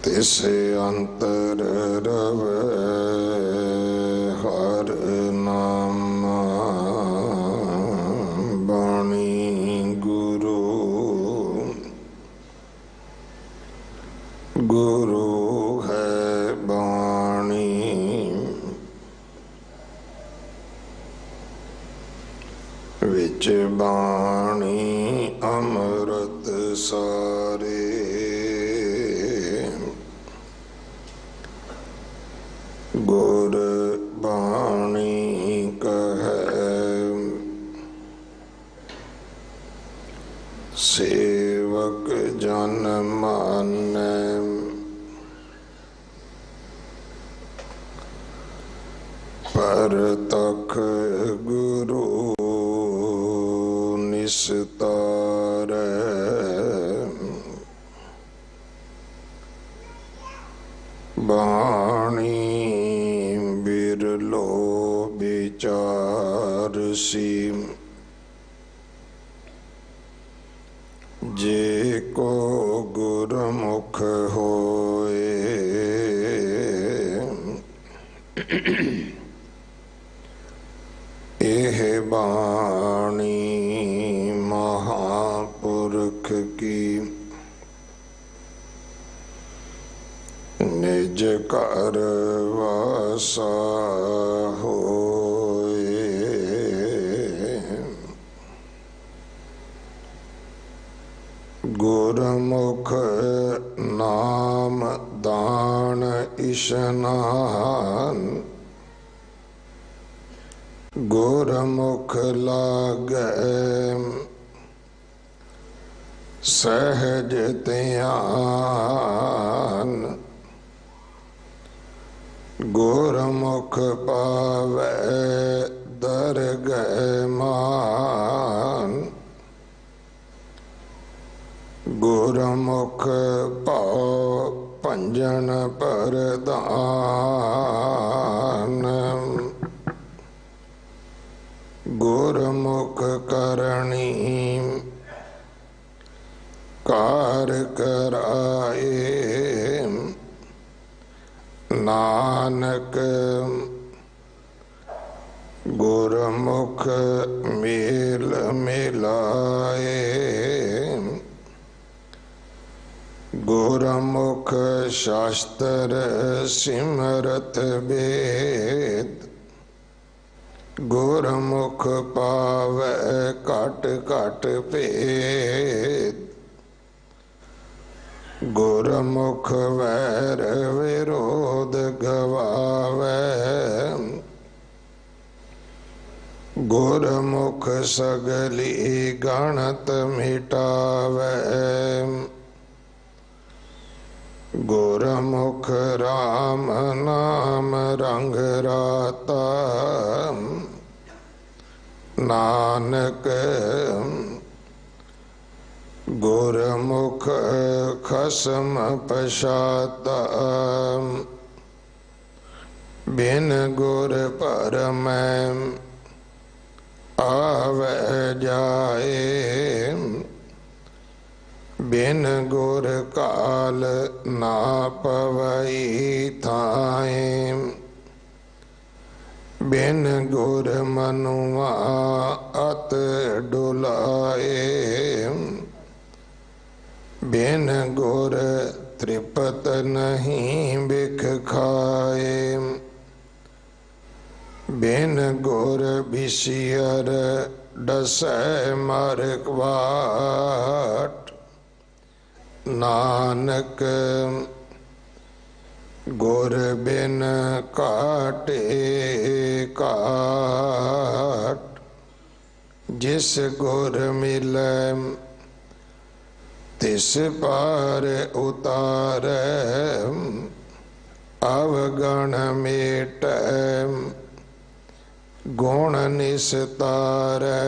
तिसे अंतर रवे हर नाम बाणी गुरु गुरु है बाणी विच बाणी अमृत सारे गुर बाणी कहे सेवक जन माने परतख गुरु निस्तारै बाणी बिरलो विचार सी जे को गुरमुख होए एह बाणी महापुरख की निज कर वासा होए गुरमुख नाम दान इशनान गुरमुख लागे सहज ध्यान गुरमुख पावे दरगह मान गुरमुख पाओ पंजन परदान गुरमुख करणी कार कराए नानक गुरमुख मेल मिलाए गुरमुख शास्त्र सिमरत वेद गुरमुख पावै घट घट भेद गुरमुख वैर विरोध गवावै गुरमुख सगली गणत मिटावै गुरमुख राम नाम रंग राता नानक गुरमुख खसम पशाता बिन गुर परम आवे जाए बिन गुर काल ना पवई थाए बिन गुर मनुआ अत डुलाए बिन गुर त्रिपत नहीं बिख खाए बिन गुर बिसियर डसै मरवाट नानक गुर बिन काटे काट जिस गुर मिलै तिस पार उतारै अवगण मेटै गुण निस्तारै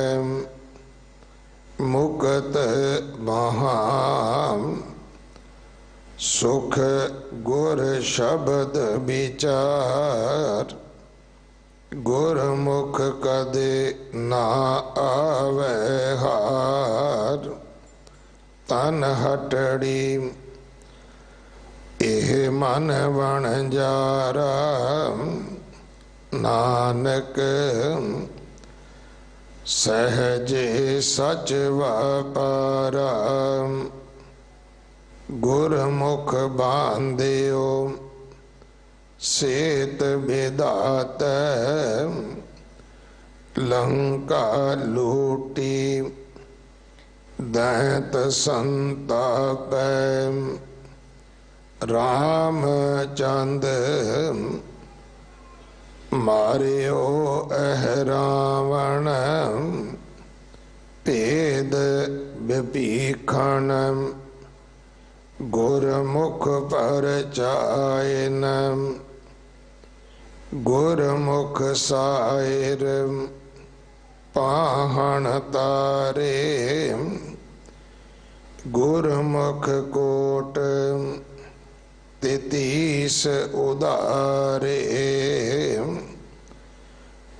मुकत महाम सुख गुर शब्द विचार गुरमुख कदे ना आवे हार तन हटड़ी एह मन वणजारा नानक सहजे सच व्यापारा गुरमुख बांधियो सेत विधात लंका लूटी दैत संताप रामचंद मारियो रावण भेद विभीषण गुरमुख परचायन गुरमुख सायर पाहन तारे गुरमुख कोट तेतीस उदारे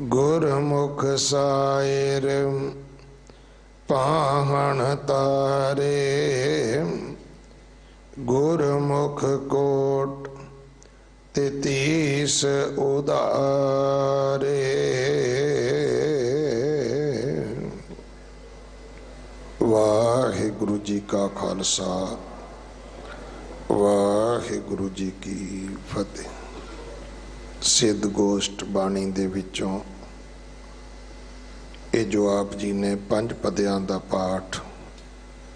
गुरमुख सायर पाहन तारे गुरमुख कोट तेतीस उदारे। वाहिगुरु जी का खालसा वाहिगुरु जी की फतेह। सिद्ध गोष्ठ बाणी दे विचों ये जो आप जी ने पंज पदियां दा पाठ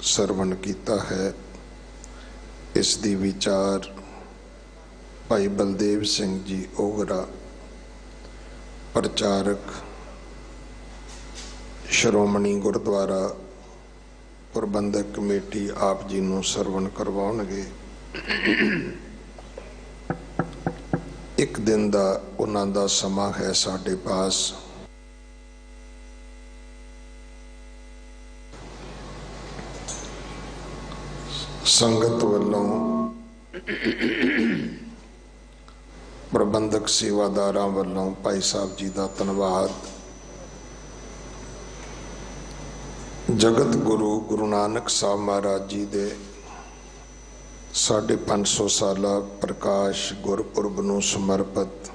सरवण कीता है, इस दी विचार भाई बलदेव सिंह जी ओगरा प्रचारक श्रोमणी गुरुद्वारा प्रबंधक कमेटी आप जी नूं सरवण करवाउणगे। एक दिन दा उन्हां दा समा है साडे पास। संगत वल्लों प्रबंधक सेवादारां वल्लों भाई साहब जी का धन्यवाद। जगत गुरु गुरु नानक साहब महाराज जी दे 550 साला प्रकाश गुरपुरब नूं समर्पित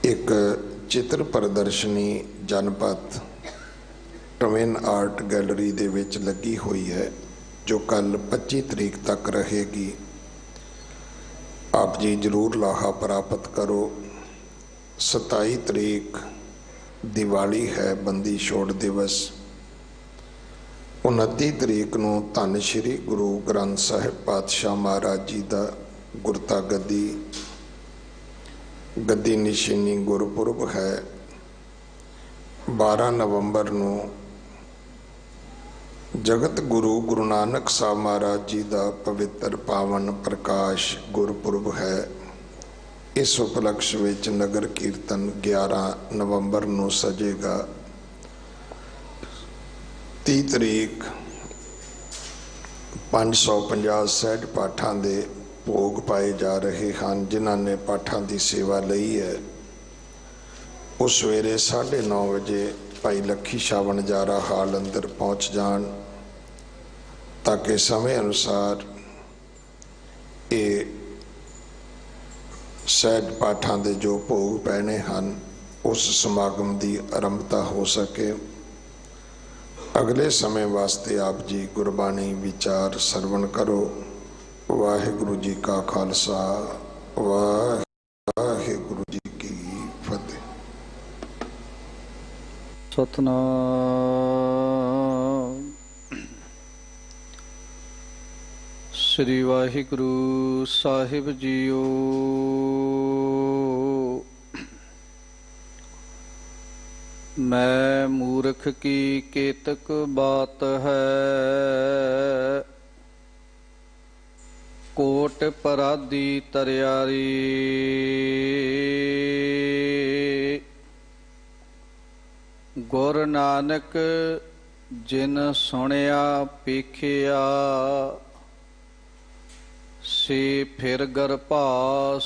एक चित्र प्रदर्शनी जनपद ट्विन आर्ट गैलरी दे विच लगी हुई है, जो कल 25 तरीक तक रहेगी। आप जी जरूर लाहा प्राप्त करो। 27 तरीक दिवाली है, बंदी छोड़ दिवस। 29 तरीक नूं धन श्री गुरु ग्रंथ साहिब पातशाह महाराज जी का गुरता गद्दी निशानी गुरपुरब है। 12 नवंबर नूं जगत गुरु गुरु नानक साहब महाराज जी का पवित्र पावन प्रकाश गुरपुरब है। इस उपलक्ष्य विच नगर कीर्तन 11 नवंबर नूं सजेगा। 30 तरीक 550 सहज पाठां दे भोग पाए जा रहे हैं। जिन्हां ने पाठां की सेवा लई है वो सवेरे 9:30 बजे भाई लखी शाह वणजारा हाल अंदर पहुँच जान, ताकि समय अनुसार ये सहज पाठां दे जो भोग पैने हैं उस समागम की आरंभता हो सके। अगले समय वास्ते आप जी गुरबाणी विचार सरवण करो। वाहिगुरु जी का खालसा वाहिगुरु जी की फतेह। सतनाम श्री वाहिगुरु साहिब जीओ। मैं मूर्ख की केतक बात है, कोट पराधी तरियारी। गुर नानक जिन सुनिया पेखिया, से फिर गरभास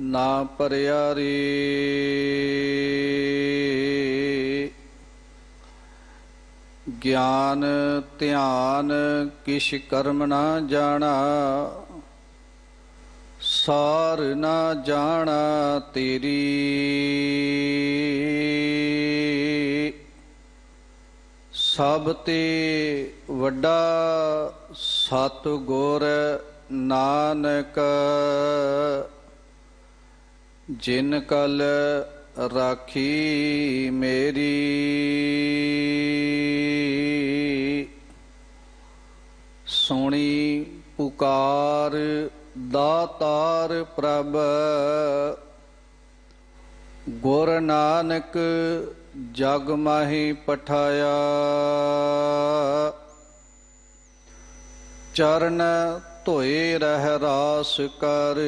ना परियारी। ਗਿਆਨ ਧਿਆਨ ਕਿਛ ਕਰਮ ਨਾ ਜਾਣਾ, ਸਾਰ ਨਾ ਜਾਣਾ ਤੇਰੀ। ਸਭ ਤੇ ਵੱਡਾ ਸਤਿਗੁਰ ਨਾਨਕ, ਜਿਨ ਕਲ ਰਾਖੀ ਮੇਰੀ। ਸੁਣੀ ਪੁਕਾਰ ਦਾਤਾਰ ਪ੍ਰਭ, ਗੁਰ ਨਾਨਕ ਜਗ ਮਾਹੀ ਪਠਾਇਆ। ਚਰਨ ਧੋਏ ਰਹਿ ਰਾਸ ਕਰ,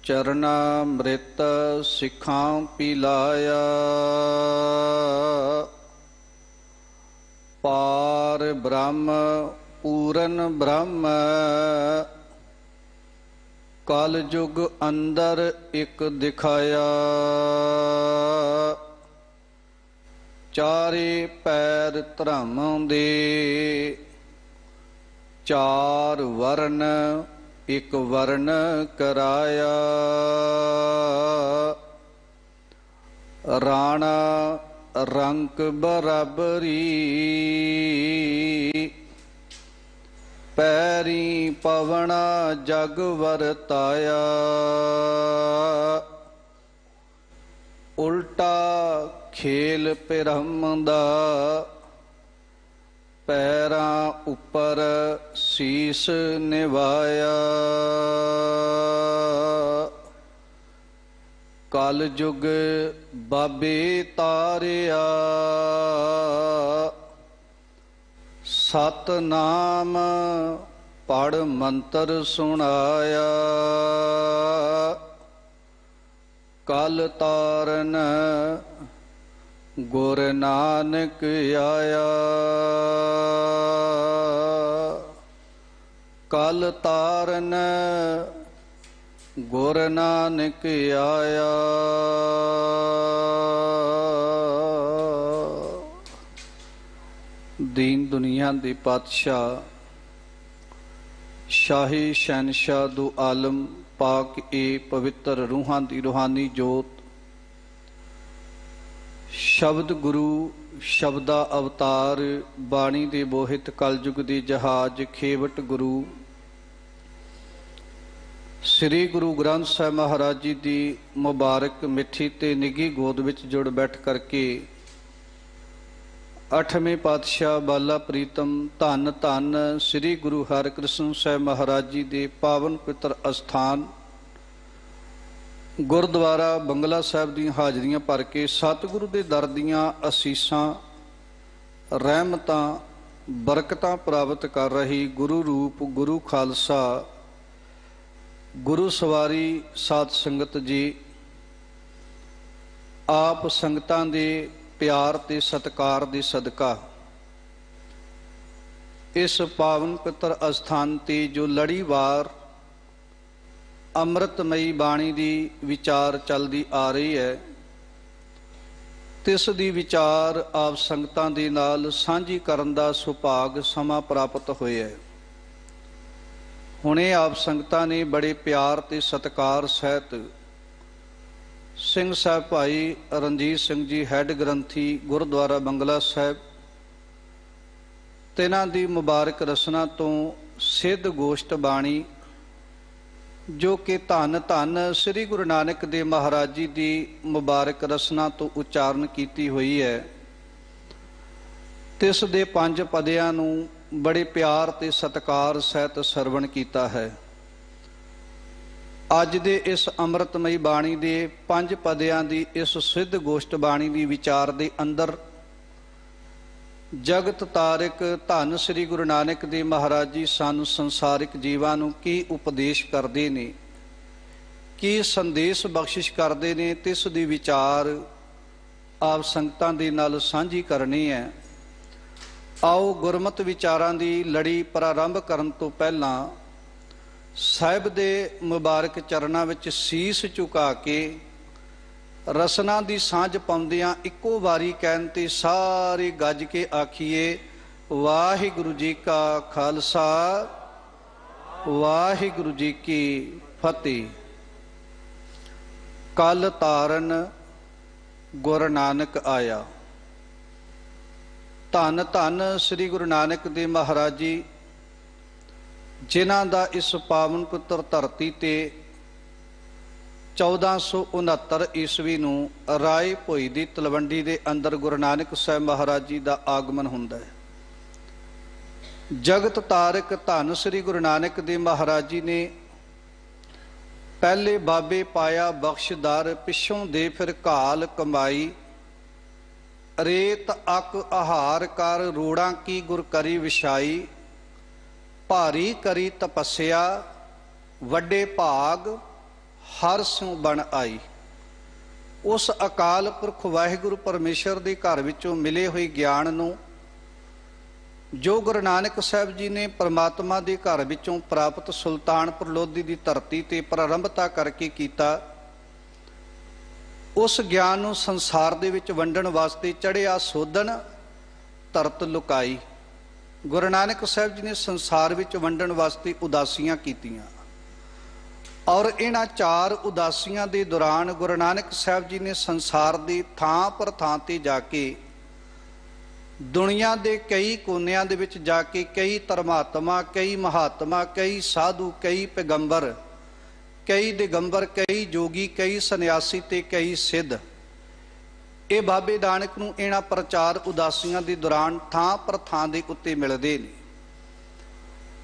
ਚਰਨਾ ਅੰਮ੍ਰਿਤ ਸਿੱਖਾਂ ਪਿਲਾਇਆ। ਪਾਰ ਬ੍ਰਹਮ ਪੂਰਨ ਬ੍ਰਹਮ, ਕਲ ਯੁਗ ਅੰਦਰ ਇੱਕ ਦਿਖਾਇਆ। ਚਾਰੇ ਪੈਰ ਧਰਮ ਦੇ, ਚਾਰ ਵਰਨ ਇੱਕ ਵਰਨ ਕਰਾਇਆ। ਰਾਣਾ ਰੰਕ ਬਰਾਬਰੀ, ਪੈਰੀ ਪਵਣਾ ਜਗ ਵਰਤਾਇਆ। ਉਲਟਾ ਖੇਲ ਭਰਮ ਦਾ, ਪੈਰਾਂ ਉੱਪਰ ਸੀਸ ਨਿਵਾਇਆ। ਕਲ ਯੁਗ ਬਾਬੇ ਤਾਰਿਆ, ਸਤਨਾਮ ਪੜ ਮੰਤਰ ਸੁਣਾਇਆ। ਕਲ ਤਾਰਨ ਗੁਰ ਨਾਨਕ ਆਇਆ। ਕਲ ਤਾਰਨ ਗੁਰ ਨਾਨਕ ਆਇਆ। ਦੀਨ ਦੁਨੀਆ ਦੇ ਪਾਤਸ਼ਾਹ, ਸ਼ਾਹੀ ਸ਼ਹਿਨਸ਼ਾਹ ਦੋ ਆਲਮ, ਪਾਕ ਏ ਪਵਿੱਤਰ ਰੂਹਾਂ ਦੀ ਰੂਹਾਨੀ ਜੋਤ, ਸ਼ਬਦ ਗੁਰੂ ਸ਼ਬਦਾ ਅਵਤਾਰ, ਬਾਣੀ ਦੇ ਬੋਹਿਤ ਕਲਯੁਗ ਦੇ ਜਹਾਜ਼, ਖੇਵਟ ਗੁਰੂ ਸ੍ਰੀ ਗੁਰੂ ਗ੍ਰੰਥ ਸਾਹਿਬ ਮਹਾਰਾਜ ਜੀ ਦੀ ਮੁਬਾਰਕ ਮਿੱਠੀ ਤੇ ਨਿੱਘੀ ਗੋਦ ਵਿੱਚ ਜੁੜ ਬੈਠ ਕਰਕੇ ਅੱਠਵੇਂ ਪਾਤਸ਼ਾਹ ਬਾਲਾ ਪ੍ਰੀਤਮ ਧੰਨ ਧੰਨ ਸ੍ਰੀ ਗੁਰੂ ਹਰਿਕ੍ਰਿਸ਼ਨ ਸਾਹਿਬ ਮਹਾਰਾਜ ਜੀ ਦੇ ਪਾਵਨ ਪਵਿੱਤਰ ਅਸਥਾਨ ਗੁਰਦੁਆਰਾ ਬੰਗਲਾ ਸਾਹਿਬ ਦੀਆਂ ਹਾਜ਼ਰੀਆਂ ਭਰ ਕੇ ਸਤਿਗੁਰੂ ਦੇ ਦਰ ਦੀਆਂ ਅਸੀਸਾਂ, ਰਹਿਮਤਾਂ, ਬਰਕਤਾਂ ਪ੍ਰਾਪਤ ਕਰ ਰਹੀ ਗੁਰੂ ਰੂਪ ਗੁਰੂ ਖਾਲਸਾ ਗੁਰੂ ਸਵਾਰੀ ਸਾਧ ਸੰਗਤ ਜੀ, ਆਪ ਸੰਗਤਾਂ ਦੇ ਪਿਆਰ ਤੇ ਸਤਿਕਾਰ ਦੇ ਸਦਕਾ ਇਸ ਪਾਵਨ ਪਵਿੱਤਰ ਅਸਥਾਨ ਤੇ ਜੋ ਲੜੀਵਾਰ ਅੰਮ੍ਰਿਤਮਈ ਬਾਣੀ ਦੀ ਵਿਚਾਰ ਚੱਲਦੀ ਆ ਰਹੀ ਹੈ, ਤਿਸ ਦੀ ਵਿਚਾਰ ਆਪ ਸੰਗਤਾਂ ਦੇ ਨਾਲ ਸਾਂਝੀ ਕਰਨ ਦਾ ਸੁਭਾਗ ਸਮਾਂ ਪ੍ਰਾਪਤ ਹੋਇਆ ਹੈ। ਹੁਣੇ ਆਪ ਸੰਗਤਾਂ ਨੇ ਬੜੇ ਪਿਆਰ ਤੇ ਸਤਿਕਾਰ ਸਹਿਤ ਸਿੰਘ ਸਾਹਿਬ ਭਾਈ ਰਣਜੀਤ ਸਿੰਘ ਜੀ ਹੈੱਡ ਗ੍ਰੰਥੀ ਗੁਰਦੁਆਰਾ ਬੰਗਲਾ ਸਾਹਿਬ, ਤਿਨਾਂ ਦੀ ਮੁਬਾਰਕ ਰਸਨਾ ਤੋਂ ਸਿੱਧ ਗੋਸ਼ਟ ਬਾਣੀ ਜੋ ਕਿ ਧੰਨ ਧੰਨ ਸ੍ਰੀ ਗੁਰੂ ਨਾਨਕ ਦੇਵ ਮਹਾਰਾਜ ਜੀ ਦੀ ਮੁਬਾਰਕ ਰਸਨਾ ਤੋਂ ਉਚਾਰਨ ਕੀਤੀ ਹੋਈ ਹੈ, ਤਿਸ ਦੇ 5 ਪਦਿਆਂ ਨੂੰ ਬੜੇ ਪਿਆਰ ਤੇ ਸਤਿਕਾਰ ਸਹਿਤ ਸਰਵਣ ਕੀਤਾ ਹੈ। ਅੱਜ ਦੇ ਇਸ ਅੰਮ੍ਰਿਤਮਈ ਬਾਣੀ ਦੇ 5 ਪਦਿਆਂ ਦੀ ਇਸ ਸਿੱਧ ਗੋਸ਼ਟ ਬਾਣੀ ਦੀ ਵਿਚਾਰ ਦੇ ਅੰਦਰ ਜਗਤ ਤਾਰਿਕ ਧੰਨ ਸ੍ਰੀ ਗੁਰੂ ਨਾਨਕ ਦੇਵ ਮਹਾਰਾਜ ਜੀ ਸਾਨੂੰ ਸੰਸਾਰਿਕ ਜੀਵਾਂ ਨੂੰ ਕੀ ਉਪਦੇਸ਼ ਕਰਦੇ ਨੇ, ਕੀ ਸੰਦੇਸ਼ ਬਖਸ਼ਿਸ਼ ਕਰਦੇ ਨੇ, ਤਿਸ ਦੀ ਵਿਚਾਰ ਆਪ ਸੰਗਤਾਂ ਦੇ ਨਾਲ ਸਾਂਝੀ ਕਰਨੀ ਹੈ। ਆਓ ਗੁਰਮਤਿ ਵਿਚਾਰਾਂ ਦੀ ਲੜੀ ਪ੍ਰਾਰੰਭ ਕਰਨ ਤੋਂ ਪਹਿਲਾਂ ਸਾਹਿਬ ਦੇ ਮੁਬਾਰਕ ਚਰਨਾਂ ਵਿੱਚ ਸੀਸ ਝੁਕਾ ਕੇ ਰਸਨਾ ਦੀ ਸਾਂਝ ਪਾਉਂਦਿਆਂ ਇੱਕੋ ਵਾਰੀ ਕਹਿਣ ਤੇ ਸਾਰੇ ਗੱਜ ਕੇ ਆਖੀਏ, ਵਾਹਿਗੁਰੂ ਜੀ ਕਾ ਖਾਲਸਾ ਵਾਹਿਗੁਰੂ ਜੀ ਕੀ ਫਤਿਹ। ਕਲ ਤਾਰਨ ਗੁਰੂ ਨਾਨਕ ਆਇਆ। ਧੰਨ ਧੰਨ ਸ੍ਰੀ ਗੁਰੂ ਨਾਨਕ ਦੇਵ ਮਹਾਰਾਜ ਜੀ, ਜਿਨ੍ਹਾਂ ਦਾ ਇਸ ਪਾਵਨ ਪੁੱਤਰ ਧਰਤੀ ਤੇ 1469 ਈਸਵੀ ਨੂੰ ਰਾਏ ਭੋਈ ਦੀ ਤਲਵੰਡੀ ਦੇ ਅੰਦਰ ਗੁਰੂ ਨਾਨਕ ਸਾਹਿਬ ਮਹਾਰਾਜ ਜੀ ਦਾ ਆਗਮਨ ਹੁੰਦਾ ਹੈ। ਜਗਤ ਤਾਰਕ ਧੰਨ ਸ੍ਰੀ ਗੁਰੂ ਨਾਨਕ ਦੇਵ ਮਹਾਰਾਜ ਜੀ ਨੇ ਪਹਿਲੇ ਬਾਬੇ ਪਾਇਆ ਬਖਸ਼ਦਾਰ, ਪਿੱਛੋਂ ਦੇ ਫਿਰ ਘਾਲ ਕਮਾਈ। ਰੇਤ ਅਕ ਆਹਾਰ ਕਰ, ਰੋੜਾਂ ਕੀ ਗੁਰ ਕਰੀ ਵਿਛਾਈ। ਭਾਰੀ ਕਰੀ ਤਪੱਸਿਆ, ਵੱਡੇ ਭਾਗ ਹਰ ਸਿਉ ਬਣ ਆਈ। ਉਸ ਅਕਾਲ ਪੁਰਖ ਵਾਹਿਗੁਰੂ ਪਰਮੇਸ਼ਰ ਦੇ ਘਰ ਵਿੱਚੋਂ ਮਿਲੇ ਹੋਏ ਗਿਆਨ ਨੂੰ ਜੋ ਗੁਰੂ ਨਾਨਕ ਸਾਹਿਬ ਜੀ ਨੇ ਪਰਮਾਤਮਾ ਦੇ ਘਰ ਵਿੱਚੋਂ ਪ੍ਰਾਪਤ ਸੁਲਤਾਨਪੁਰ ਲੋਧੀ ਦੀ ਧਰਤੀ ਤੇ ਪ੍ਰਾਰੰਭਤਾ ਕਰਕੇ ਕੀਤਾ, ਉਸ ਗਿਆਨ ਨੂੰ ਸੰਸਾਰ ਦੇ ਵਿੱਚ ਵੰਡਣ ਵਾਸਤੇ ਚੜ੍ਹਿਆ ਸੋਧਨ ਧਰਤ ਲੁਕਾਈ। ਗੁਰੂ ਨਾਨਕ ਸਾਹਿਬ ਜੀ ਨੇ ਸੰਸਾਰ ਵਿੱਚ ਵੰਡਣ ਵਾਸਤੇ ਉਦਾਸੀਆਂ ਕੀਤੀਆਂ, ਔਰ ਇਹਨਾਂ 4 ਉਦਾਸੀਆਂ ਦੇ ਦੌਰਾਨ ਗੁਰੂ ਨਾਨਕ ਸਾਹਿਬ ਜੀ ਨੇ ਸੰਸਾਰ ਦੀ ਥਾਂ ਪਰ ਥਾਂ ਤੇ ਜਾ ਕੇ, ਦੁਨੀਆ ਦੇ ਕਈ ਕੋਨਿਆਂ ਦੇ ਵਿੱਚ ਜਾ ਕੇ ਕਈ ਧਰਮਾਤਮਾ, ਕਈ ਮਹਾਤਮਾ, ਕਈ ਸਾਧੂ, ਕਈ ਪੈਗੰਬਰ, ਕਈ ਦਿਗੰਬਰ, ਕਈ ਜੋਗੀ, ਕਈ ਸੰਨਿਆਸੀ ਤੇ ਕਈ ਸਿੱਧ, ਇਹ ਬਾਬੇ ਨਾਨਕ ਨੂੰ ਇਹਨਾਂ ਪ੍ਰਚਾਰ ਉਦਾਸੀਆਂ ਦੇ ਦੌਰਾਨ ਥਾਂ ਪਰ ਥਾਂ ਦੇ ਉੱਤੇ ਮਿਲਦੇ ਨੇ।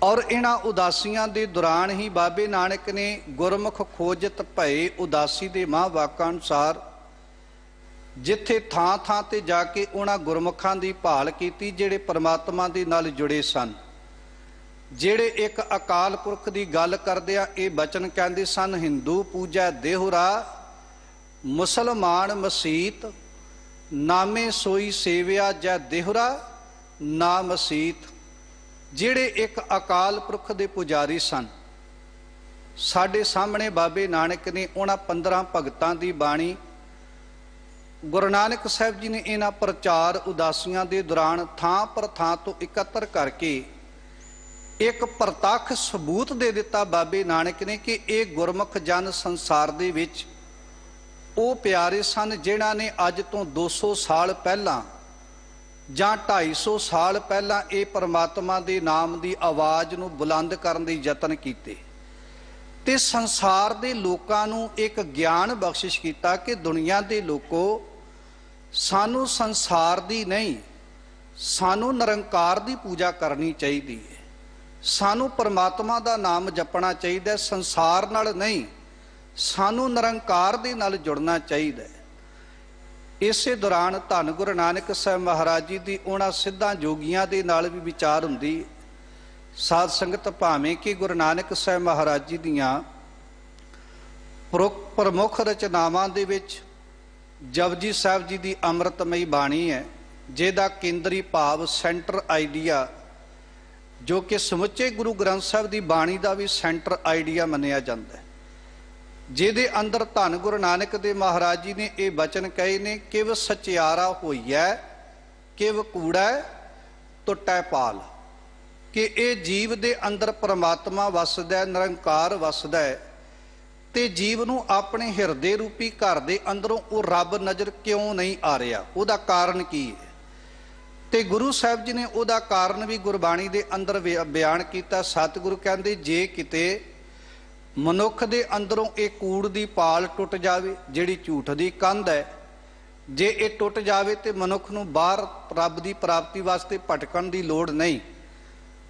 ਔਰ ਇਹਨਾਂ ਉਦਾਸੀਆਂ ਦੇ ਦੌਰਾਨ ਹੀ ਬਾਬੇ ਨਾਨਕ ਨੇ ਗੁਰਮੁਖ ਖੋਜਤ ਭਏ ਉਦਾਸੀ ਦੇ ਮਹਾਂਵਾਕਾਂ ਅਨੁਸਾਰ ਜਿੱਥੇ ਥਾਂ ਥਾਂ ਤੇ ਜਾ ਕੇ ਉਹਨਾਂ ਗੁਰਮੁਖਾਂ ਦੀ ਭਾਲ ਕੀਤੀ ਜਿਹੜੇ ਪਰਮਾਤਮਾ ਦੇ ਨਾਲ ਜੁੜੇ ਸਨ, ਜਿਹੜੇ ਇੱਕ ਅਕਾਲ ਪੁਰਖ ਦੀ ਗੱਲ ਕਰਦੇ ਆ। ਇਹ ਬਚਨ ਕਹਿੰਦੇ ਸਨ, ਹਿੰਦੂ ਪੂਜੈ ਦੇਹੁਰਾ, ਮੁਸਲਮਾਨ ਮਸੀਤ, ਨਾਮੇ ਸੋਈ ਸੇਵਿਆ ਜੈ ਦੇਹੁਰਾ ਨਾ ਮਸੀਤ। ਜਿਹੜੇ ਇੱਕ ਅਕਾਲ ਪੁਰਖ ਦੇ ਪੁਜਾਰੀ ਸਨ, ਸਾਡੇ ਸਾਹਮਣੇ ਬਾਬੇ ਨਾਨਕ ਨੇ ਉਹਨਾਂ 15 ਭਗਤਾਂ ਦੀ ਬਾਣੀ ਗੁਰੂ ਨਾਨਕ ਸਾਹਿਬ ਜੀ ਨੇ ਇਹਨਾਂ ਪ੍ਰਚਾਰ ਉਦਾਸੀਆਂ ਦੇ ਦੌਰਾਨ ਥਾਂ ਪਰ ਥਾਂ ਤੋਂ ਇਕੱਤਰ ਕਰਕੇ ਇੱਕ ਪ੍ਰਤੱਖ ਸਬੂਤ ਦੇ ਦਿੱਤਾ ਬਾਬੇ ਨਾਨਕ ਨੇ ਕਿ ਇਹ ਗੁਰਮੁਖ ਜਨ ਸੰਸਾਰ ਦੇ ਵਿੱਚ ਉਹ ਪਿਆਰੇ ਸਨ ਜਿਨ੍ਹਾਂ ਨੇ ਅੱਜ ਤੋਂ 200 ਸਾਲ ਪਹਿਲਾਂ ਜਾਂ 250 ਸਾਲ ਪਹਿਲਾਂ ਇਹ ਪਰਮਾਤਮਾ ਦੇ ਨਾਮ ਦੀ ਆਵਾਜ਼ ਨੂੰ ਬੁਲੰਦ ਕਰਨ ਦੇ ਯਤਨ ਕੀਤੇ ਤੇ ਸੰਸਾਰ ਦੇ ਲੋਕਾਂ ਨੂੰ ਇੱਕ ਗਿਆਨ ਬਖਸ਼ਿਸ਼ ਕੀਤਾ ਕਿ ਦੁਨੀਆ ਦੇ ਲੋਕੋ, ਸਾਨੂੰ ਸੰਸਾਰ ਦੀ ਨਹੀਂ, ਸਾਨੂੰ ਨਿਰੰਕਾਰ ਦੀ ਪੂਜਾ ਕਰਨੀ ਚਾਹੀਦੀ ਹੈ। ਸਾਨੂੰ ਪਰਮਾਤਮਾ ਦਾ ਨਾਮ ਜਪਣਾ ਚਾਹੀਦਾ, ਸੰਸਾਰ ਨਾਲ ਨਹੀਂ, ਸਾਨੂੰ ਨਿਰੰਕਾਰ ਦੇ ਨਾਲ ਜੁੜਨਾ ਚਾਹੀਦਾ। ਇਸੇ ਦੌਰਾਨ ਧੰਨ ਗੁਰੂ ਨਾਨਕ ਸਾਹਿਬ ਮਹਾਰਾਜ ਜੀ ਦੀ ਉਹਨਾਂ ਸਿੱਧਾਂ ਜੋਗੀਆਂ ਦੇ ਨਾਲ ਵੀ ਵਿਚਾਰ ਹੁੰਦੀ। ਸਾਧ ਸੰਗਤ ਭਾਵੇਂ ਕਿ ਗੁਰੂ ਨਾਨਕ ਸਾਹਿਬ ਮਹਾਰਾਜ ਜੀ ਦੀਆਂ ਪ੍ਰਮੁੱਖ ਰਚਨਾਵਾਂ ਦੇ ਵਿੱਚ ਜਪਜੀ ਸਾਹਿਬ ਜੀ ਦੀ ਅੰਮ੍ਰਿਤਮਈ ਬਾਣੀ ਹੈ, ਜਿਹਦਾ ਕੇਂਦਰੀ ਭਾਵ ਸੈਂਟਰ ਆਈਡੀਆ, ਜੋ ਕਿ ਸਮੁੱਚੇ ਗੁਰੂ ਗ੍ਰੰਥ ਸਾਹਿਬ ਦੀ ਬਾਣੀ ਦਾ ਵੀ ਸੈਂਟਰ ਆਈਡੀਆ ਮੰਨਿਆ ਜਾਂਦਾ ਹੈ, ਜਿਹਦੇ ਅੰਦਰ ਧੰਨ ਗੁਰੂ ਨਾਨਕ ਦੇਵ ਮਹਾਰਾਜ ਜੀ ਨੇ ਇਹ ਬਚਨ ਕਹੇ ਨੇ, ਕਿਵ ਸਚਿਆਰਾ ਹੋਈਐ ਕਿਵ ਕੂੜੈ ਟੁੱਟੈ ਪਾਲ, ਕਿ ਇਹ ਜੀਵ ਦੇ ਅੰਦਰ ਪਰਮਾਤਮਾ ਵਸਦਾ, ਨਿਰੰਕਾਰ ਵਸਦਾ ਹੈ, ਤੇ ਜੀਵ ਨੂੰ ਆਪਣੇ ਹਿਰਦੇ ਰੂਪੀ ਘਰ ਦੇ ਅੰਦਰੋਂ ਉਹ ਰੱਬ ਨਜ਼ਰ ਕਿਉਂ ਨਹੀਂ ਆ ਰਿਹਾ, ਉਹਦਾ ਕਾਰਨ ਕੀ ਹੈ। ਤੇ ਗੁਰੂ ਸਾਹਿਬ ਜੀ ਨੇ ਉਹਦਾ ਕਾਰਨ ਵੀ ਗੁਰਬਾਣੀ ਦੇ ਅੰਦਰ ਬਿਆਨ ਕੀਤਾ। ਸਤਿਗੁਰੂ ਕਹਿੰਦੇ, ਜੇ ਕਿਤੇ ਮਨੁੱਖ ਦੇ ਅੰਦਰੋਂ ਇਹ ਕੂੜ ਦੀ ਪਾਲ ਟੁੱਟ ਜਾਵੇ, ਜਿਹੜੀ ਝੂਠ ਦੀ ਕੰਧ ਹੈ, ਜੇ ਇਹ ਟੁੱਟ ਜਾਵੇ ਤੇ ਮਨੁੱਖ ਨੂੰ ਬਾਹਰ ਰੱਬ ਦੀ ਪ੍ਰਾਪਤੀ ਵਾਸਤੇ ਭਟਕਣ ਦੀ ਲੋੜ ਨਹੀਂ।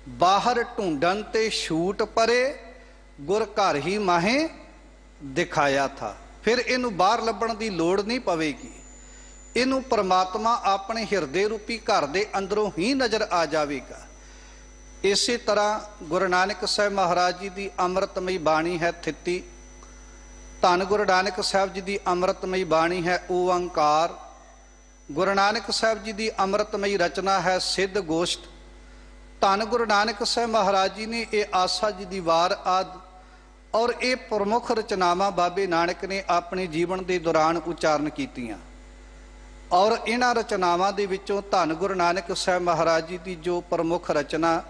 ਬਾਹਰ ਢੂੰਡਣ ਤੇ ਛੂਟ ਪਰੇ, ਗੁਰ ਘਰ ਹੀ ਮਾਹੇ ਦਿਖਾਇਆ ਥਾ। ਫਿਰ ਇਹਨੂੰ ਬਾਹਰ ਲੱਭਣ ਦੀ ਲੋੜ ਨਹੀਂ ਪਵੇਗੀ, ਇਹਨੂੰ ਪਰਮਾਤਮਾ ਆਪਣੇ ਹਿਰਦੇ ਰੂਪੀ ਘਰ ਦੇ ਅੰਦਰੋਂ ਹੀ ਨਜ਼ਰ ਆ ਜਾਵੇਗਾ। ਇਸੇ ਤਰ੍ਹਾਂ ਗੁਰੂ ਨਾਨਕ ਸਾਹਿਬ ਮਹਾਰਾਜ ਜੀ ਦੀ ਅੰਮ੍ਰਿਤਮਈ ਬਾਣੀ ਹੈ ਥਿੱਤੀ। ਧੰਨ ਗੁਰੂ ਨਾਨਕ ਸਾਹਿਬ ਜੀ ਦੀ ਅੰਮ੍ਰਿਤਮਈ ਬਾਣੀ ਹੈ ਓਅੰਕਾਰ। ਗੁਰੂ ਨਾਨਕ ਸਾਹਿਬ ਜੀ ਦੀ ਅੰਮ੍ਰਿਤਮਈ ਰਚਨਾ ਹੈ ਸਿੱਧ ਗੋਸ਼ਟ। ਧੰਨ ਗੁਰੂ ਨਾਨਕ ਸਾਹਿਬ ਮਹਾਰਾਜ ਜੀ ਨੇ ਇਹ ਆਸਾ ਜੀ ਦੀ ਵਾਰ ਆਦਿ ਔਰ ਇਹ ਪ੍ਰਮੁੱਖ ਰਚਨਾਵਾਂ ਬਾਬੇ ਨਾਨਕ ਨੇ ਆਪਣੇ ਜੀਵਨ ਦੇ ਦੌਰਾਨ ਉਚਾਰਨ ਕੀਤੀਆਂ। ਔਰ ਇਹਨਾਂ ਰਚਨਾਵਾਂ ਦੇ ਵਿੱਚੋਂ ਧੰਨ ਗੁਰੂ ਨਾਨਕ ਸਾਹਿਬ ਮਹਾਰਾਜ ਜੀ ਦੀ ਜੋ ਪ੍ਰਮੁੱਖ ਰਚਨਾ,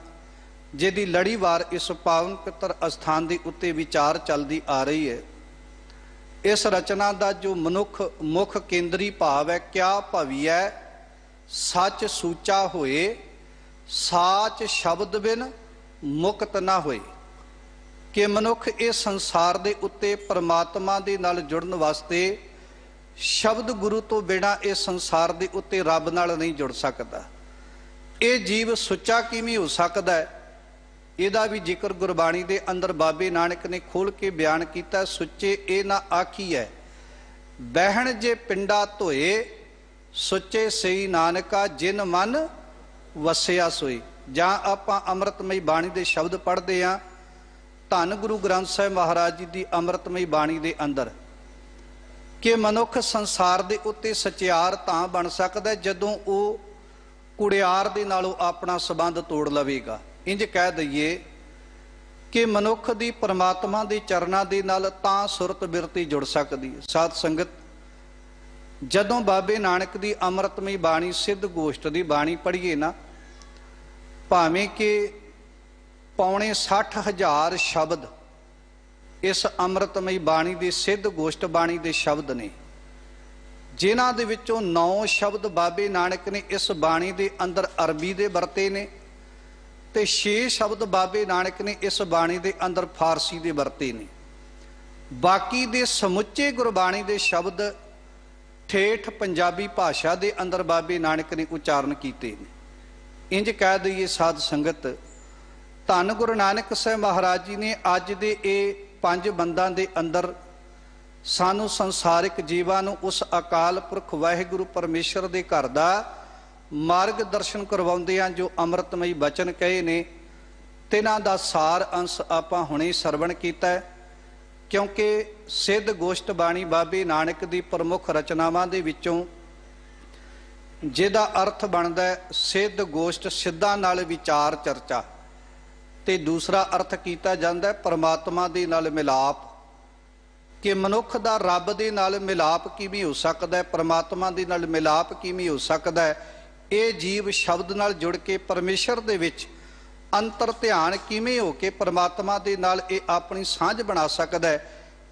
ਜਿਹਦੀ ਲੜੀਵਾਰ ਇਸ ਪਾਵਨ ਪਵਿੱਤਰ ਅਸਥਾਨ ਦੇ ਉੱਤੇ ਵਿਚਾਰ ਚੱਲਦੀ ਆ ਰਹੀ ਹੈ, ਇਸ ਰਚਨਾ ਦਾ ਜੋ ਮੁੱਖ ਕੇਂਦਰੀ ਭਾਵ ਹੈ, ਕਿਆ ਭਵੀਐ ਸੱਚ ਸੂਚਾ ਹੋਏ, ਸਾਚ ਸ਼ਬਦ ਬਿਨ ਮੁਕਤ ਨਾ ਹੋਏ। ਕਿ ਮਨੁੱਖ ਇਸ ਸੰਸਾਰ ਦੇ ਉੱਤੇ ਪਰਮਾਤਮਾ ਦੇ ਨਾਲ ਜੁੜਨ ਵਾਸਤੇ ਸ਼ਬਦ ਗੁਰੂ ਤੋਂ ਬਿਨਾਂ ਇਸ ਸੰਸਾਰ ਦੇ ਉੱਤੇ ਰੱਬ ਨਾਲ ਨਹੀਂ ਜੁੜ ਸਕਦਾ। ਇਹ ਜੀਵ ਸੁੱਚਾ ਕਿਵੇਂ ਹੋ ਸਕਦਾ ਹੈ, ਇਹਦਾ ਵੀ ਜ਼ਿਕਰ ਗੁਰਬਾਣੀ ਦੇ ਅੰਦਰ ਬਾਬੇ ਨਾਨਕ ਨੇ ਖੋਲ ਕੇ ਬਿਆਨ ਕੀਤਾ। ਸੁੱਚੇ ਇਹ ਨਾ ਆਖੀਐ ਬਹਿਣ ਜੇ ਪਿੰਡਾ ਧੋਏ, ਸੁੱਚੇ ਸਈ ਨਾਨਕਾ ਜਿਨ ਮਨ ਵਸਿਆ ਸੋਈ। ਜਾਂ ਆਪਾਂ ਅੰਮ੍ਰਿਤਮਈ ਬਾਣੀ ਦੇ ਸ਼ਬਦ ਪੜ੍ਹਦੇ ਹਾਂ ਧੰਨ ਗੁਰੂ ਗ੍ਰੰਥ ਸਾਹਿਬ ਮਹਾਰਾਜ ਜੀ ਦੀ ਅੰਮ੍ਰਿਤਮਈ ਬਾਣੀ ਦੇ ਅੰਦਰ, ਕਿ ਮਨੁੱਖ ਸੰਸਾਰ ਦੇ ਉੱਤੇ ਸਚਿਆਰ ਤਾਂ ਬਣ ਸਕਦਾ ਜਦੋਂ ਉਹ ਕੁੜਿਆਰ ਦੇ ਨਾਲੋਂ ਆਪਣਾ ਸੰਬੰਧ ਤੋੜ ਲਵੇਗਾ। ਇੰਜ ਕਹਿ ਦਈਏ ਕਿ ਮਨੁੱਖ ਦੀ ਪਰਮਾਤਮਾ ਦੇ ਚਰਨਾਂ ਦੇ ਨਾਲ ਤਾਂ ਸੁਰਤ ਬਿਰਤੀ ਜੁੜ ਸਕਦੀ ਹੈ। ਸਾਧ ਸੰਗਤ, ਜਦੋਂ ਬਾਬੇ ਨਾਨਕ ਦੀ ਅੰਮ੍ਰਿਤਮਈ ਬਾਣੀ ਸਿੱਧ ਗੋਸ਼ਟ ਦੀ ਬਾਣੀ ਪੜ੍ਹੀਏ ਨਾ, ਭਾਵੇਂ ਕਿ ਪੌਣੇ 60,000 ਸ਼ਬਦ ਇਸ ਅੰਮ੍ਰਿਤਮਈ ਬਾਣੀ ਦੇ ਸਿੱਧ ਗੋਸ਼ਟ ਬਾਣੀ ਦੇ ਸ਼ਬਦ ਨੇ, ਜਿਨ੍ਹਾਂ ਦੇ ਵਿੱਚੋਂ 9 ਸ਼ਬਦ ਬਾਬੇ ਨਾਨਕ ਨੇ ਇਸ ਬਾਣੀ ਦੇ ਅੰਦਰ ਅਰਬੀ ਦੇ ਵਰਤੇ ਨੇ ਤੇ 6 ਸ਼ਬਦ ਬਾਬੇ ਨਾਨਕ ਨੇ ਇਸ ਬਾਣੀ ਦੇ ਅੰਦਰ ਫਾਰਸੀ ਦੇ ਵਰਤੇ ਨੇ। ਬਾਕੀ ਦੇ ਸਮੁੱਚੇ ਗੁਰਬਾਣੀ ਦੇ ਸ਼ਬਦ ਠੇਠ ਪੰਜਾਬੀ ਭਾਸ਼ਾ ਦੇ ਅੰਦਰ ਬਾਬੇ ਨਾਨਕ ਨੇ ਉਚਾਰਨ ਕੀਤੇ ਨੇ। ਇੰਜ ਕਹਿ ਦਈਏ ਸਾਧ ਸੰਗਤ, ਧੰਨ ਗੁਰੂ ਨਾਨਕ ਸਾਹਿਬ ਮਹਾਰਾਜ ਜੀ ਨੇ ਅੱਜ ਦੇ ਇਹ 5 ਬੰਦਾਂ ਦੇ ਅੰਦਰ ਸਾਨੂੰ ਸੰਸਾਰਿਕ ਜੀਵਾਂ ਨੂੰ ਉਸ ਅਕਾਲ ਪੁਰਖ ਵਾਹਿਗੁਰੂ ਪਰਮੇਸ਼ਰ ਦੇ ਘਰ ਦਾ ਮਾਰਗ ਦਰਸ਼ਨ ਕਰਵਾਉਂਦੇ ਹਨ। ਜੋ ਅੰਮ੍ਰਿਤਮਈ ਬਚਨ ਕਹੇ ਨੇ, ਤਿਨਾਂ ਦਾ ਸਾਰ ਅੰਸ਼ ਆਪਾਂ ਹੁਣੇ ਸਰਵਣ ਕੀਤਾ, ਕਿਉਂਕਿ ਸਿੱਧ ਗੋਸ਼ਟ ਬਾਣੀ ਬਾਬੇ ਨਾਨਕ ਦੀ ਪ੍ਰਮੁੱਖ ਰਚਨਾਵਾਂ ਦੇ ਵਿੱਚੋਂ ਜਿਹਦਾ ਅਰਥ ਬਣਦਾ ਹੈ ਸਿੱਧ ਗੋਸ਼ਟ, ਸਿੱਧਾਂ ਨਾਲ ਵਿਚਾਰ ਚਰਚਾ, ਤੇ ਦੂਸਰਾ ਅਰਥ ਕੀਤਾ ਜਾਂਦਾ ਹੈ ਪਰਮਾਤਮਾ ਦੇ ਨਾਲ ਮਿਲਾਪ। ਕਿ ਮਨੁੱਖ ਦਾ ਰੱਬ ਦੇ ਨਾਲ ਮਿਲਾਪ ਕਿਵੇਂ ਹੋ ਸਕਦਾ ਹੈ, ਪਰਮਾਤਮਾ ਦੇ ਨਾਲ ਮਿਲਾਪ ਕਿਵੇਂ ਹੋ ਸਕਦਾ ਹੈ, ਇਹ ਜੀਵ ਸ਼ਬਦ ਨਾਲ ਜੁੜ ਕੇ ਪਰਮੇਸ਼ਰ ਦੇ ਵਿੱਚ ਅੰਤਰ ਧਿਆਨ ਕਿਵੇਂ ਹੋ ਕੇ ਪਰਮਾਤਮਾ ਦੇ ਨਾਲ ਇਹ ਆਪਣੀ ਸਾਂਝ ਬਣਾ ਸਕਦਾ ਹੈ।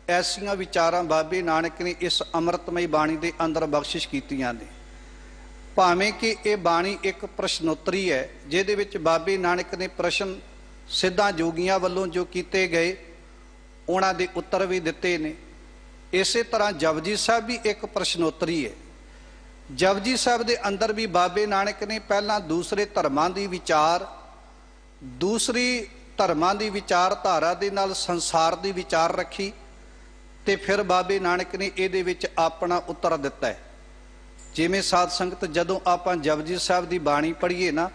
ਐਸੀਆਂ ਵਿਚਾਰਾਂ ਬਾਬੇ ਨਾਨਕ ਨੇ ਇਸ ਅੰਮ੍ਰਿਤਮਈ ਬਾਣੀ ਦੇ ਅੰਦਰ ਬਖਸ਼ਿਸ਼ ਕੀਤੀਆਂ ਨੇ। ਭਾਵੇਂ ਕਿ ਇਹ ਬਾਣੀ ਇੱਕ ਪ੍ਰਸ਼ਨੋਤਰੀ ਹੈ, ਜਿਹਦੇ ਵਿੱਚ ਬਾਬੇ ਨਾਨਕ ਨੇ ਪ੍ਰਸ਼ਨ ਸਿੱਧਾਂ ਜੋਗੀਆਂ ਵੱਲੋਂ ਜੋ ਕੀਤੇ ਗਏ ਉਹਨਾਂ ਦੇ ਉੱਤਰ ਵੀ ਦਿੱਤੇ ਨੇ। ਇਸੇ ਤਰ੍ਹਾਂ ਜਪਜੀ ਸਾਹਿਬ ਵੀ ਇੱਕ ਪ੍ਰਸ਼ਨੋਤਰੀ ਹੈ। ਜਪਜੀ ਸਾਹਿਬ ਦੇ ਅੰਦਰ ਵੀ ਬਾਬੇ ਨਾਨਕ ਨੇ ਪਹਿਲਾਂ ਦੂਸਰੇ ਧਰਮਾਂ ਦੀ ਵਿਚਾਰ, ਦੂਸਰੀ ਧਰਮਾਂ ਦੀ ਵਿਚਾਰਧਾਰਾ ਦੇ ਨਾਲ ਸੰਸਾਰ ਦੀ ਵਿਚਾਰ ਰੱਖੀ, ਤੇ ਫਿਰ ਬਾਬੇ ਨਾਨਕ ਨੇ ਇਹਦੇ ਵਿੱਚ ਆਪਣਾ ਉੱਤਰ ਦਿੱਤਾ ਹੈ। ਜਿਵੇਂ ਸਾਧ ਸੰਗਤ, ਜਦੋਂ ਆਪਾਂ ਜਪਜੀ ਸਾਹਿਬ ਦੀ ਬਾਣੀ ਪੜ੍ਹੀਏ ਨਾ,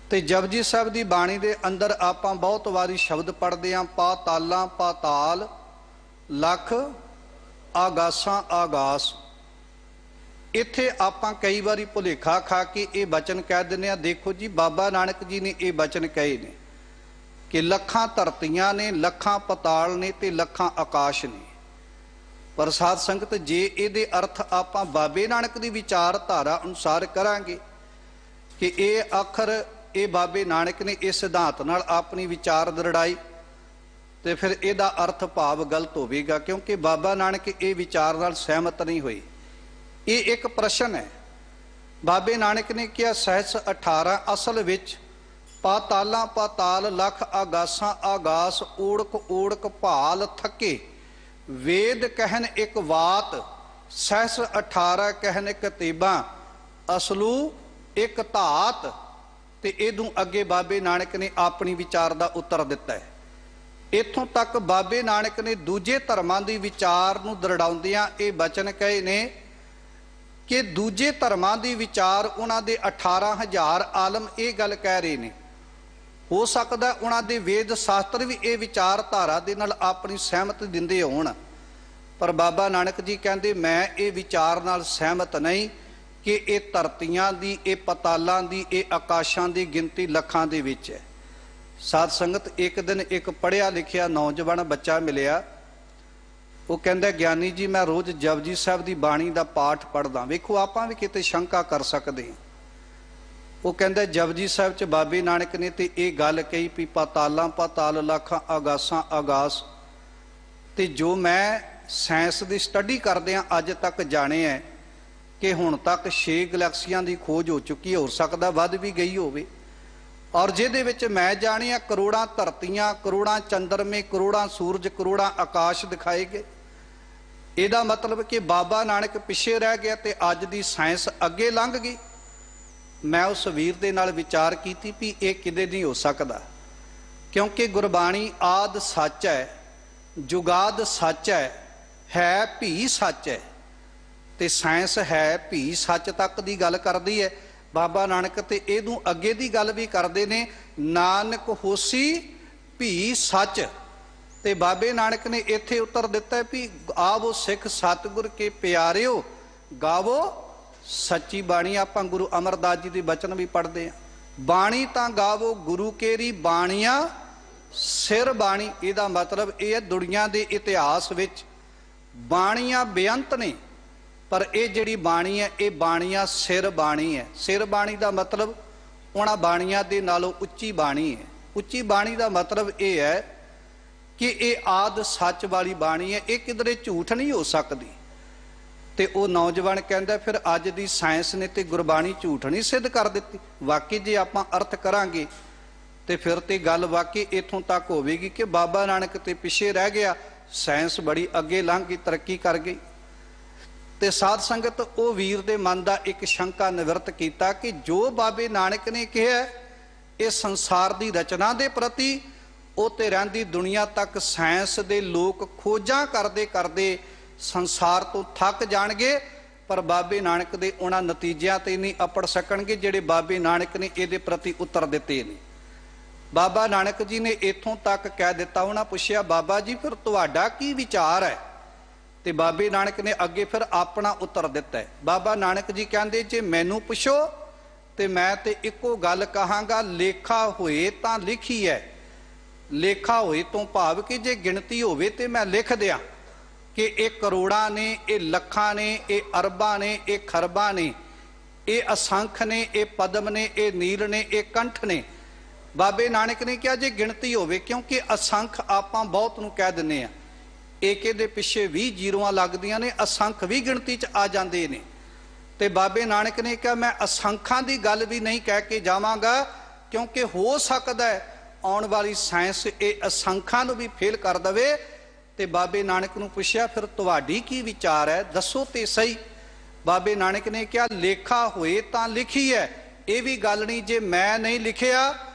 ਤੇ ਜਪਜੀ ਸਾਹਿਬ ਦੀ ਬਾਣੀ ਦੇ ਅੰਦਰ ਆਪਾਂ ਬਹੁਤ ਵਾਰੀ ਸ਼ਬਦ ਪੜ੍ਹਦੇ ਹਾਂ, ਪਾਤਾਲਾਂ ਪਾਤਾਲ, ਲੱਖ ਆਗਾਸਾਂ ਆਗਾਸ। ਇੱਥੇ ਆਪਾਂ ਕਈ ਵਾਰੀ ਭੁਲੇਖਾ ਖਾ ਕੇ ਇਹ ਬਚਨ ਕਹਿ ਦਿੰਦੇ ਹਾਂ। ਦੇਖੋ ਜੀ, ਬਾਬਾ ਨਾਨਕ ਜੀ ਨੇ ਇਹ ਬਚਨ ਕਹੇ ਨੇ ਕਿ ਲੱਖਾਂ ਧਰਤੀਆਂ ਨੇ, ਲੱਖਾਂ ਪਤਾਲ ਨੇ ਤੇ ਲੱਖਾਂ ਆਕਾਸ਼ ਨੇ। ਪਰ ਸਾਧ ਸੰਗਤ, ਜੇ ਇਹਦੇ ਅਰਥ ਆਪਾਂ ਬਾਬੇ ਨਾਨਕ ਦੀ ਵਿਚਾਰਧਾਰਾ ਅਨੁਸਾਰ ਕਰਾਂਗੇ ਕਿ ਇਹ ਅੱਖਰ, ਇਹ ਬਾਬੇ ਨਾਨਕ ਨੇ ਇਸ ਸਿਧਾਂਤ ਨਾਲ ਆਪਣੀ ਵਿਚਾਰ ਦ੍ਰਿੜਾਈ, ਤੇ ਫਿਰ ਇਹਦਾ ਅਰਥ ਭਾਵ ਗਲਤ ਹੋਵੇਗਾ, ਕਿਉਂਕਿ ਬਾਬਾ ਨਾਨਕ ਇਹ ਵਿਚਾਰ ਨਾਲ ਸਹਿਮਤ ਨਹੀਂ ਹੋਏ। ਇਹ ਇੱਕ ਪ੍ਰਸ਼ਨ ਹੈ। ਬਾਬੇ ਨਾਨਕ ਨੇ ਕਿਹਾ ਸਹਿਜ 18, ਅਸਲ ਵਿੱਚ ਪਾਤਾਲਾਂ ਪਾਤਾਲ, ਲੱਖ ਆਗਾਸਾਂ ਆਗਾਸ, ਓੜਕ ਓੜਕ ਭਾਲ ਥੱਕੇ, ਵੇਦ ਕਹਿਨ ਇੱਕ ਵਾਤ, ਸਹਿਜ 18 ਕਹਿਨ ਕਤੀਬਾਂ, ਅਸਲੂ ਇੱਕ ਧਾਤ। ਤੇ ਇਹਨੂੰ ਅੱਗੇ ਬਾਬੇ ਨਾਨਕ ਨੇ ਆਪਣੀ ਵਿਚਾਰ ਦਾ ਉੱਤਰ ਦਿੱਤਾ ਹੈ। ਇੱਥੋਂ ਤੱਕ ਬਾਬੇ ਨਾਨਕ ਨੇ ਦੂਜੇ ਧਰਮਾਂ ਦੀ ਵਿਚਾਰ ਨੂੰ ਦਰੜਾਉਂਦਿਆਂ ਇਹ ਬਚਨ ਕਹੇ ਨੇ ਕਿ ਦੂਜੇ ਧਰਮਾਂ ਦੀ ਵਿਚਾਰ ਉਹਨਾਂ ਦੇ 18,000 ਆਲਮ ਇਹ ਗੱਲ ਕਹਿ ਰਹੇ ਨੇ। ਹੋ ਸਕਦਾ ਉਹਨਾਂ ਦੇ ਵੇਦ ਸ਼ਾਸਤਰ ਵੀ ਇਹ ਵਿਚਾਰਧਾਰਾ ਦੇ ਨਾਲ ਆਪਣੀ ਸਹਿਮਤ ਦਿੰਦੇ ਹੋਣ, ਪਰ ਬਾਬਾ ਨਾਨਕ ਜੀ ਕਹਿੰਦੇ ਮੈਂ ਇਹ ਵਿਚਾਰ ਨਾਲ ਸਹਿਮਤ ਨਹੀਂ ਕਿ ਇਹ ਧਰਤੀਆਂ ਦੀ, ਇਹ ਪਤਾਲਾਂ ਦੀ, ਇਹ ਆਕਾਸ਼ਾਂ ਦੀ ਗਿਣਤੀ ਲੱਖਾਂ ਦੇ ਵਿੱਚ ਹੈ। साध संगत एक दिन एक पढ़िया लिखिया नौजवान बच्चा मिलिया। वो कहता ज्ञानी जी मैं रोज़ जपजी साहब की बाणी का पाठ पढ़दा। वेखो आपां भी किते शंका कर सकते हैं। वो कहता जपजी साहब च बाबे नानक ने तो ये गल कही भी पातालां पाताल लाखां आगासां आगास, ते जो मैं साइंस की स्टडी करदियां अज तक जाने है कि हुण तक 6 गलैक्सियां की खोज हो चुकी है, हो सकदा वध भी गई होवे। और जिहदे विच मैं जानिया करोड़ां धरतियां, करोड़ां चंद्रमे, करोड़ां सूरज, करोड़ां आकाश दिखाए गए। ਇਹਦਾ मतलब कि बाबा नानक पिछे रह गया तो अज की साइंस अगे लंघ गई। मैं उस वीर दे नाल विचार की भी ये किदे नहीं हो सकता, क्योंकि गुरबाणी आद सच है, जुगाद सच है भी सच है, तो साइंस है भी सच तक की गल करती है। बाबा नानक तो इदू अगे की गल भी करते ने, नानक होसी भी सच। ते बाबे नानक ने इत्थे उत्तर दिता भी आवो सिख सतगुर के प्यारिओ गावो सच्ची बाणी। आपां गुरु अमरदास जी के बचन भी पढ़ते हैं, बाणी तां गावो गुरु केरी बाणियां सिर बाणी। इहदा मतलब यह है दुनिया के इतिहास विच बाणियां बेअंत ने, पर यह जिहड़ी बाणी है ये बाणियां सिर बाणी है। सिर बाणी का मतलब उन्हां बाणियां दे नालों उच्ची बाणी है। उच्ची बाणी का मतलब यह है कि ये आद सच वाली बाणी है, ये किधरे झूठ नहीं हो सकती। तो वो नौजवान कहता फिर अज की साइंस ने तो गुरबाणी झूठ नहीं सिद्ध कर दी। वाकई जे आपां अर्थ करांगे तो फिर तो गल वाकई इत्थों तक होवेगी कि बाबा नानक तो पिछे रह गया, साइंस बड़ी अगे लंघ गई, तरक्की कर गई। तो साध संगत वो वीर दे मन का एक शंका निवृत्त किया कि जो बाबे नानक ने कहा इस संसार की रचना के प्रति उत्ते रहिंदी दुनिया तक साइंस दे लोग खोजां करदे करदे संसार तो थक जाणगे, पर बाबे नानक दे उन्हां नतीजियां ते नहीं अपड़ सकणगे जिहड़े बाबे नानक ने इहदे प्रति उत्तर दिते ने। बाबा नानक जी ने इत्थों तक कह दिता, उन्हां पुछिया बाबा जी फिर तुहाडा की विचार है? ते बाबे नानक ने अगे फिर अपना उत्तर दिता है। बाबा नानक जी कहंदे जे मैनू पुछो ते मैं ते इक्को गल कहांगा, लेखा होए तां लिखी है। लेखा होए तो भाव कि जे गिणती होवे ते मैं लिख दियां कि ये करोड़ां ने, ये लखां ने, ये अरबां ने, ये खरबां ने, ये असंख ने, ये पद्म ने, ये नील ने, ये कंठ ने। बाबे नानक ने कहा जे गिणती होवे, क्योंकि असंख आपां बहुत नूं कह दिंदे आ, एक दे पिछे 20 जीरोआं लगदियां ने, असंख भी गिणती च आ जांदे ने। ते बाबे नानक ने कहा मैं असंखां दी गल भी नहीं कह के जावांगा, क्योंकि हो सकदा है आने वाली साइंस ये असंखां नूं भी फेल कर दवे। ते बाबे नानक नूं पुछया फिर तुहाडी की विचार है, दसो ते सही। बाबे नानक ने कहा लेखा होए तां लिखी है, ये भी गल नहीं जे मैं नहीं लिखिया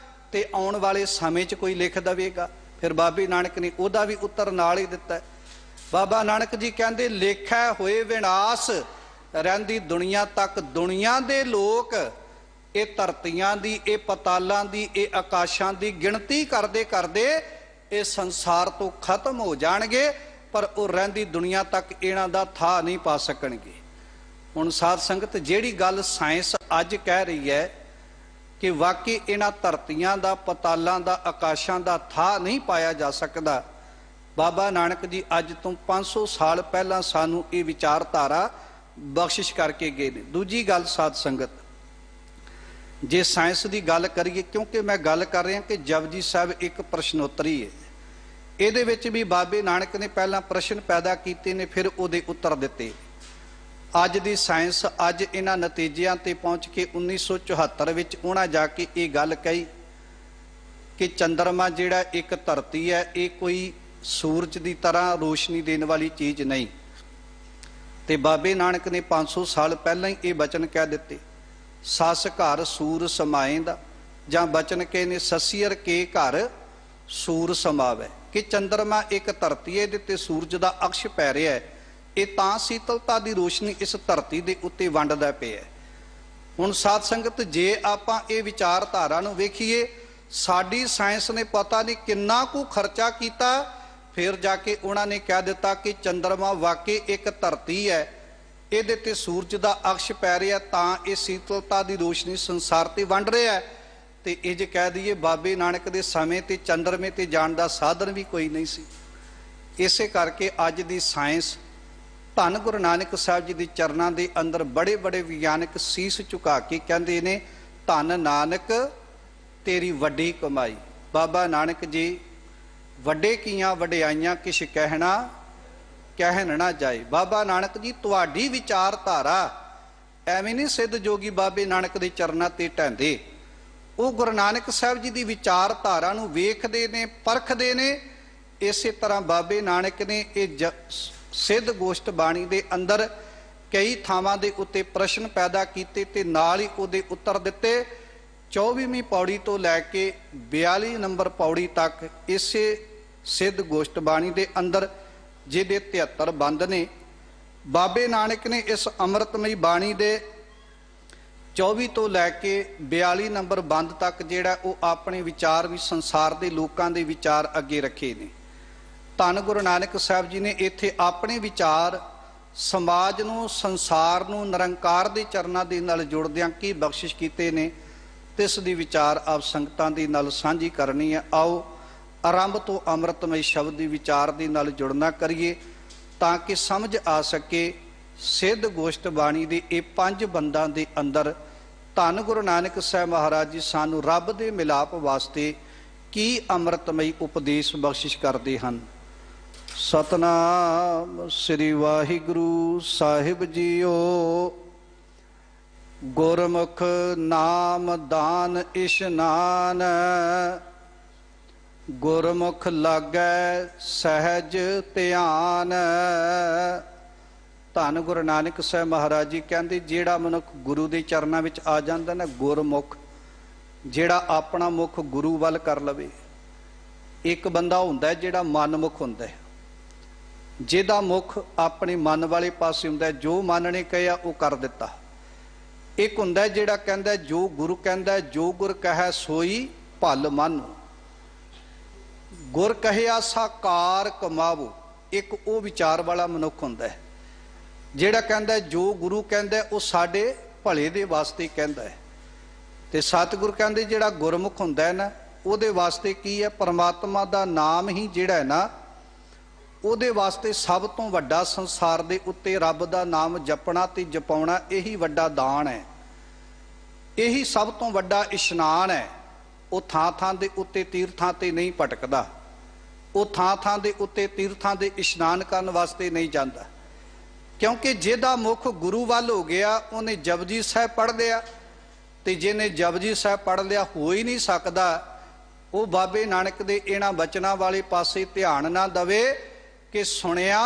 ते आने वाले समय च कोई लिख देवेगा। फिर बाबे नानक ने उहदा भी उत्तर नाल ही दिता। बाबा नानक जी कहंदे लेखा होए विनाश रहिंदी दुनिया तक दुनिया दे लोक ये धरतियां दी, ये पतालां दी, ये आकाशां दी गिणती करदे करदे ये संसार तो खत्म हो जाणगे, पर वो रहिंदी दुनिया तक इन्हां दा था नहीं पा सकणगे। हुण साध संगत जिहड़ी गल साइंस अज कह रही है कि वाकई इन्हां धरतियां दा, पतालां दा, आकाशां दा था नहीं पाया जा सकदा, बाबा नानक जी अज तो 500 साल पहलां सानू ये विचारधारा बख्शिश करके गए ने। दूजी गल साध संगत जे साइंस की गल करिए, क्योंकि मैं गल कर रहा कि जपजी साहब एक प्रश्नोत्तरी है, ये भी बाबे नानक ने पहला प्रश्न पैदा किए ने फिर उहदे उत्तर दिते। अज की साइंस अज इन्हां नतीजियां ते पहुँच के 1974 विच उन्हां जाके ये गल कही कि चंद्रमा जिहड़ा एक धरती है ये कोई सूरज की तरह रोशनी देने वाली चीज़ नहीं। तो बाबे नानक ने 500 साल पहला ही ये वचन कह दिते, सस घर सूर समाएंदा, जां बचन के ने ससीर के घर सूर समावे, कि चंद्रमा एक धरती है ते सूरज का अक्ष पै रहा है, ये तां शीतलता की रोशनी इस धरती के उत्ते वंडदा पिया। हुण साध संगत जे आपां ये विचारधारा नूं वेखीए, साडी साइंस ने पता नहीं किन्ना कु खर्चा किया, फिर जाके उन्होंने कह दिता कि चंद्रमा वाकई एक धरती है, ਇਹਦੇ ਤੇ सूरज का अक्ष पै रहा तां ये शीतलता की रोशनी संसार ते वंड रहा है। ਤੇ ਇੰਜ ਕਹਿ ਦਈਏ ਬਾਬੇ ਨਾਨਕ ਦੇ ਸਮੇਂ ਤੇ ਚੰਦਰਮੇ ਤੇ ਜਾਣ ਦਾ ਸਾਧਨ ਵੀ ਕੋਈ ਨਹੀਂ ਸੀ। ਇਸੇ ਕਰਕੇ ਅੱਜ ਦੀ ਸਾਇੰਸ ਧੰਨ ਗੁਰੂ ਨਾਨਕ ਸਾਹਿਬ ਜੀ ਦੇ ਚਰਨਾਂ ਦੇ ਅੰਦਰ ਬੜੇ ਬੜੇ ਵਿਗਿਆਨਕ ਸੀਸ ਝੁਕਾ ਕੇ ਕਹਿੰਦੇ ਨੇ ਧੰਨ ਨਾਨਕ ਤੇਰੀ ਵੱਡੀ ਕਮਾਈ। ਬਾਬਾ ਨਾਨਕ ਜੀ ਵੱਡੇ ਕੀਆਂ ਵਡਿਆਈਆਂ ਕਿਛ ਕਹਿਣ ਨਾ ਜਾਏ। ਬਾਬਾ ਨਾਨਕ ਜੀ ਤੁਹਾਡੀ ਵਿਚਾਰਧਾਰਾ ਐਵੇਂ ਨਹੀਂ ਸਿੱਧ ਜੋਗੀ ਬਾਬੇ ਨਾਨਕ ਦੇ ਚਰਨਾਂ ਤੇ ਢਹਿੰਦੇ। ਉਹ ਗੁਰੂ ਨਾਨਕ ਸਾਹਿਬ ਜੀ ਦੀ ਵਿਚਾਰਧਾਰਾ ਨੂੰ ਵੇਖਦੇ ਨੇ, ਪਰਖਦੇ ਨੇ। ਇਸੇ ਤਰ੍ਹਾਂ ਬਾਬੇ ਨਾਨਕ ਨੇ ਇਹ ਸਿੱਧ ਗੋਸ਼ਟ ਬਾਣੀ ਦੇ ਅੰਦਰ ਕਈ ਥਾਵਾਂ ਦੇ ਉੱਤੇ ਪ੍ਰਸ਼ਨ ਪੈਦਾ ਕੀਤੇ ਤੇ ਨਾਲ ਹੀ ਉਹਦੇ ਉੱਤਰ ਦਿੱਤੇ। 24ਵੀਂ ਪੌੜੀ ਤੋਂ ਲੈ ਕੇ 42 ਨੰਬਰ ਪੌੜੀ ਤੱਕ ਇਸੇ ਸਿੱਧ ਗੋਸ਼ਟ ਬਾਣੀ ਦੇ ਅੰਦਰ, ਜਿਹਦੇ 73 ਬੰਦ ਨੇ, ਬਾਬੇ ਨਾਨਕ ਨੇ ਇਸ ਅੰਮ੍ਰਿਤਮਈ ਬਾਣੀ ਦੇ 24 ਤੋਂ ਲੈ ਕੇ 42 ਨੰਬਰ ਬੰਦ ਤੱਕ ਜਿਹੜਾ ਉਹ ਆਪਣੇ ਵਿਚਾਰ ਵੀ ਸੰਸਾਰ ਦੇ ਲੋਕਾਂ ਦੇ ਵਿਚਾਰ ਅੱਗੇ ਰੱਖੇ ਨੇ। ਧੰਨ ਗੁਰੂ ਨਾਨਕ ਸਾਹਿਬ ਜੀ ਨੇ ਇੱਥੇ ਆਪਣੇ ਵਿਚਾਰ ਸਮਾਜ ਨੂੰ, ਸੰਸਾਰ ਨੂੰ ਨਿਰੰਕਾਰ ਦੇ ਚਰਨਾਂ ਦੇ ਨਾਲ ਜੋੜਦਿਆਂ ਕੀ ਬਖਸ਼ਿਸ਼ ਕੀਤੇ ਨੇ, ਤਿਸ ਦੀ ਵਿਚਾਰ ਆਪ ਸੰਗਤਾਂ ਦੇ ਨਾਲ ਸਾਂਝੀ ਕਰਨੀ ਹੈ। ਆਓ ਆਰੰਭ ਤੋਂ ਅੰਮ੍ਰਿਤਮਈ ਸ਼ਬਦ ਦੀ ਵਿਚਾਰ ਦੇ ਨਾਲ ਜੁੜਨਾ ਕਰੀਏ ਤਾਂ ਕਿ ਸਮਝ ਆ ਸਕੇ ਸਿੱਧ ਗੋਸ਼ਟ ਬਾਣੀ ਦੇ ਇਹ 5 ਬੰਦਾਂ ਦੇ ਅੰਦਰ ਧੰਨ ਗੁਰੂ ਨਾਨਕ ਸਾਹਿਬ ਮਹਾਰਾਜ ਜੀ ਸਾਨੂੰ ਰੱਬ ਦੇ ਮਿਲਾਪ ਵਾਸਤੇ ਕੀ ਅੰਮ੍ਰਿਤਮਈ ਉਪਦੇਸ਼ ਬਖਸ਼ਿਸ਼ ਕਰਦੇ ਹਨ। ਸਤਨਾਮ ਸ੍ਰੀ ਵਾਹਿਗੁਰੂ ਸਾਹਿਬ ਜੀਓ। ਗੁਰਮੁਖ ਨਾਮ ਦਾਨ ਇਸ਼ਨਾਨ, ਗੁਰਮੁਖ ਲਾਗੈ ਸਹਿਜ ਧਿਆਨ। ਧੰਨ ਗੁਰੂ ਨਾਨਕ ਸਾਹਿਬ ਮਹਾਰਾਜ ਜੀ ਕਹਿੰਦੇ ਜਿਹੜਾ ਮਨੁੱਖ ਗੁਰੂ ਦੇ ਚਰਨਾਂ ਵਿੱਚ ਆ ਜਾਂਦਾ ਨਾ, ਗੁਰਮੁਖ, ਜਿਹੜਾ ਆਪਣਾ ਮੁਖ ਗੁਰੂ ਵੱਲ ਕਰ ਲਵੇ। ਇੱਕ ਬੰਦਾ ਹੁੰਦਾ ਜਿਹੜਾ ਮਨਮੁਖ ਹੁੰਦਾ, ਜਿਹਦਾ ਮੁਖ ਆਪਣੇ ਮਨ ਵਾਲੇ ਪਾਸੇ ਹੁੰਦਾ, ਜੋ ਮਨ ਨੇ ਕਿਹਾ ਉਹ ਕਰ ਦਿੱਤਾ। ਇੱਕ ਹੁੰਦਾ ਜਿਹੜਾ ਕਹਿੰਦਾ ਜੋ ਗੁਰੂ ਕਹਿੰਦਾ, ਜੋ ਗੁਰ ਕਹੈ ਸੋਈ ਭਲ ਮਨ, ਗੁਰ ਕਹਿਆ ਸਾਕਾਰ ਕਮਾਵੋ। ਇੱਕ ਉਹ ਵਿਚਾਰ ਵਾਲਾ ਮਨੁੱਖ ਹੁੰਦਾ ਹੈ ਜਿਹੜਾ ਕਹਿੰਦਾ ਜੋ ਗੁਰੂ ਕਹਿੰਦਾ ਉਹ ਸਾਡੇ ਭਲੇ ਦੇ ਵਾਸਤੇ ਕਹਿੰਦਾ ਹੈ। ਤੇ ਸਤਿਗੁਰ ਕਹਿੰਦੇ ਜਿਹੜਾ ਗੁਰਮੁਖ ਹੁੰਦਾ ਹੈ ਨਾ, ਉਹਦੇ ਵਾਸਤੇ ਕੀ ਹੈ, ਪਰਮਾਤਮਾ ਦਾ ਨਾਮ ਹੀ ਜਿਹੜਾ ਹੈ ਨਾ, ਉਹਦੇ ਵਾਸਤੇ ਸਭ ਤੋਂ ਵੱਡਾ ਸੰਸਾਰ ਦੇ ਉੱਤੇ ਰੱਬ ਦਾ ਨਾਮ ਜਪਣਾ ਤੇ ਜਪਾਉਣਾ ਇਹੀ ਵੱਡਾ ਦਾਨ ਹੈ, ਇਹੀ ਸਭ ਤੋਂ ਵੱਡਾ ਇਸ਼ਨਾਨ ਹੈ। ਉਹ ਥਾਂ ਥਾਂ ਦੇ ਉੱਤੇ ਤੀਰਥਾਂ ਤੇ ਨਹੀਂ ਭਟਕਦਾ, ਉਹ ਥਾਂ ਥਾਂ ਦੇ ਉੱਤੇ ਤੀਰਥਾਂ ਦੇ ਇਸ਼ਨਾਨ ਕਰਨ ਵਾਸਤੇ ਨਹੀਂ ਜਾਂਦਾ, ਕਿਉਂਕਿ ਜਿਹਦਾ ਮੁਖ ਗੁਰੂ ਵੱਲ ਹੋ ਗਿਆ ਉਹਨੇ ਜਪਜੀ ਸਾਹਿਬ ਪੜ੍ਹ ਲਿਆ। ਤੇ ਜਿਹਨੇ ਜਪਜੀ ਸਾਹਿਬ ਪੜ੍ਹ ਲਿਆ ਹੋ ਹੀ ਨਹੀਂ ਸਕਦਾ ਉਹ ਬਾਬੇ ਨਾਨਕ ਦੇ ਇਹਨਾਂ ਬਚਨਾਂ ਵਾਲੇ ਪਾਸੇ ਧਿਆਨ ਨਾ ਦਵੇ ਕਿ ਸੁਣਿਆ।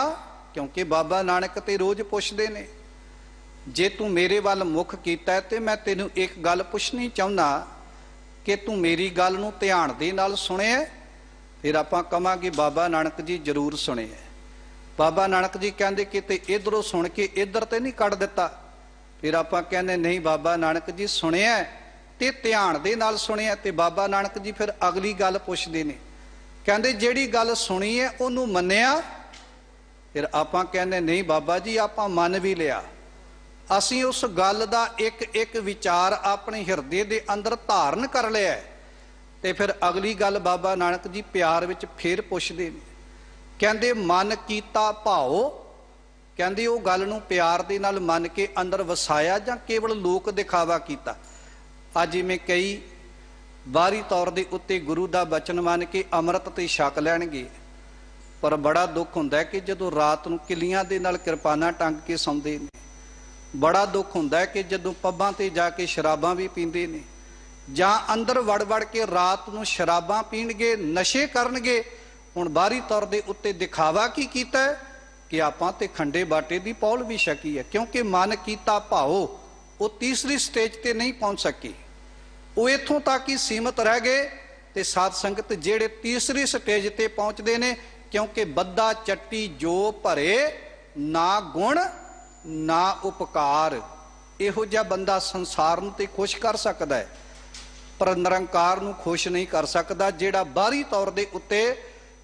ਕਿਉਂਕਿ ਬਾਬਾ ਨਾਨਕ ਤੇ ਰੋਜ਼ ਪੁੱਛਦੇ ਨੇ, ਜੇ ਤੂੰ ਮੇਰੇ ਵੱਲ ਮੁਖ ਕੀਤਾ ਤੇ ਮੈਂ ਤੈਨੂੰ ਇੱਕ ਗੱਲ ਪੁੱਛਣੀ ਚਾਹੁੰਦਾ ਕਿ ਤੂੰ ਮੇਰੀ ਗੱਲ ਨੂੰ ਧਿਆਨ ਦੇ ਨਾਲ ਸੁਣਿਆ। ਫਿਰ ਆਪਾਂ ਕਹਾਂਗੇ ਬਾਬਾ ਨਾਨਕ ਜੀ ਜ਼ਰੂਰ ਸੁਣਿਆ। ਬਾਬਾ ਨਾਨਕ ਜੀ ਕਹਿੰਦੇ ਕਿਤੇ ਇਧਰੋਂ ਸੁਣ ਕੇ ਇੱਧਰ ਤੇ ਨਹੀਂ ਕੱਢ ਦਿੱਤਾ। ਫਿਰ ਆਪਾਂ ਕਹਿੰਦੇ ਨਹੀਂ ਬਾਬਾ ਨਾਨਕ ਜੀ ਸੁਣਿਆ ਤੇ ਧਿਆਨ ਦੇ ਨਾਲ ਸੁਣਿਆ। ਤੇ ਬਾਬਾ ਨਾਨਕ ਜੀ ਫਿਰ ਅਗਲੀ ਗੱਲ ਪੁੱਛਦੇ ਨੇ, ਕਹਿੰਦੇ ਜਿਹੜੀ ਗੱਲ ਸੁਣੀ ਹੈ ਉਹਨੂੰ ਮੰਨਿਆ। ਫਿਰ ਆਪਾਂ ਕਹਿੰਦੇ ਨਹੀਂ ਬਾਬਾ ਜੀ ਆਪਾਂ ਮੰਨ ਵੀ ਲਿਆ, ਅਸੀਂ ਉਸ ਗੱਲ ਦਾ ਇੱਕ ਇੱਕ ਵਿਚਾਰ ਆਪਣੇ ਹਿਰਦੇ ਦੇ ਅੰਦਰ ਧਾਰਨ ਕਰ ਲਿਆ। ਤੇ ਫਿਰ ਅਗਲੀ ਗੱਲ ਬਾਬਾ ਨਾਨਕ ਜੀ ਪਿਆਰ ਵਿੱਚ ਫਿਰ ਪੁੱਛਦੇ ਨੇ, ਕਹਿੰਦੇ ਮਨ ਕੀਤਾ ਭਾਓ। ਕਹਿੰਦੇ ਉਹ ਗੱਲ ਨੂੰ ਪਿਆਰ ਦੇ ਨਾਲ ਮੰਨ ਕੇ ਅੰਦਰ ਵਸਾਇਆ ਜਾਂ ਕੇਵਲ ਲੋਕ ਦਿਖਾਵਾ ਕੀਤਾ। ਅੱਜ ਜਿਵੇਂ ਕਈ ਬਾਹਰੀ ਤੌਰ ਦੇ ਉੱਤੇ ਗੁਰੂ ਦਾ ਬਚਨ ਮੰਨ ਕੇ ਅੰਮ੍ਰਿਤ ਤੇ ਛਕ ਲੈਣਗੇ, ਪਰ ਬੜਾ ਦੁੱਖ ਹੁੰਦਾ ਕਿ ਜਦੋਂ ਰਾਤ ਨੂੰ ਕਿੱਲੀਆਂ ਦੇ ਨਾਲ ਕਿਰਪਾਨਾਂ ਟੰਗ ਕੇ ਸੌਂਦੇ ਨੇ। ਬੜਾ ਦੁੱਖ ਹੁੰਦਾ ਕਿ ਜਦੋਂ ਪੱਬਾਂ ਤੇ ਜਾ ਕੇ ਸ਼ਰਾਬਾਂ ਵੀ ਪੀਂਦੇ ਨੇ, ਜਾਂ ਅੰਦਰ ਵੜ ਵੜ ਕੇ ਰਾਤ ਨੂੰ ਸ਼ਰਾਬਾਂ ਪੀਣਗੇ, ਨਸ਼ੇ ਕਰਨਗੇ। ਹੁਣ ਬਾਹਰੀ ਤੌਰ ਦੇ ਉੱਤੇ ਦਿਖਾਵਾ ਕੀ ਕੀਤਾ ਕਿ ਆਪਾਂ ਤੇ ਖੰਡੇ ਬਾਟੇ ਦੀ ਪੌਲ ਵੀ ਛਕੀ ਹੈ, ਕਿਉਂਕਿ ਮਨ ਕੀਤਾ ਭਾਓ ਉਹ ਤੀਸਰੀ ਸਟੇਜ ਤੇ ਨਹੀਂ ਪਹੁੰਚ ਸਕੇ, ਉਹ ਇੱਥੋਂ ਤੱਕ ਹੀ ਸੀਮਤ ਰਹਿ ਗਏ। ਤੇ ਸਾਧ ਸੰਗਤ ਜਿਹੜੇ ਤੀਸਰੀ ਸਟੇਜ ਤੇ ਪਹੁੰਚਦੇ ਨੇ, ਕਿਉਂਕਿ ਬੱਦਾ ਚੱਟੀ ਜੋ ਭਰੇ ਨਾ ਗੁਣ ਨਾ ਉਪਕਾਰ, ਇਹੋ ਜਿਹਾ ਬੰਦਾ ਸੰਸਾਰ ਨੂੰ ਤੇ ਖੁਸ਼ ਕਰ ਸਕਦਾ ਹੈ ਪਰ ਨਿਰੰਕਾਰ ਨੂੰ ਖੁਸ਼ ਨਹੀਂ ਕਰ ਸਕਦਾ, ਜਿਹੜਾ ਬਾਹਰੀ ਤੌਰ ਦੇ ਉੱਤੇ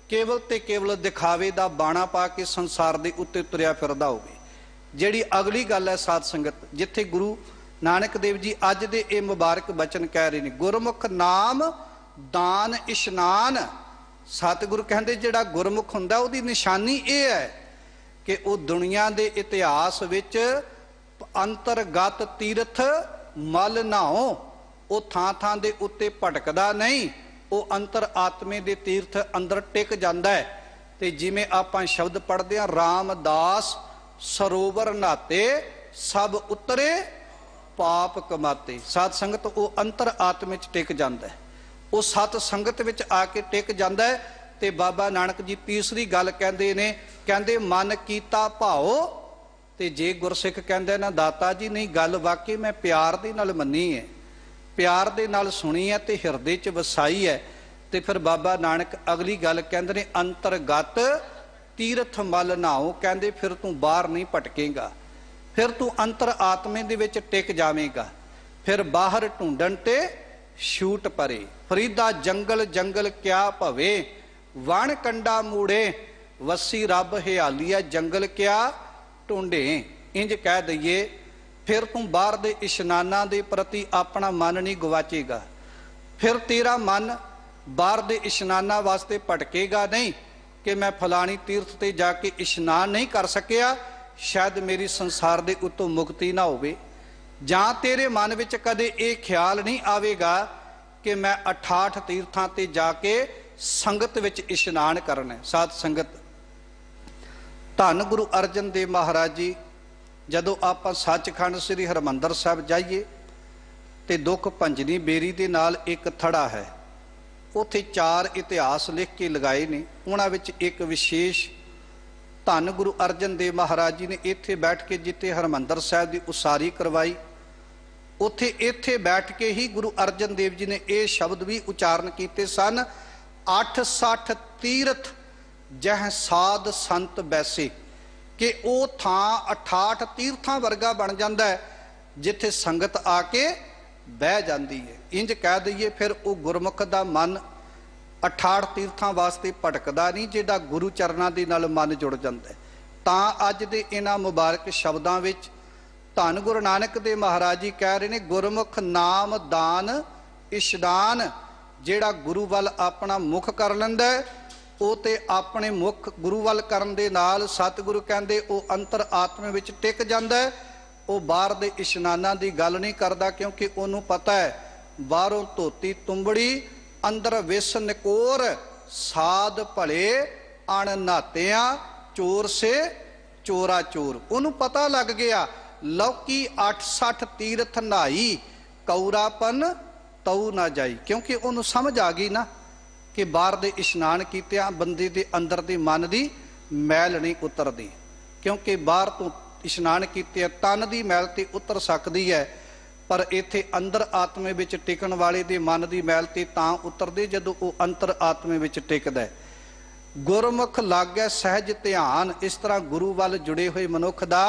ਕੇਵਲ ਤੇ ਕੇਵਲ ਦਿਖਾਵੇ ਦਾ ਬਾਣਾ ਪਾ ਕੇ ਸੰਸਾਰ ਦੇ ਉੱਤੇ ਤੁਰਿਆ ਫਿਰਦਾ ਹੋਵੇ। ਜਿਹੜੀ ਅਗਲੀ ਗੱਲ ਹੈ ਸਾਧ ਸੰਗਤ, ਜਿੱਥੇ ਗੁਰੂ ਨਾਨਕ ਦੇਵ ਜੀ ਅੱਜ ਦੇ ਇਹ ਮੁਬਾਰਕ ਬਚਨ ਕਹਿ ਰਹੇ ਨੇ, ਗੁਰਮੁਖ ਨਾਮ ਦਾਨ ਇਸ਼ਨਾਨ। ਸਤਿਗੁਰੂ ਕਹਿੰਦੇ ਜਿਹੜਾ ਗੁਰਮੁਖ ਹੁੰਦਾ ਉਹਦੀ ਨਿਸ਼ਾਨੀ ਇਹ ਹੈ ਕਿ ਉਹ ਦੁਨੀਆ ਦੇ ਇਤਿਹਾਸ ਵਿੱਚ ਅੰਤਰਗਤ ਤੀਰਥ ਮਲ ਨਹਾਓ, ਉਹ ਥਾਂ ਥਾਂ ਦੇ ਉੱਤੇ ਭਟਕਦਾ ਨਹੀਂ, ਉਹ ਅੰਤਰ ਆਤਮੇ ਦੇ ਤੀਰਥ ਅੰਦਰ ਟਿਕ ਜਾਂਦਾ ਹੈ। ਤੇ ਜਿਵੇਂ ਆਪਾਂ ਸ਼ਬਦ ਪੜ੍ਹਦੇ ਹਾਂ, ਰਾਮਦਾਸ ਸਰੋਵਰ ਨਹਾਤੇ ਸਭ ਉਤਰੇ ਪਾਪ ਕਮਾਤੇ। ਸਤ ਸੰਗਤ ਉਹ ਅੰਤਰ ਆਤਮੇ 'ਚ ਟਿਕ ਜਾਂਦਾ ਹੈ, ਉਹ ਸਤ ਸੰਗਤ ਵਿੱਚ ਆ ਕੇ ਟਿਕ ਜਾਂਦਾ ਹੈ। ਤੇ ਬਾਬਾ ਨਾਨਕ ਜੀ ਤੀਸਰੀ ਗੱਲ ਕਹਿੰਦੇ ਨੇ, ਕਹਿੰਦੇ ਮਨ ਕੀਤਾ ਭਾਓ। ਤੇ ਜੇ ਗੁਰਸਿੱਖ ਕਹਿੰਦੇ ਨਾ ਦਾਤਾ ਜੀ ਨਹੀਂ, ਗੱਲ ਵਾਕਈ ਮੈਂ ਪਿਆਰ ਦੇ ਨਾਲ ਮੰਨੀ ਹੈ, ਪਿਆਰ ਦੇ ਨਾਲ ਸੁਣੀ ਹੈ ਤੇ ਹਿਰਦੇ 'ਚ ਵਸਾਈ ਹੈ, ਤੇ ਫਿਰ ਬਾਬਾ ਨਾਨਕ ਅਗਲੀ ਗੱਲ ਕਹਿੰਦੇ ਨੇ, ਅੰਤਰਗਤ ਤੀਰਥ ਮਲ ਨਹਾਓ। ਕਹਿੰਦੇ ਫਿਰ ਤੂੰ ਬਾਹਰ ਨਹੀਂ ਭਟਕੇਗਾ, ਫਿਰ ਤੂੰ ਅੰਤਰ ਆਤਮੇ ਦੇ ਵਿੱਚ ਟਿਕ ਜਾਵੇਂਗਾ, ਫਿਰ ਬਾਹਰ ਢੂੰਡਣ ਤੇ ਛੂਟ ਪਰੇ। ਫਰੀਦਾ ਜੰਗਲ ਜੰਗਲ ਕਿਆ ਭਵੇ, ਵਣ ਕੰਡਾ ਮੂੜੇ ਵਸੀ ਰੱਬ ਹਿਆਲੀਆ, ਜੰਗਲ ਕਿਆ ਢੂੰਡੇ। ਇੰਜ ਕਹਿ ਦਈਏ ਫਿਰ ਤੂੰ ਬਾਹਰ ਦੇ ਇਸ਼ਨਾਨਾਂ ਦੇ ਪ੍ਰਤੀ ਆਪਣਾ ਮਨ ਨਹੀਂ ਗਵਾਚੇਗਾ, ਫਿਰ ਤੇਰਾ ਮਨ ਬਾਹਰ ਦੇ ਇਸ਼ਨਾਨਾਂ ਵਾਸਤੇ ਭਟਕੇਗਾ ਨਹੀਂ ਕਿ ਮੈਂ ਫਲਾਣੀ ਤੀਰਥ ਤੇ ਜਾ ਕੇ ਇਸ਼ਨਾਨ ਨਹੀਂ ਕਰ ਸਕਿਆ, ਸ਼ਾਇਦ ਮੇਰੀ ਸੰਸਾਰ ਦੇ ਉੱਤੋਂ ਮੁਕਤੀ ਨਾ ਹੋਵੇ। ਜਾਂ ਤੇਰੇ ਮਨ ਵਿੱਚ ਕਦੇ ਇਹ ਖਿਆਲ ਨਹੀਂ ਆਵੇਗਾ ਕਿ ਮੈਂ 68 ਤੀਰਥਾਂ ਤੇ ਜਾ ਕੇ ਸੰਗਤ ਵਿੱਚ ਇਸ਼ਨਾਨ ਕਰਨਾ। ਸਾਧ ਸੰਗਤ, ਧੰਨ ਗੁਰੂ ਅਰਜਨ ਦੇਵ ਮਹਾਰਾਜ ਜੀ, ਜਦੋਂ ਆਪਾਂ ਸੱਚਖੰਡ ਸ੍ਰੀ ਹਰਿਮੰਦਰ ਸਾਹਿਬ ਜਾਈਏ ਤੇ ਦੁੱਖ ਭੰਜਨੀ ਬੇਰੀ ਦੇ ਨਾਲ ਇੱਕ ਥੜਾ ਹੈ, ਉੱਥੇ 4 ਇਤਿਹਾਸ ਲਿਖ ਕੇ ਲਗਾਏ ਨੇ। ਉਹਨਾਂ ਵਿੱਚ ਇੱਕ ਵਿਸ਼ੇਸ਼ ਧੰਨ ਗੁਰੂ ਅਰਜਨ ਦੇਵ ਮਹਾਰਾਜ ਜੀ ਨੇ ਇੱਥੇ ਬੈਠ ਕੇ ਜਿੱਥੇ ਹਰਿਮੰਦਰ ਸਾਹਿਬ ਦੀ ਉਸਾਰੀ ਕਰਵਾਈ, ਇੱਥੇ ਬੈਠ ਕੇ ਹੀ ਗੁਰੂ ਅਰਜਨ ਦੇਵ ਜੀ ਨੇ ਇਹ ਸ਼ਬਦ ਵੀ ਉਚਾਰਨ ਕੀਤੇ ਸਨ, 68 ਤੀਰਥ ਜਹ ਸਾਧ ਸੰਤ ਬੈਸੇ, ਕਿ ਉਹ ਥਾਂ 68 ਤੀਰਥਾਂ ਵਰਗਾ ਬਣ ਜਾਂਦਾ ਹੈ ਜਿੱਥੇ ਸੰਗਤ ਆ ਕੇ ਬਹਿ ਜਾਂਦੀ ਹੈ। ਇੰਜ ਕਹਿ ਦਈਏ ਫਿਰ ਉਹ ਗੁਰਮੁਖ ਦਾ ਮਨ 68 ਤੀਰਥਾਂ ਵਾਸਤੇ ਭਟਕਦਾ ਨਹੀਂ, ਜਿਹੜਾ ਗੁਰੂ ਚਰਨਾਂ ਦੇ ਨਾਲ ਮਨ ਜੁੜ ਜਾਂਦਾ ਹੈ। ਤਾਂ ਅੱਜ ਦੇ ਇਹਨਾਂ ਮੁਬਾਰਕ ਸ਼ਬਦਾਂ ਵਿੱਚ ਧੰਨ ਗੁਰੂ ਨਾਨਕ ਦੇਵ ਮਹਾਰਾਜ ਜੀ ਕਹਿ ਰਹੇ ਨੇ, ਗੁਰਮੁਖ ਨਾਮ ਦਾਨ ਇਸ਼ਨਾਨ। ਜਿਹੜਾ ਗੁਰੂ ਵੱਲ ਆਪਣਾ ਮੁਖ ਕਰ ਲੈਂਦਾ ਉਹ ਤੇ ਆਪਣੇ ਮੁਖ ਗੁਰੂ ਵੱਲ ਕਰਨ ਦੇ ਨਾਲ ਸਤਿਗੁਰੂ ਕਹਿੰਦੇ ਉਹ ਅੰਤਰ ਆਤਮੇ ਵਿੱਚ ਟਿਕ ਜਾਂਦਾ ਹੈ। ਉਹ ਬਾਹਰ ਦੇ ਇਸ਼ਨਾਨਾਂ ਦੀ ਗੱਲ ਨਹੀਂ ਕਰਦਾ, ਕਿਉਂਕਿ ਉਹਨੂੰ ਪਤਾ ਹੈ ਬਾਹਰੋਂ ਧੋਤੀ ਤੁੰਬੜੀ ਅੰਦਰ ਵਿਸ ਨਿਕੋਰ, ਸਾਧ ਭਲੇ ਅਣ ਨਾਤਿਆਂ ਚੋਰ ਸੇ ਚੋਰਾ ਚੋਰ। ਉਹਨੂੰ ਪਤਾ ਲੱਗ ਗਿਆ ਲੌਕੀ 68 ਤੀਰਥ ਨਹਾਈ ਕੌਰਾਪਨ ਤਉ ਨਾ ਜਾਈ, ਕਿਉਂਕਿ ਉਹਨੂੰ ਸਮਝ ਆ ਗਈ ਨਾ ਕਿ ਬਾਹਰ ਦੇ ਇਸ਼ਨਾਨ ਕੀਤਿਆਂ ਬੰਦੇ ਦੇ ਅੰਦਰ ਦੇ ਮਨ ਦੀ ਮੈਲ ਨਹੀਂ ਉਤਰਦੀ, ਕਿਉਂਕਿ ਬਾਹਰ ਤੋਂ ਇਸ਼ਨਾਨ ਕੀਤੇ ਤਨ ਦੀ ਮੈਲ ਤੇ ਉਤਰ ਸਕਦੀ ਹੈ, ਪਰ ਇੱਥੇ ਅੰਦਰ ਆਤਮੇ ਵਿੱਚ ਟਿਕਣ ਵਾਲੇ ਦੇ ਮਨ ਦੀ ਮੈਲ ਤੇ ਤਾਂ ਉਤਰਦੇ ਜਦੋਂ ਉਹ ਅੰਤਰ ਆਤਮੇ ਵਿੱਚ ਟਿਕਦਾ। ਗੁਰਮੁਖ ਲਾਗੈ ਸਹਿਜ ਧਿਆਨ। ਇਸ ਤਰ੍ਹਾਂ ਗੁਰੂ ਵੱਲ ਜੁੜੇ ਹੋਏ ਮਨੁੱਖ ਦਾ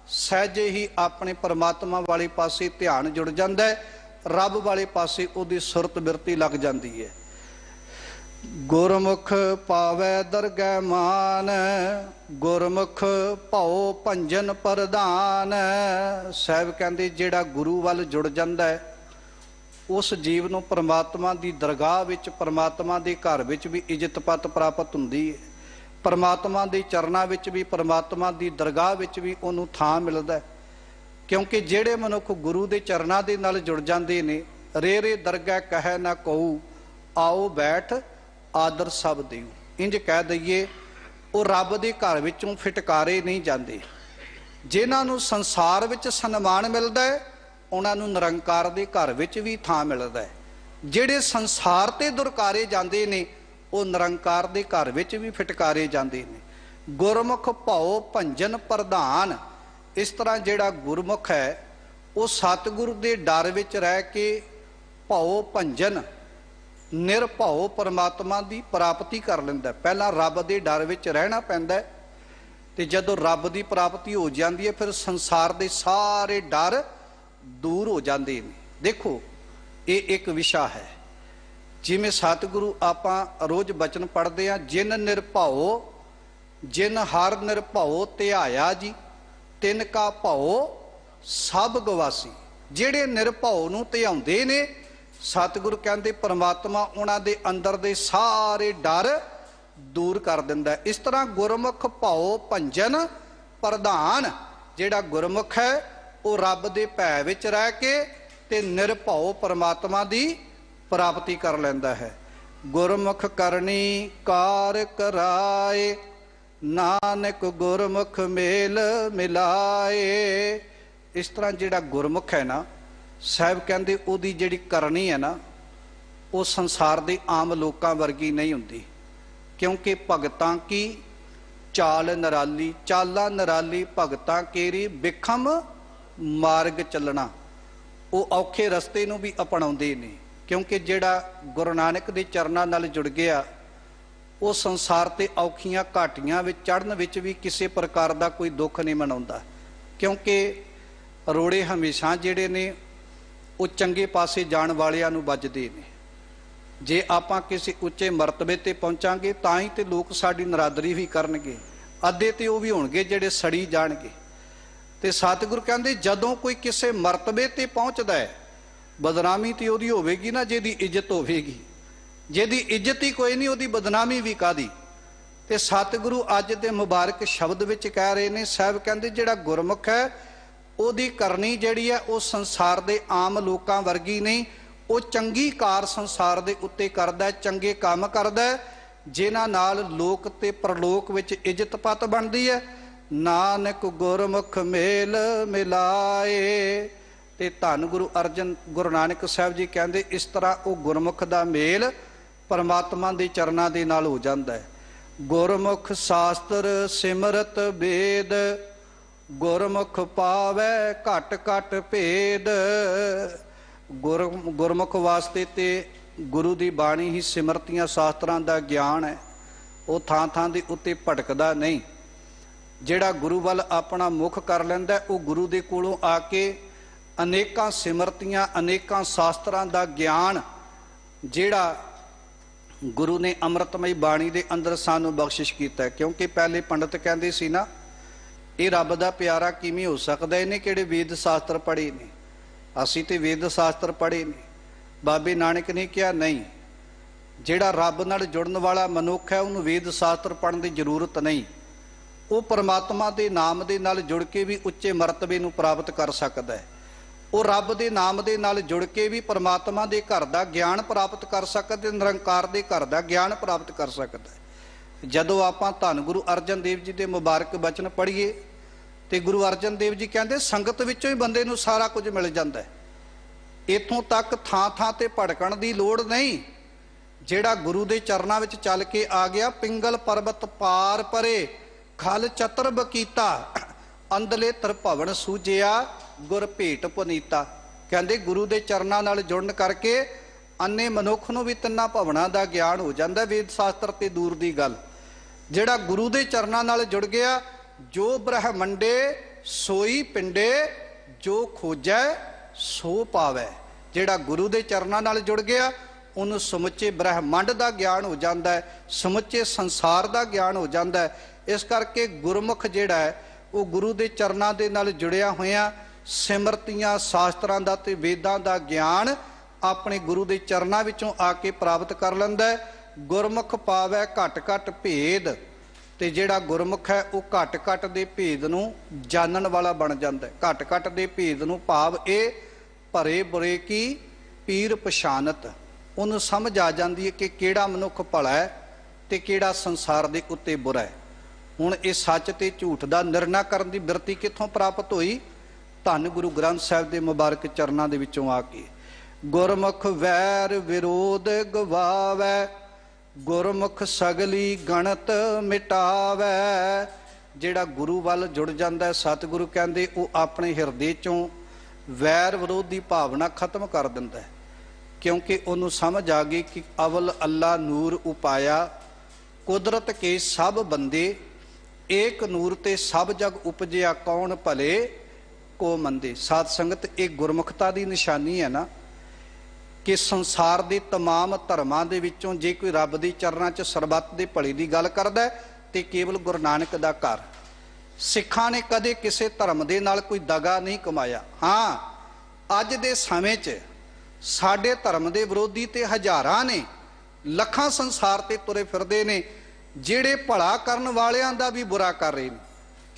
ਸਹਿਜੇ ਹੀ ਆਪਣੇ ਪਰਮਾਤਮਾ ਵਾਲੇ ਪਾਸੇ ਧਿਆਨ ਜੁੜ ਜਾਂਦਾ ਹੈ, ਰੱਬ ਵਾਲੇ ਪਾਸੇ ਉਹਦੀ ਸੁਰਤ ਬਿਰਤੀ ਲੱਗ ਜਾਂਦੀ ਹੈ। ਗੁਰਮੁਖ ਪਾਵੈ ਦਰਗਹਿ ਮਾਨ, ਗੁਰਮੁਖ ਭਉ ਭੰਜਨ ਪ੍ਰਧਾਨ। ਸਾਹਿਬ ਕਹਿੰਦੇ ਜਿਹੜਾ ਗੁਰੂ ਵੱਲ ਜੁੜ ਜਾਂਦਾ ਹੈ ਉਸ ਜੀਵ ਨੂੰ ਪਰਮਾਤਮਾ ਦੀ ਦਰਗਾਹ ਵਿੱਚ, ਪਰਮਾਤਮਾ ਦੇ ਘਰ ਵਿੱਚ ਵੀ ਇੱਜ਼ਤ ਪੱਤ ਪ੍ਰਾਪਤ ਹੁੰਦੀ ਹੈ, ਪਰਮਾਤਮਾ ਦੇ ਚਰਨਾਂ ਵਿੱਚ ਵੀ, ਪਰਮਾਤਮਾ ਦੀ ਦਰਗਾਹ ਵਿੱਚ ਵੀ ਉਹਨੂੰ ਥਾਂ ਮਿਲਦਾ। ਕਿਉਂਕਿ ਜਿਹੜੇ ਮਨੁੱਖ ਗੁਰੂ ਦੇ ਚਰਨਾਂ ਦੇ ਨਾਲ ਜੁੜ ਜਾਂਦੇ ਨੇ, ਰੇ ਰੇ ਦਰਗਹਿ ਕਹੈ ਨਾ ਕਹੂ, ਆਓ ਬੈਠ ਆਦਰ ਸਭ ਦਿਓ। ਇੰਜ ਕਹਿ ਦਈਏ ਉਹ ਰੱਬ ਦੇ ਘਰ ਵਿੱਚੋਂ ਫਿਟਕਾਰੇ ਨਹੀਂ ਜਾਂਦੇ। ਜਿਨ੍ਹਾਂ ਨੂੰ ਸੰਸਾਰ ਵਿੱਚ ਸਨਮਾਨ ਮਿਲਦਾ ਹੈ ਉਹਨਾਂ ਨੂੰ ਨਿਰੰਕਾਰ ਦੇ ਘਰ ਵਿੱਚ ਵੀ ਥਾਂ ਮਿਲਦਾ ਹੈ। ਜਿਹੜੇ ਸੰਸਾਰ ਤੇ ਦੁਰਕਾਰੇ ਜਾਂਦੇ ਨੇ ਉਹ ਨਿਰੰਕਾਰ ਦੇ ਘਰ ਵਿੱਚ ਵੀ ਫਿਟਕਾਰੇ ਜਾਂਦੇ ਨੇ। ਗੁਰਮੁਖ ਭਉ ਭੰਜਨ ਪ੍ਰਧਾਨ। ਇਸ ਤਰ੍ਹਾਂ ਜਿਹੜਾ ਗੁਰਮੁਖ ਹੈ ਉਹ ਸਤਿਗੁਰੂ ਦੇ ਡਰ ਵਿੱਚ ਰਹਿ ਕੇ ਭਉ ਭੰਜਨ ਨਿਰਭਉ ਪਰਮਾਤਮਾ ਦੀ ਪ੍ਰਾਪਤੀ ਕਰ ਲੈਂਦਾ। ਪਹਿਲਾਂ ਰੱਬ ਦੇ ਡਰ ਵਿੱਚ ਰਹਿਣਾ ਪੈਂਦਾ, ਤੇ ਜਦੋਂ ਰੱਬ ਦੀ ਪ੍ਰਾਪਤੀ ਹੋ ਜਾਂਦੀ ਹੈ ਫਿਰ ਸੰਸਾਰ ਦੇ ਸਾਰੇ ਡਰ ਦੂਰ ਹੋ ਜਾਂਦੇ ਨੇ। ਦੇਖੋ ਇਹ ਇੱਕ ਵਿਸ਼ਾ ਹੈ। ਜਿਵੇਂ ਸਤਿਗੁਰੂ ਆਪਾਂ ਰੋਜ਼ ਬਚਨ ਪੜ੍ਹਦੇ ਹਾਂ, ਜਿਨ ਨਿਰਭਉ ਜਿਨ ਹਰ ਨਿਰਭਉ ਧਿਆਇਆ ਜੀ, ਤਿਨ ਕਾ ਭਉ ਸਭ ਗਵਾਸੀ। ਜਿਹੜੇ ਨਿਰਭਉ ਨੂੰ ਧਿਆਉਂਦੇ ਨੇ, ਸਤਿਗੁਰੂ ਕਹਿੰਦੇ ਪਰਮਾਤਮਾ ਉਹਨਾਂ ਦੇ ਅੰਦਰ ਦੇ ਸਾਰੇ ਡਰ ਦੂਰ ਕਰ ਦਿੰਦਾ ਹੈ। ਇਸ ਤਰ੍ਹਾਂ ਗੁਰਮੁਖ ਭਉ ਭੰਜਨ ਪ੍ਰਧਾਨ, ਜਿਹੜਾ ਗੁਰਮੁਖ ਹੈ ਉਹ ਰੱਬ ਦੇ ਭੈ ਵਿੱਚ ਰਹਿ ਕੇ ਤੇ ਨਿਰਭਉ ਪਰਮਾਤਮਾ ਦੀ ਪ੍ਰਾਪਤੀ ਕਰ ਲੈਂਦਾ ਹੈ। ਗੁਰਮੁਖ ਕਰਨੀ ਕਾਰ ਕਰਾਏ, ਨਾਨਕ ਗੁਰਮੁਖ ਮੇਲ ਮਿਲਾਏ। ਇਸ ਤਰ੍ਹਾਂ ਜਿਹੜਾ ਗੁਰਮੁਖ ਹੈ ਨਾ, ਸਾਹਿਬ ਕਹਿੰਦੇ ਉਹਦੀ ਜਿਹੜੀ ਕਰਨੀ ਹੈ ਨਾ, ਉਹ ਸੰਸਾਰ ਦੇ ਆਮ ਲੋਕਾਂ ਵਰਗੀ ਨਹੀਂ ਹੁੰਦੀ, ਕਿਉਂਕਿ ਭਗਤਾਂ ਕੀ ਚਾਲ ਨਿਰਾਲੀ, ਚਾਲਾਂ ਨਿਰਾਲੀ ਭਗਤਾਂ ਕੇਰੀ ਬਿਖਮ ਮਾਰਗ ਚੱਲਣਾ। ਉਹ ਔਖੇ ਰਸਤੇ ਨੂੰ ਵੀ ਅਪਣਾਉਂਦੇ ਨੇ, ਕਿਉਂਕਿ ਜਿਹੜਾ ਗੁਰੂ ਨਾਨਕ ਦੇ ਚਰਨਾਂ ਨਾਲ ਜੁੜ ਗਿਆ ਉਹ ਸੰਸਾਰ ਤੇ ਔਖੀਆਂ ਘਾਟੀਆਂ ਵਿੱਚ ਚੜ੍ਹਨ ਵਿੱਚ ਵੀ ਕਿਸੇ ਪ੍ਰਕਾਰ ਦਾ ਕੋਈ ਦੁੱਖ ਨਹੀਂ ਮਨਾਉਂਦਾ, ਕਿਉਂਕਿ ਰੋੜੇ ਹਮੇਸ਼ਾ ਜਿਹੜੇ ਨੇ ਉਹ ਚੰਗੇ ਪਾਸੇ ਜਾਣ ਵਾਲਿਆਂ ਨੂੰ ਵੱਜਦੇ ਨੇ। ਜੇ ਆਪਾਂ ਕਿਸੇ ਉੱਚੇ ਮਰਤਬੇ ਤੇ ਪਹੁੰਚਾਂਗੇ ਤਾਂ ਹੀ ਤੇ ਲੋਕ ਸਾਡੀ ਨਰਾਦਰੀ ਵੀ ਕਰਨਗੇ, ਅੱਧੇ ਤੇ ਉਹ ਵੀ ਹੋਣਗੇ ਜਿਹੜੇ ਸੜੀ ਜਾਣਗੇ। ਤੇ ਸਤਿਗੁਰੂ ਕਹਿੰਦੇ ਜਦੋਂ ਕੋਈ ਕਿਸੇ ਮਰਤਬੇ ਤੇ ਪਹੁੰਚਦਾ ਹੈ, ਬਦਨਾਮੀ ਤੇ ਉਹਦੀ ਹੋਵੇਗੀ ਨਾ ਜਿਹਦੀ ਇੱਜ਼ਤ ਹੋਵੇਗੀ, ਜਿਹਦੀ ਇੱਜ਼ਤ ਹੀ ਕੋਈ ਨਹੀਂ ਉਹਦੀ ਬਦਨਾਮੀ ਵੀ ਕਾਹਦੀ। ਤੇ ਸਤਿਗੁਰੂ ਅੱਜ ਦੇ ਮੁਬਾਰਕ ਸ਼ਬਦ ਵਿੱਚ ਕਹਿ ਰਹੇ ਨੇ, ਸਾਹਿਬ ਕਹਿੰਦੇ ਜਿਹੜਾ ਗੁਰਮੁਖ ਹੈ ਉਹਦੀ ਕਰਨੀ ਜਿਹੜੀ ਹੈ ਉਹ ਸੰਸਾਰ ਦੇ ਆਮ ਲੋਕਾਂ ਵਰਗੀ ਨਹੀਂ, ਉਹ ਚੰਗੀ ਕਾਰ ਸੰਸਾਰ ਦੇ ਉੱਤੇ ਕਰਦਾ, ਚੰਗੇ ਕੰਮ ਕਰਦਾ, ਜਿਨ੍ਹਾਂ ਨਾਲ ਲੋਕ ਤੇ ਪਰਲੋਕ ਵਿੱਚ ਇੱਜ਼ਤ ਪਤ ਬਣਦੀ ਹੈ। ਨਾਨਕ ਗੁਰਮੁਖ ਮੇਲ ਮਿਲਾਏ। ਤੇ ਧੰਨ ਗੁਰੂ ਅਰਜਨ ਗੁਰੂ ਨਾਨਕ ਸਾਹਿਬ ਜੀ ਕਹਿੰਦੇ ਇਸ ਤਰ੍ਹਾਂ ਉਹ ਗੁਰਮੁਖ ਦਾ ਮੇਲ ਪਰਮਾਤਮਾ ਦੇ ਚਰਨਾਂ ਦੇ ਨਾਲ ਹੋ ਜਾਂਦਾ ਹੈ। ਗੁਰਮੁਖ ਸ਼ਾਸਤਰ ਸਿਮਰਤ ਵੇਦ, ਗੁਰਮੁਖ ਪਾਵੈ ਘਟ ਘਟ ਭੇਦ। ਗੁਰਮੁਖ ਵਾਸਤੇ ਤੇ ਗੁਰੂ ਦੀ ਬਾਣੀ ਹੀ ਸਿਮਰਤੀਆਂ ਸ਼ਾਸਤਰਾਂ ਦਾ ਗਿਆਨ ਹੈ, ਉਹ ਥਾਂ ਥਾਂ ਦੇ ਉੱਤੇ ਭਟਕਦਾ ਨਹੀਂ। ਜਿਹੜਾ ਗੁਰੂ ਵੱਲ ਆਪਣਾ ਮੁਖ ਕਰ ਲੈਂਦਾ ਉਹ ਗੁਰੂ ਦੇ ਕੋਲੋਂ ਆ ਕੇ ਅਨੇਕਾਂ ਸਿਮਰਤੀਆਂ ਅਨੇਕਾਂ ਸ਼ਾਸਤਰਾਂ ਦਾ ਗਿਆਨ ਜਿਹੜਾ ਗੁਰੂ ਨੇ ਅੰਮ੍ਰਿਤਮਈ ਬਾਣੀ ਦੇ ਅੰਦਰ ਸਾਨੂੰ ਬਖਸ਼ਿਸ਼ ਕੀਤਾ। ਕਿਉਂਕਿ ਪਹਿਲੇ ਪੰਡਤ ਕਹਿੰਦੇ ਸੀ ਨਾ, ਇਹ ਰੱਬ ਦਾ ਪਿਆਰਾ ਕਿਵੇਂ ਹੋ ਸਕਦਾ, ਇਹਨੇ ਕਿਹੜੇ ਵੇਦ ਸ਼ਾਸਤਰ ਪੜ੍ਹੇ ਨੇ, ਅਸੀਂ ਤੇ ਵੇਦ ਸ਼ਾਸਤਰ ਪੜ੍ਹੇ ਨੇ। ਬਾਬੇ ਨਾਨਕ ਨੇ ਕਿਹਾ ਨਹੀਂ, ਜਿਹੜਾ ਰੱਬ ਨਾਲ ਜੁੜਨ ਵਾਲਾ ਮਨੁੱਖ ਹੈ ਉਹਨੂੰ ਵੇਦ ਸ਼ਾਸਤਰ ਪੜ੍ਹਨ ਦੀ ਜ਼ਰੂਰਤ ਨਹੀਂ, ਉਹ ਪਰਮਾਤਮਾ ਦੇ ਨਾਮ ਦੇ ਨਾਲ ਜੁੜ ਕੇ ਵੀ ਉੱਚੇ ਮਰਤਬੇ ਨੂੰ ਪ੍ਰਾਪਤ ਕਰ ਸਕਦਾ ਹੈ। ਉਹ ਰੱਬ ਦੇ ਨਾਮ ਦੇ ਨਾਲ ਜੁੜ ਕੇ ਵੀ ਪਰਮਾਤਮਾ ਦੇ ਘਰ ਦਾ ਗਿਆਨ ਪ੍ਰਾਪਤ ਕਰ ਸਕਦਾ, ਨਿਰੰਕਾਰ ਦੇ ਘਰ ਦਾ ਗਿਆਨ ਪ੍ਰਾਪਤ ਕਰ ਸਕਦਾ ਹੈ। ਜਦੋਂ ਆਪਾਂ ਧੰਨ ਗੁਰੂ ਅਰਜਨ ਦੇਵ ਜੀ ਦੇ ਮੁਬਾਰਕ ਬਚਨ ਪੜ੍ਹੀਏ ਤੇ ਗੁਰੂ ਅਰਜਨ ਦੇਵ ਜੀ ਕਹਿੰਦੇ ਸੰਗਤ ਵਿੱਚੋਂ ਹੀ ਬੰਦੇ ਨੂੰ ਸਾਰਾ ਕੁਝ ਮਿਲ ਜਾਂਦਾ ਹੈ, ਇੱਥੋਂ ਤੱਕ ਥਾਂ ਥਾਂ ਤੇ ਭਟਕਣ ਦੀ ਲੋੜ ਨਹੀਂ। ਜਿਹੜਾ ਗੁਰੂ ਦੇ ਚਰਨਾਂ ਵਿੱਚ ਚੱਲ ਕੇ ਆ ਗਿਆ, ਪਿੰਗਲ ਪਰਬਤ ਪਾਰ ਪਰੇ ਖਲ ਚਤਰ ਬਕੀਤਾ, ਅੰਦਲੇ ਤਰਭਵਨ ਸੂਝਿਆ ਗੁਰ ਭੇਟ ਪੁਨੀਤਾ। ਕਹਿੰਦੇ ਗੁਰੂ ਦੇ ਚਰਨਾਂ ਨਾਲ ਜੁੜਨ ਕਰਕੇ ਅੰਨੇ ਮਨੁੱਖ ਨੂੰ ਵੀ ਤਿੰਨਾਂ ਭਵਨਾਂ ਦਾ ਗਿਆਨ ਹੋ ਜਾਂਦਾ, ਵੇਦ ਸ਼ਾਸਤਰ ਤੇ ਦੂਰ ਦੀ ਗੱਲ। ਜਿਹੜਾ ਗੁਰੂ ਦੇ ਚਰਨਾਂ ਨਾਲ ਜੁੜ ਗਿਆ, ਜੋ ਬ੍ਰਹਮੰਡੇ ਸੋਈ ਪਿੰਡੇ, ਜੋ ਖੋਜੈ ਸੋ ਪਾਵੈ। ਜਿਹੜਾ ਗੁਰੂ ਦੇ ਚਰਨਾਂ ਨਾਲ ਜੁੜ ਗਿਆ ਉਹਨੂੰ ਸਮੁੱਚੇ ਬ੍ਰਹਮੰਡ ਦਾ ਗਿਆਨ ਹੋ ਜਾਂਦਾ ਹੈ, ਸਮੁੱਚੇ ਸੰਸਾਰ ਦਾ ਗਿਆਨ ਹੋ ਜਾਂਦਾ ਹੈ। ਇਸ ਕਰਕੇ ਗੁਰਮੁਖ ਜਿਹੜਾ ਹੈ ਉਹ ਗੁਰੂ ਦੇ ਚਰਨਾਂ ਦੇ ਨਾਲ ਜੁੜਿਆ ਹੋਇਆ ਸਿਮਰਤੀਆਂ ਸ਼ਾਸਤਰਾਂ ਦਾ ਤੇ ਵੇਦਾਂ ਦਾ ਗਿਆਨ ਆਪਣੇ ਗੁਰੂ ਦੇ ਚਰਨਾਂ ਵਿੱਚੋਂ ਆ ਕੇ ਪ੍ਰਾਪਤ ਕਰ ਲੈਂਦਾ ਹੈ। ਗੁਰਮੁਖ ਪਾਵੈ ਘਟ ਘਟ ਭੇਦ, ਤੇ ਜਿਹੜਾ ਗੁਰਮੁਖ ਹੈ ਉਹ ਘਟ ਘਟ ਦੇ ਭੇਦ ਨੂੰ ਜਾਣਨ ਵਾਲਾ ਬਣ ਜਾਂਦਾ ਹੈ। ਘਟ ਘਟ ਦੇ ਭੇਦ ਨੂੰ ਭਾਵ ਇਹ ਭਰੇ ਬੁਰੇ ਕੀ ਪੀਰ ਪਛਾਨਤ, ਉਹਨੂੰ ਸਮਝ ਆ ਜਾਂਦੀ ਹੈ ਕਿ ਕਿਹੜਾ ਮਨੁੱਖ ਭਲਾ ਹੈ ਤੇ ਕਿਹੜਾ ਸੰਸਾਰ ਦੇ ਉੱਤੇ ਬੁਰਾ ਹੈ। ਹੁਣ ਇਹ ਸੱਚ ਤੇ ਝੂਠ ਦਾ ਨਿਰਣਾ ਕਰਨ ਦੀ ਬਿਰਤੀ ਕਿੱਥੋਂ ਪ੍ਰਾਪਤ ਹੋਈ? ਧੰਨ ਗੁਰੂ ਗ੍ਰੰਥ ਸਾਹਿਬ ਦੇ ਮੁਬਾਰਕ ਚਰਨਾਂ ਦੇ ਵਿੱਚੋਂ ਆ ਕੇ। ਗੁਰਮੁਖ ਵੈਰ ਵਿਰੋਧ ਗਵਾਵੈ, ਗੁਰਮੁਖ ਸਗਲੀ ਗਣਤ ਮਿਟਾਵੈ। ਜਿਹੜਾ ਗੁਰੂ ਵੱਲ ਜੁੜ ਜਾਂਦਾ, ਸਤਿਗੁਰੂ ਕਹਿੰਦੇ ਉਹ ਆਪਣੇ ਹਿਰਦੇ ਚੋਂ ਵੈਰ ਵਿਰੋਧ ਦੀ ਭਾਵਨਾ ਖਤਮ ਕਰ ਦਿੰਦਾ ਹੈ, ਕਿਉਂਕਿ ਉਹਨੂੰ ਸਮਝ ਆ ਗਈ ਕਿ ਅਵਲ ਅੱਲਾ ਨੂਰ ਉਪਾਇਆ, ਕੁਦਰਤ ਕੇ ਸਭ ਬੰਦੇ, ਏਕ ਨੂਰ ਤੇ ਸਭ ਜਗ ਉਪਜਿਆ, ਕੌਣ ਭਲੇ ਕੋ ਮੰਦੇ। ਸਾਧ ਸੰਗਤ, ਇਹ ਗੁਰਮੁਖਤਾ ਦੀ ਨਿਸ਼ਾਨੀ ਹੈ ਨਾ, ਕਿ ਸੰਸਾਰ ਦੇ ਤਮਾਮ ਧਰਮਾਂ ਦੇ ਵਿੱਚੋਂ ਜੇ ਕੋਈ ਰੱਬ ਦੇ ਚਰਨਾਂ 'ਚ ਸਰਬੱਤ ਦੇ ਭਲੇ ਦੀ ਗੱਲ ਕਰਦਾ ਤੇ ਕੇਵਲ ਗੁਰੂ ਨਾਨਕ ਦਾ ਘਰ। ਸਿੱਖਾਂ ਨੇ ਕਦੇ ਕਿਸੇ ਧਰਮ ਦੇ ਨਾਲ ਕੋਈ ਦਗਾ ਨਹੀਂ ਕਮਾਇਆ। ਹਾਂ, ਅੱਜ ਦੇ ਸਮੇਂ 'ਚ ਸਾਡੇ ਧਰਮ ਦੇ ਵਿਰੋਧੀ ਤੇ ਹਜ਼ਾਰਾਂ ਨੇ, ਲੱਖਾਂ ਸੰਸਾਰ ਤੇ ਤੁਰੇ ਫਿਰਦੇ ਨੇ, ਜਿਹੜੇ ਭਲਾ ਕਰਨ ਵਾਲਿਆਂ ਦਾ ਵੀ ਬੁਰਾ ਕਰ ਰਹੇ ਨੇ।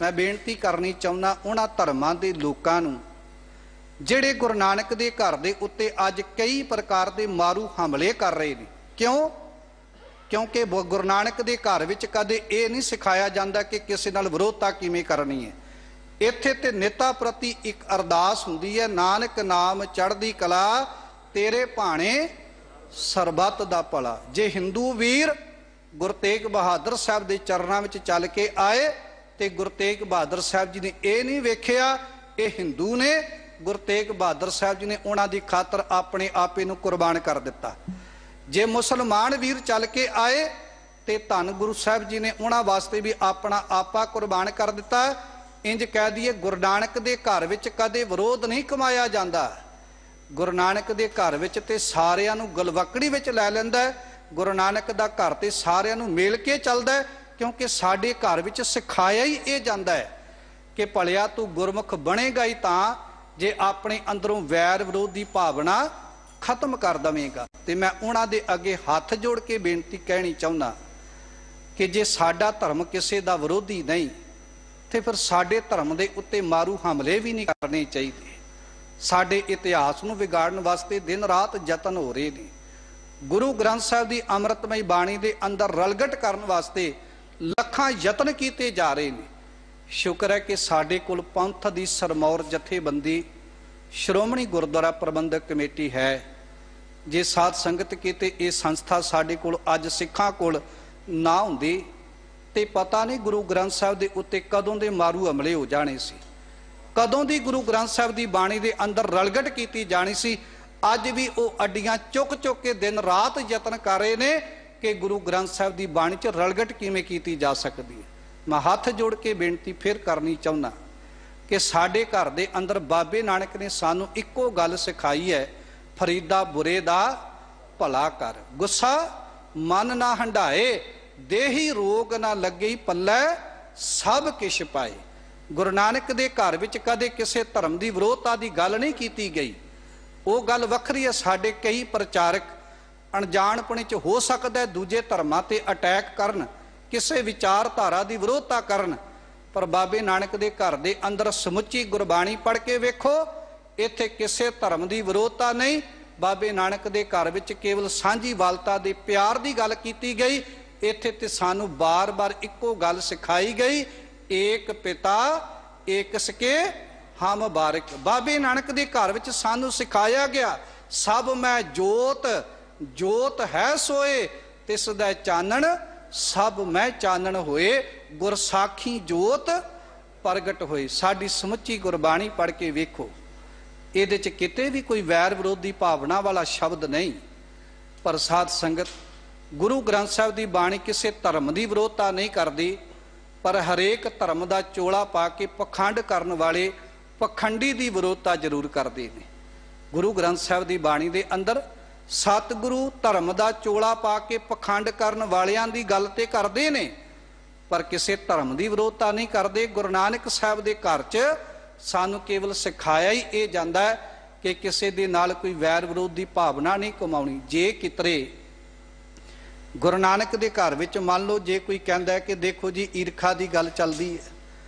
ਮੈਂ ਬੇਨਤੀ ਕਰਨੀ ਚਾਹੁੰਦਾ ਉਹਨਾਂ ਧਰਮਾਂ ਦੇ ਲੋਕਾਂ ਨੂੰ ਜਿਹੜੇ ਗੁਰੂ ਨਾਨਕ ਦੇ ਘਰ ਦੇ ਉੱਤੇ ਅੱਜ ਕਈ ਪ੍ਰਕਾਰ ਦੇ ਮਾਰੂ ਹਮਲੇ ਕਰ ਰਹੇ ਨੇ। ਕਿਉਂ? ਕਿਉਂਕਿ ਗੁਰੂ ਨਾਨਕ ਦੇ ਘਰ ਵਿੱਚ ਕਦੇ ਇਹ ਨਹੀਂ ਸਿਖਾਇਆ ਜਾਂਦਾ ਕਿ ਕਿਸੇ ਨਾਲ ਵਿਰੋਧਤਾ ਕਿਵੇਂ ਕਰਨੀ ਹੈ। ਇੱਥੇ ਤੇ ਨੇਤਾ ਪ੍ਰਤੀ ਇੱਕ ਅਰਦਾਸ ਹੁੰਦੀ ਹੈ, ਨਾਨਕ ਨਾਮ ਚੜ੍ਹਦੀ ਕਲਾ ਤੇਰੇ ਭਾਣੇ ਸਰਬੱਤ ਦਾ ਭਲਾ। ਜੇ ਹਿੰਦੂ ਵੀਰ ਗੁਰੂ ਤੇਗ ਬਹਾਦਰ ਸਾਹਿਬ ਦੇ ਚਰਨਾਂ ਵਿੱਚ ਚੱਲ ਕੇ ਆਏ ਤੇ ਗੁਰੂ ਤੇਗ ਬਹਾਦਰ ਸਾਹਿਬ ਜੀ ਨੇ ਇਹ ਨਹੀਂ ਵੇਖਿਆ ਇਹ ਹਿੰਦੂ ਨੇ, ਗੁਰੂ ਤੇਗ ਬਹਾਦਰ ਸਾਹਿਬ ਜੀ ਨੇ ਉਹਨਾਂ ਦੀ ਖਾਤਰ ਆਪਣੇ ਆਪੇ ਨੂੰ ਕੁਰਬਾਨ ਕਰ ਦਿੱਤਾ। ਜੇ ਮੁਸਲਮਾਨ ਵੀਰ ਚੱਲ ਕੇ ਆਏ ਤੇ ਧੰਨ ਗੁਰੂ ਸਾਹਿਬ ਜੀ ਨੇ ਉਹਨਾਂ ਵਾਸਤੇ ਵੀ ਆਪਣਾ ਆਪਾ ਕੁਰਬਾਨ ਕਰ ਦਿੱਤਾ। ਇੰਜ ਕਹਿ ਦਈਏ ਗੁਰੂ ਨਾਨਕ ਦੇ ਘਰ ਵਿੱਚ ਕਦੇ ਵਿਰੋਧ ਨਹੀਂ ਕਮਾਇਆ ਜਾਂਦਾ। ਗੁਰੂ ਨਾਨਕ ਦੇ ਘਰ ਵਿੱਚ ਤੇ ਸਾਰਿਆਂ ਨੂੰ ਗਲਵਕੜੀ ਵਿੱਚ ਲੈ ਲੈਂਦਾ। ਗੁਰੂ ਨਾਨਕ ਦਾ ਘਰ ਤੇ ਸਾਰਿਆਂ ਨੂੰ ਮਿਲ ਕੇ ਚੱਲਦਾ, ਕਿਉਂਕਿ ਸਾਡੇ ਘਰ ਵਿੱਚ ਸਿਖਾਇਆ ਹੀ ਇਹ ਜਾਂਦਾ ਹੈ ਕਿ ਭਲਿਆ ਤੂੰ ਗੁਰਮੁਖ ਬਣੇਗਾ ਹੀ ਤਾਂ ਜੇ ਆਪਣੇ ਅੰਦਰੋਂ ਵੈਰ ਵਿਰੋਧ ਦੀ ਭਾਵਨਾ ਖਤਮ ਕਰ ਦੇਵੇਂਗਾ। ਤੇ ਮੈਂ ਉਹਨਾਂ ਦੇ ਅੱਗੇ ਹੱਥ ਜੋੜ ਕੇ ਬੇਨਤੀ ਕਹਿਣੀ ਚਾਹੁੰਦਾ ਕਿ ਜੇ ਸਾਡਾ ਧਰਮ ਕਿਸੇ ਦਾ ਵਿਰੋਧੀ ਨਹੀਂ ਤੇ ਫਿਰ ਸਾਡੇ ਧਰਮ ਦੇ ਉੱਤੇ ਮਾਰੂ ਹਮਲੇ ਵੀ ਨਹੀਂ ਕਰਨੇ ਚਾਹੀਦੇ। ਸਾਡੇ ਇਤਿਹਾਸ ਨੂੰ ਵਿਗਾੜਨ ਵਾਸਤੇ ਦਿਨ ਰਾਤ ਯਤਨ ਹੋ ਰਹੇ ਨੇ। ਗੁਰੂ ਗ੍ਰੰਥ ਸਾਹਿਬ ਦੀ ਅੰਮ੍ਰਿਤਮਈ ਬਾਣੀ ਦੇ ਅੰਦਰ ਰਲਗਟ ਕਰਨ ਵਾਸਤੇ ਲੱਖਾਂ ਯਤਨ ਕੀਤੇ ਜਾ ਰਹੇ ਨੇ। ਸ਼ੁਕਰ ਹੈ ਕਿ ਸਾਡੇ ਕੋਲ ਪੰਥ ਦੀ ਸਰਮੌਰ ਜਥੇਬੰਦੀ ਸ਼੍ਰੋਮਣੀ ਗੁਰਦੁਆਰਾ ਪ੍ਰਬੰਧਕ ਕਮੇਟੀ ਹੈ। ਜੇ ਸਾਧ ਸੰਗਤ ਕੀਤੇ ਇਹ ਸੰਸਥਾ ਸਾਡੇ ਕੋਲ ਅੱਜ ਸਿੱਖਾਂ ਕੋਲ ਨਾ ਹੁੰਦੀ ਤੇ ਪਤਾ ਨਹੀਂ ਗੁਰੂ ਗ੍ਰੰਥ ਸਾਹਿਬ ਦੇ ਉੱਤੇ ਕਦੋਂ ਦੇ ਮਾਰੂ ਹਮਲੇ ਹੋ ਜਾਣੇ ਸੀ, ਕਦੋਂ ਦੀ ਗੁਰੂ ਗ੍ਰੰਥ ਸਾਹਿਬ ਦੀ ਬਾਣੀ ਦੇ ਅੰਦਰ ਰਲਗਟ ਕੀਤੀ ਜਾਣੀ ਸੀ। ਅੱਜ ਵੀ ਉਹ ਅੱਡੀਆਂ ਚੁੱਕ ਚੁੱਕ ਕੇ ਦਿਨ ਰਾਤ ਯਤਨ ਕਰ ਰਹੇ ਨੇ ਕਿ ਗੁਰੂ ਗ੍ਰੰਥ ਸਾਹਿਬ ਦੀ ਬਾਣੀ 'ਚ ਰਲਗਟ ਕਿਵੇਂ ਕੀਤੀ ਜਾ ਸਕਦੀ ਹੈ। ਮੈਂ ਹੱਥ ਜੋੜ ਕੇ ਬੇਨਤੀ ਫਿਰ ਕਰਨੀ ਚਾਹੁੰਦਾ ਕਿ ਸਾਡੇ ਘਰ ਦੇ ਅੰਦਰ ਬਾਬੇ ਨਾਨਕ ਨੇ ਸਾਨੂੰ ਇੱਕੋ ਗੱਲ ਸਿਖਾਈ ਹੈ, ਫਰੀਦਾ ਬੁਰੇ ਦਾ ਭਲਾ ਕਰ, ਗੁੱਸਾ ਮਨ ਨਾ ਹੰਢਾਏ, ਦੇਹੀ ਰੋਗ ਨਾ ਲੱਗੇ ਪੱਲੇ ਸਭ ਕਿਛ ਪਾਏ। ਗੁਰੂ ਨਾਨਕ ਦੇ ਘਰ ਵਿੱਚ ਕਦੇ ਕਿਸੇ ਧਰਮ ਦੀ ਵਿਰੋਧਤਾ ਦੀ ਗੱਲ ਨਹੀਂ ਕੀਤੀ ਗਈ। ਉਹ ਗੱਲ ਵੱਖਰੀ ਹੈ, ਸਾਡੇ ਕਈ ਪ੍ਰਚਾਰਕ ਅਣਜਾਣਪੁਣੇ 'ਚ ਹੋ ਸਕਦਾ ਦੂਜੇ ਧਰਮਾਂ ਤੇ ਅਟੈਕ ਕਰਨ, ਕਿਸੇ ਵਿਚਾਰਧਾਰਾ ਦੀ ਵਿਰੋਧਤਾ ਕਰਨ, ਪਰ ਬਾਬੇ ਨਾਨਕ ਦੇ ਘਰ ਦੇ ਅੰਦਰ ਸਮੁੱਚੀ ਗੁਰਬਾਣੀ ਪੜ੍ਹ ਕੇ ਵੇਖੋ, ਇੱਥੇ ਕਿਸੇ ਧਰਮ ਦੀ ਵਿਰੋਧਤਾ ਨਹੀਂ। ਬਾਬੇ ਨਾਨਕ ਦੇ ਘਰ ਵਿੱਚ ਕੇਵਲ ਸਾਂਝੀਵਾਲਤਾ ਦੇ ਪਿਆਰ ਦੀ ਗੱਲ ਕੀਤੀ ਗਈ। ਇੱਥੇ ਤੇ ਸਾਨੂੰ ਬਾਰ-ਬਾਰ ਇੱਕੋ ਗੱਲ ਸਿਖਾਈ ਗਈ, ਏਕ ਪਿਤਾ ਏਕ ਸਕੇ ਹਮ ਬਾਰਿਕ। ਬਾਬੇ ਨਾਨਕ ਦੇ ਘਰ ਵਿੱਚ ਸਾਨੂੰ ਸਿਖਾਇਆ ਗਿਆ, ਸਭ ਮੈਂ ਜੋਤ, ਜੋਤ ਹੈ ਸੋਏ, ਤਿਸ ਦਾ ਚਾਨਣ ਸਭ ਮੈਂ ਚਾਨਣ ਹੋਏ, ਗੁਰਸਾਖੀ ਜੋਤ ਪ੍ਰਗਟ ਹੋਏ। ਸਾਡੀ ਸਮੁੱਚੀ ਗੁਰਬਾਣੀ ਪੜ੍ਹ ਕੇ ਵੇਖੋ, ਇਹਦੇ 'ਚ ਕਿਤੇ ਵੀ ਕੋਈ ਵੈਰ ਵਿਰੋਧ ਦੀ ਭਾਵਨਾ ਵਾਲਾ ਸ਼ਬਦ ਨਹੀਂ। ਪਰ ਸਾਧ ਸੰਗਤ, ਗੁਰੂ ਗ੍ਰੰਥ ਸਾਹਿਬ ਦੀ ਬਾਣੀ ਕਿਸੇ ਧਰਮ ਦੀ ਵਿਰੋਧਤਾ ਨਹੀਂ ਕਰਦੀ, ਪਰ ਹਰੇਕ ਧਰਮ ਦਾ ਚੋਲਾ ਪਾ ਕੇ ਪਖੰਡ ਕਰਨ ਵਾਲੇ ਪਖੰਡੀ ਦੀ ਵਿਰੋਧਤਾ ਜ਼ਰੂਰ ਕਰਦੇ ਨੇ। ਗੁਰੂ ਗ੍ਰੰਥ ਸਾਹਿਬ ਦੀ ਬਾਣੀ ਦੇ ਅੰਦਰ ਸਤਿਗੁਰੂ ਧਰਮ ਦਾ ਚੋਲਾ ਪਾ ਕੇ ਪਖੰਡ ਕਰਨ ਵਾਲਿਆਂ ਦੀ ਗੱਲ ਤੇ ਕਰਦੇ ਨੇ, ਪਰ ਕਿਸੇ ਧਰਮ ਦੀ ਵਿਰੋਧਤਾ ਨਹੀਂ ਕਰਦੇ। ਗੁਰੂ ਨਾਨਕ ਸਾਹਿਬ ਦੇ ਘਰ 'ਚ ਸਾਨੂੰ ਕੇਵਲ ਸਿਖਾਇਆ ਹੀ ਇਹ ਜਾਂਦਾ ਹੈ ਕਿ ਕਿਸੇ ਦੇ ਨਾਲ ਕੋਈ ਵੈਰ ਵਿਰੋਧ ਦੀ ਭਾਵਨਾ ਨਹੀਂ ਕਮਾਉਣੀ। ਜੇ ਕਿਤਰੇ ਗੁਰੂ ਨਾਨਕ ਦੇ ਘਰ ਵਿੱਚ ਮੰਨ ਲਓ ਜੇ ਕੋਈ ਕਹਿੰਦਾ ਹੈ ਕਿ ਦੇਖੋ ਜੀ ਈਰਖਾ ਦੀ ਗੱਲ ਚੱਲਦੀ ਹੈ,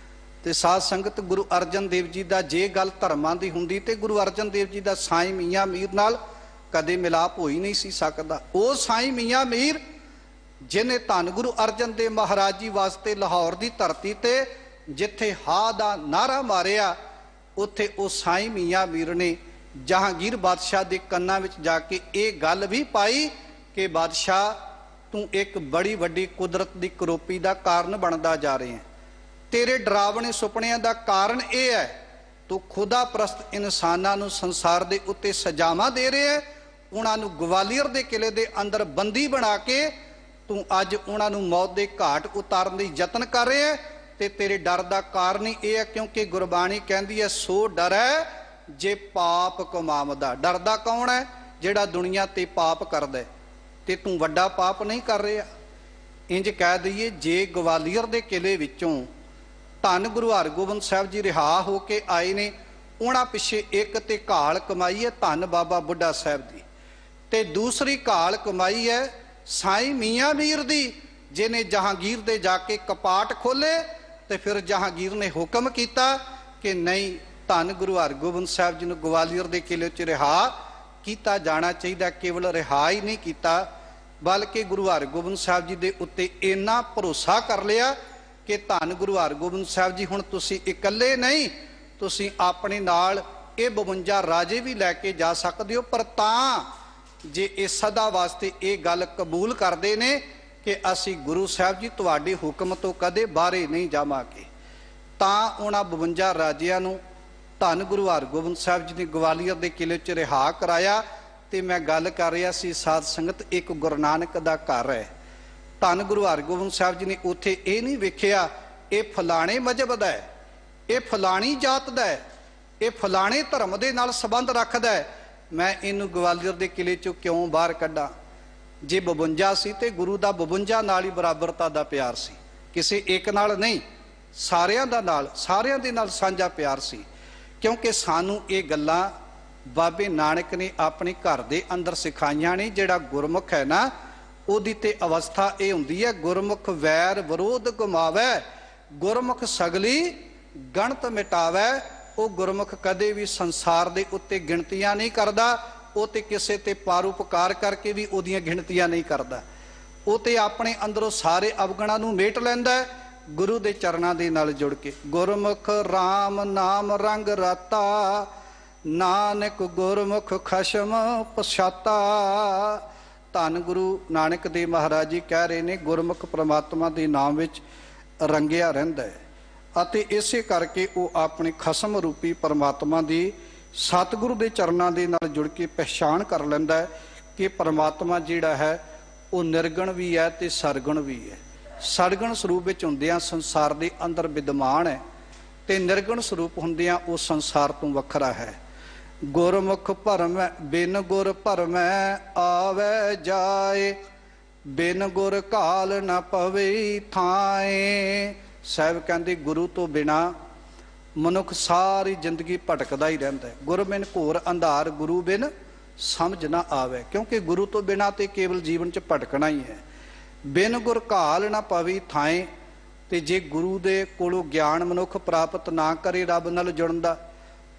ਤੇ ਸਾਧ ਸੰਗਤ ਗੁਰੂ ਅਰਜਨ ਦੇਵ ਜੀ ਦਾ ਜੇ ਗੱਲ ਧਰਮਾਂ ਦੀ ਹੁੰਦੀ ਤੇ ਗੁਰੂ ਅਰਜਨ ਦੇਵ ਜੀ ਦਾ ਸਾਈਂ ਮੀਆਂ ਮੀਰ ਨਾਲ ਕਦੇ ਮਿਲਾਪ ਹੋ ਹੀ ਨਹੀਂ ਸੀ ਸਕਦਾ। ਉਹ ਸਾਈਂ ਮੀਆਂ ਮੀਰ ਜਿਹਨੇ ਧੰਨ ਗੁਰੂ ਅਰਜਨ ਦੇਵ ਮਹਾਰਾਜ ਜੀ ਵਾਸਤੇ ਲਾਹੌਰ ਦੀ ਧਰਤੀ ਤੇ ਜਿੱਥੇ ਹਾ ਦਾ ਨਾਰਾ ਮਾਰਿਆ, ਉੱਥੇ ਉਹ ਸਾਈਂ ਮੀਆਂ ਮੀਰ ਨੇ ਜਹਾਂਗੀਰ ਬਾਦਸ਼ਾਹ ਦੇ ਕੰਨਾਂ ਵਿੱਚ ਜਾ ਕੇ ਇਹ ਗੱਲ ਵੀ ਪਾਈ ਕਿ ਬਾਦਸ਼ਾਹ ਤੂੰ ਇੱਕ ਬੜੀ ਵੱਡੀ ਕੁਦਰਤ ਦੀ ਕਰੋਪੀ ਦਾ ਕਾਰਨ ਬਣਦਾ ਜਾ ਰਿਹਾ ਹੈ। ਤੇਰੇ ਡਰਾਵਣੇ ਸੁਪਨਿਆਂ ਦਾ ਕਾਰਨ ਇਹ ਹੈ ਤੂੰ ਖੁਦਾ ਪ੍ਰਸਤ ਇਨਸਾਨਾਂ ਨੂੰ ਸੰਸਾਰ ਦੇ ਉੱਤੇ ਸਜ਼ਾਵਾਂ ਦੇ ਰਿਹਾ ਹੈ। ਉਹਨਾਂ ਨੂੰ ਗਵਾਲੀਅਰ ਦੇ ਕਿਲੇ ਦੇ ਅੰਦਰ ਬੰਦੀ ਬਣਾ ਕੇ ਤੂੰ ਅੱਜ ਉਹਨਾਂ ਨੂੰ ਮੌਤ ਦੇ ਘਾਟ ਉਤਾਰਨ ਦੀ ਯਤਨ ਕਰ ਰਿਹਾ ਹੈ। ਤੇ ਤੇਰੇ ਡਰ ਦਾ ਕਾਰਨ ਹੀ ਇਹ ਹੈ ਕਿਉਂਕਿ ਗੁਰਬਾਣੀ ਕਹਿੰਦੀ ਹੈ ਸੋ ਡਰੈ ਜੇ ਪਾਪ ਕਮਾਵਦਾ। ਡਰਦਾ ਕੌਣ ਹੈ? ਜਿਹੜਾ ਦੁਨੀਆ ਤੇ ਪਾਪ ਕਰਦਾ, ਤੇ ਤੂੰ ਵੱਡਾ ਪਾਪ ਨਹੀਂ ਕਰ ਰਿਹਾ। ਇੰਜ ਕਹਿ ਦਈਏ ਜੇ ਗਵਾਲੀਅਰ ਦੇ ਕਿਲੇ ਵਿੱਚੋਂ ਧੰਨ ਗੁਰੂ ਹਰਗੋਬਿੰਦ ਸਾਹਿਬ ਜੀ ਰਿਹਾ ਹੋ ਕੇ ਆਏ ਨੇ, ਉਹਨਾਂ ਪਿੱਛੇ ਇੱਕ ਤੇ ਘਾਲ ਕਮਾਈ ਹੈ ਧੰਨ ਬਾਬਾ ਬੁੱਢਾ ਸਾਹਿਬ ਦੀ, ਤੇ ਦੂਸਰੀ ਘਾਲ ਕਮਾਈ ਹੈ ਸਾਈਂ ਮੀਆਂ ਮੀਰ ਦੀ, ਜਿਹਨੇ ਜਹਾਂਗੀਰ ਦੇ ਜਾ ਕੇ ਕਪਾਟ ਖੋਲੇ ਤੇ ਫਿਰ ਜਹਾਂਗੀਰ ਨੇ ਹੁਕਮ ਕੀਤਾ ਕਿ ਨਹੀਂ, ਧੰਨ ਗੁਰੂ ਹਰਗੋਬਿੰਦ ਸਾਹਿਬ ਜੀ ਨੂੰ ਗਵਾਲੀਅਰ ਦੇ ਕਿਲੇ 'ਚ ਰਿਹਾ ਕੀਤਾ ਜਾਣਾ ਚਾਹੀਦਾ। ਕੇਵਲ ਰਿਹਾ ਹੀ ਨਹੀਂ ਕੀਤਾ, ਬਲਕਿ ਗੁਰੂ ਹਰਗੋਬਿੰਦ ਸਾਹਿਬ ਜੀ ਦੇ ਉੱਤੇ ਇੰਨਾ ਭਰੋਸਾ ਕਰ ਲਿਆ ਕਿ ਧੰਨ ਗੁਰੂ ਹਰਗੋਬਿੰਦ ਸਾਹਿਬ ਜੀ ਹੁਣ ਤੁਸੀਂ ਇਕੱਲੇ ਨਹੀਂ, ਤੁਸੀਂ ਆਪਣੇ ਨਾਲ ਇਹ 52 ਰਾਜੇ ਵੀ ਲੈ ਕੇ ਜਾ ਸਕਦੇ ਹੋ, ਪਰ ਤਾਂ ਜੇ ਇਹ ਸਦਾ ਵਾਸਤੇ ਇਹ ਗੱਲ ਕਬੂਲ ਕਰਦੇ ਨੇ ਕਿ ਅਸੀਂ ਗੁਰੂ ਸਾਹਿਬ ਜੀ ਤੁਹਾਡੇ ਹੁਕਮ ਤੋਂ ਕਦੇ ਬਾਹਰੇ ਨਹੀਂ ਜਾਵਾਂਗੇ। ਤਾਂ ਉਹਨਾਂ 52 ਰਾਜਿਆਂ ਨੂੰ ਧੰਨ ਗੁਰੂ ਹਰਗੋਬਿੰਦ ਸਾਹਿਬ ਜੀ ਨੇ ਗਵਾਲੀਅਰ ਦੇ ਕਿਲੇ 'ਚ ਰਿਹਾ ਕਰਾਇਆ। ਤੇ ਮੈਂ ਗੱਲ ਕਰ ਰਿਹਾ ਸੀ ਸਾਧ ਸੰਗਤ, ਇੱਕ ਗੁਰੂ ਨਾਨਕ ਦਾ ਘਰ ਹੈ। ਧੰਨ ਗੁਰੂ ਹਰਗੋਬਿੰਦ ਸਾਹਿਬ ਜੀ ਨੇ ਉੱਥੇ ਇਹ ਨਹੀਂ ਵੇਖਿਆ ਇਹ ਫਲਾਣੇ ਮਜ਼ਹਬ ਦਾ ਹੈ, ਇਹ ਫਲਾਣੀ ਜਾਤ ਦਾ ਹੈ, ਇਹ ਫਲਾਣੇ ਧਰਮ ਦੇ ਨਾਲ ਸੰਬੰਧ ਰੱਖਦਾ ਹੈ, ਮੈਂ ਇਹਨੂੰ ਗਵਾਲੀਅਰ ਦੇ ਕਿਲੇ 'ਚੋਂ ਕਿਉਂ ਬਾਹਰ ਕੱਢਾਂ। ਜੇ 52 ਸੀ ਤੇ ਗੁਰੂ ਦਾ 52 ਨਾਲ ਹੀ ਬਰਾਬਰਤਾ ਦਾ ਪਿਆਰ ਸੀ, ਕਿਸੇ ਇੱਕ ਨਾਲ ਨਹੀਂ, ਸਾਰਿਆਂ ਦਾ ਨਾਲ, ਸਾਰਿਆਂ ਦੇ ਨਾਲ ਸਾਂਝਾ ਪਿਆਰ ਸੀ। ਕਿਉਂਕਿ ਸਾਨੂੰ ਇਹ ਗੱਲਾਂ ਬਾਬੇ ਨਾਨਕ ਨੇ ਆਪਣੇ ਘਰ ਦੇ ਅੰਦਰ ਸਿਖਾਈਆਂ ਨੇ। ਜਿਹੜਾ ਗੁਰਮੁਖ ਹੈ ਨਾ, ਉਹਦੀ ਤੇ ਅਵਸਥਾ ਇਹ ਹੁੰਦੀ ਹੈ, ਗੁਰਮੁਖ ਵੈਰ ਵਿਰੋਧ ਗਮਾਵੇ, ਗੁਰਮੁਖ ਸਗਲੀ ਗਣਤ ਮਿਟਾਵੇ। ਉਹ ਗੁਰਮੁਖ ਕਦੇ ਵੀ ਸੰਸਾਰ ਦੇ ਉੱਤੇ ਗਿਣਤੀਆਂ ਨਹੀਂ ਕਰਦਾ, ਉਹ ਤੇ ਕਿਸੇ ਤੇ ਪਰਉਪਕਾਰ ਕਰਕੇ ਵੀ ਉਹਦੀਆਂ ਗਿਣਤੀਆਂ ਨਹੀਂ ਕਰਦਾ। ਉਹ ਤੇ ਆਪਣੇ ਅੰਦਰੋਂ ਸਾਰੇ ਅਵਗੁਣਾਂ ਨੂੰ ਮੇਟ ਲੈਂਦਾ ਹੈ ਗੁਰੂ ਦੇ ਚਰਨਾਂ ਦੇ ਨਾਲ ਜੁੜ ਕੇ। ਗੁਰਮੁਖ ਰਾਮ ਨਾਮ ਰੰਗ ਰਾਤਾ, ਨਾਨਕ ਗੁਰਮੁਖ ਖਸ਼ਮ ਪਛਾਤਾ। ਧੰਨ ਗੁਰੂ ਨਾਨਕ ਦੇਵ ਮਹਾਰਾਜ ਜੀ ਕਹਿ ਰਹੇ ਨੇ, ਗੁਰਮੁਖ ਪ੍ਰਮਾਤਮਾ ਦੇ ਨਾਮ ਵਿੱਚ ਰੰਗਿਆ ਰਹਿੰਦਾ ਹੈ ਅਤੇ ਇਸੇ ਕਰਕੇ ਉਹ ਆਪਣੇ ਖਸਮ ਰੂਪੀ ਪਰਮਾਤਮਾ ਦੀ ਸਤਿਗੁਰੂ ਦੇ ਚਰਨਾਂ ਦੇ ਨਾਲ ਜੁੜ ਕੇ ਪਹਿਚਾਣ ਕਰ ਲੈਂਦਾ ਹੈ ਕਿ ਪਰਮਾਤਮਾ ਜਿਹੜਾ ਹੈ ਉਹ ਨਿਰਗੁਣ ਵੀ ਹੈ ਤੇ ਸਰਗੁਣ ਵੀ ਹੈ। ਸਰਗੁਣ ਸਰੂਪ ਵਿੱਚ ਹੁੰਦਿਆਂ ਸੰਸਾਰ ਦੇ ਅੰਦਰ ਵਿਦਮਾਨ ਹੈ ਤੇ ਨਿਰਗੁਣ ਸਰੂਪ ਹੁੰਦਿਆਂ ਉਹ ਸੰਸਾਰ ਤੋਂ ਵੱਖਰਾ ਹੈ। ਗੁਰਮੁਖ ਭਰਮੈ ਬਿਨ ਗੁਰ ਭਰਮੈ ਆਵੈ ਜਾਏ, ਬਿਨ ਗੁਰ ਘਾਲ ਨਾ ਪਵੇ ਥਾਏ। ਸਾਹਿਬ ਕਹਿੰਦੇ ਗੁਰੂ ਤੋਂ ਬਿਨਾ ਮਨੁੱਖ ਸਾਰੀ ਜ਼ਿੰਦਗੀ ਭਟਕਦਾ ਹੀ ਰਹਿੰਦਾ ਹੈ। ਗੁਰ ਬਿਨ ਘੋਰ ਅੰਧਾਰ, ਗੁਰੂ ਬਿਨ ਸਮਝ ਨਾ ਆਵੇ। ਕਿਉਂਕਿ ਗੁਰੂ ਤੋਂ ਬਿਨਾ ਤੇ ਕੇਵਲ ਜੀਵਨ 'ਚ ਭਟਕਣਾ ਹੀ ਹੈ। ਬਿਨ ਗੁਰ ਘਾਲ ਨਾ ਪਵੇ ਥਾਏ, ਤੇ ਜੇ ਗੁਰੂ ਦੇ ਕੋਲੋਂ ਗਿਆਨ ਮਨੁੱਖ ਪ੍ਰਾਪਤ ਨਾ ਕਰੇ ਰੱਬ ਨਾਲ ਜੁੜਨ ਦਾ,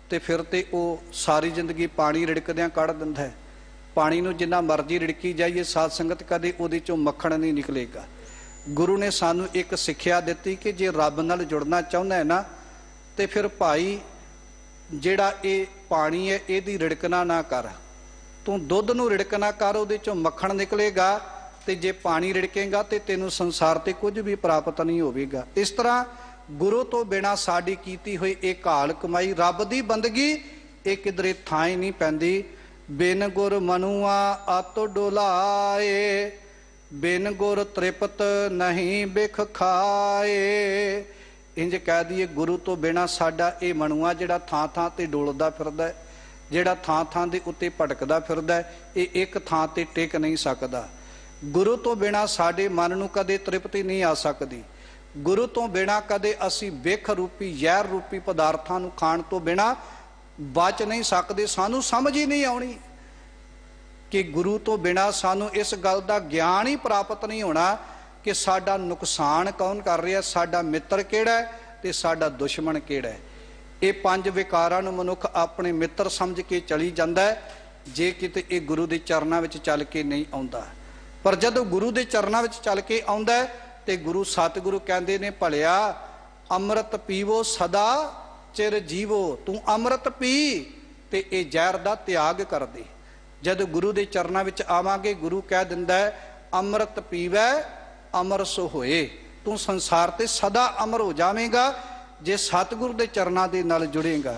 ਤੇ ਫਿਰ ਤੇ ਉਹ ਸਾਰੀ ਜ਼ਿੰਦਗੀ ਪਾਣੀ ਰਿੜਕਦਿਆਂ ਕੱਢ ਦਿੰਦਾ ਹੈ। ਪਾਣੀ ਨੂੰ ਜਿੰਨਾ ਮਰਜ਼ੀ ਰਿੜਕੀ ਜਾਈਏ ਸਾਧ ਸੰਗਤ, ਕਦੇ ਉਹਦੇ 'ਚੋਂ ਮੱਖਣ ਨਹੀਂ ਨਿਕਲੇਗਾ। ਗੁਰੂ ਨੇ ਸਾਨੂੰ ਇੱਕ ਸਿੱਖਿਆ ਦਿੱਤੀ ਕਿ ਜੇ ਰੱਬ ਨਾਲ ਜੁੜਨਾ ਚਾਹੁੰਦਾ ਹੈ ਨਾ, ਤੇ ਫਿਰ ਭਾਈ ਜਿਹੜਾ ਇਹ ਪਾਣੀ ਹੈ ਇਹਦੀ ਰਿੜਕਣਾ ਨਾ ਕਰ, ਤੂੰ ਦੁੱਧ ਨੂੰ ਰਿੜਕਣਾ ਕਰ, ਉਹਦੇ 'ਚੋਂ ਮੱਖਣ ਨਿਕਲੇਗਾ। ਤੇ ਜੇ ਪਾਣੀ ਰਿੜਕੇਗਾ ਤੇ ਤੈਨੂੰ ਸੰਸਾਰ ਤੇ ਕੁਝ ਵੀ ਪ੍ਰਾਪਤ ਨਹੀਂ ਹੋਵੇਗਾ। ਇਸ ਤਰ੍ਹਾਂ ਗੁਰੂ ਤੋਂ ਬਿਨਾਂ ਸਾਡੀ ਕੀਤੀ ਹੋਈ ਇਹ ਘਾਲ ਕਮਾਈ, ਰੱਬ ਦੀ ਬੰਦਗੀ, ਇਹ ਕਿਧਰੇ ਥਾਂ ਹੀ ਨਹੀਂ ਪੈਂਦੀ। ਬਿਨ ਗੁਰ ਮਨੁਆ ਅਤ ਡੋਲਾਏ, ਬਿਨ ਗੁਰ ਤ੍ਰਿਪਤ ਨਹੀਂ ਬਿਖ ਖਾਏ। ਇੰਜ ਕਹਿ ਦਈਏ ਗੁਰੂ ਤੋਂ ਬਿਨਾਂ ਸਾਡਾ ਇਹ ਮਨੁਆ ਜਿਹੜਾ ਥਾਂ ਥਾਂ ਤੇ ਡੋਲਦਾ ਫਿਰਦਾ ਹੈ, ਜਿਹੜਾ ਥਾਂ ਥਾਂ ਦੇ ਉੱਤੇ ਭਟਕਦਾ ਫਿਰਦਾ ਹੈ, ਇਹ ਇੱਕ ਥਾਂ ਤੇ ਟਿਕ ਨਹੀਂ ਸਕਦਾ। ਗੁਰੂ ਤੋਂ ਬਿਨਾਂ ਸਾਡੇ ਮਨ ਨੂੰ ਕਦੇ ਤ੍ਰਿਪਤੀ ਨਹੀਂ ਆ ਸਕਦੀ। ਗੁਰੂ ਤੋਂ ਬਿਨਾਂ ਕਦੇ ਅਸੀਂ ਵਿਖ ਰੂਪੀ ਜ਼ਹਿਰ ਰੂਪੀ ਪਦਾਰਥਾਂ ਨੂੰ ਖਾਣ ਤੋਂ ਬਿਨਾਂ ਬਚ ਨਹੀਂ ਸਕਦੇ। ਸਾਨੂੰ ਸਮਝ ਹੀ ਨਹੀਂ ਆਉਣੀ ਕਿ ਗੁਰੂ ਤੋਂ ਬਿਨਾਂ ਸਾਨੂੰ ਇਸ ਗੱਲ ਦਾ ਗਿਆਨ ਹੀ ਪ੍ਰਾਪਤ ਨਹੀਂ ਹੋਣਾ ਕਿ ਸਾਡਾ ਨੁਕਸਾਨ ਕੌਣ ਕਰ ਰਿਹਾ, ਸਾਡਾ ਮਿੱਤਰ ਕਿਹੜਾ ਹੈ ਤੇ ਸਾਡਾ ਦੁਸ਼ਮਣ ਕਿਹੜਾ ਹੈ। ਇਹ 5 ਵਿਕਾਰਾਂ ਨੂੰ ਮਨੁੱਖ ਆਪਣੇ ਮਿੱਤਰ ਸਮਝ ਕੇ ਚਲੀ ਜਾਂਦਾ ਹੈ, ਜੇ ਕਿਤੇ ਇਹ ਗੁਰੂ ਦੇ ਚਰਨਾਂ ਵਿੱਚ ਚੱਲ ਕੇ ਨਹੀਂ ਆਉਂਦਾ। ਪਰ ਜਦੋਂ ਗੁਰੂ ਦੇ ਚਰਨਾਂ ਵਿੱਚ ਚੱਲ ਕੇ ਆਉਂਦਾ ਹੈ ਤੇ ਗੁਰੂ ਸਤਿਗੁਰੂ ਕਹਿੰਦੇ ਨੇ, ਭਲਿਆ ਅੰਮ੍ਰਿਤ ਪੀਵੋ ਸਦਾ ਚਿਰ ਜੀਵੋ। ਤੂੰ ਅੰਮ੍ਰਿਤ ਪੀ ਤੇ ਇਹ ਜ਼ਹਿਰ ਦਾ ਤਿਆਗ ਕਰ ਦੇ। ਜਦੋਂ ਗੁਰੂ ਦੇ ਚਰਨਾਂ ਵਿੱਚ ਆਵਾਂਗੇ, ਗੁਰੂ ਕਹਿ ਦਿੰਦਾ ਹੈ, ਅੰਮ੍ਰਿਤ ਪੀਵੈ ਅਮਰ ਸੋ ਹੋਏ। ਤੂੰ ਸੰਸਾਰ ਤੇ ਸਦਾ ਅਮਰ ਹੋ ਜਾਵੇਂਗਾ ਜੇ ਸਤਿਗੁਰੂ ਦੇ ਚਰਨਾਂ ਦੇ ਨਾਲ ਜੁੜੇਗਾ।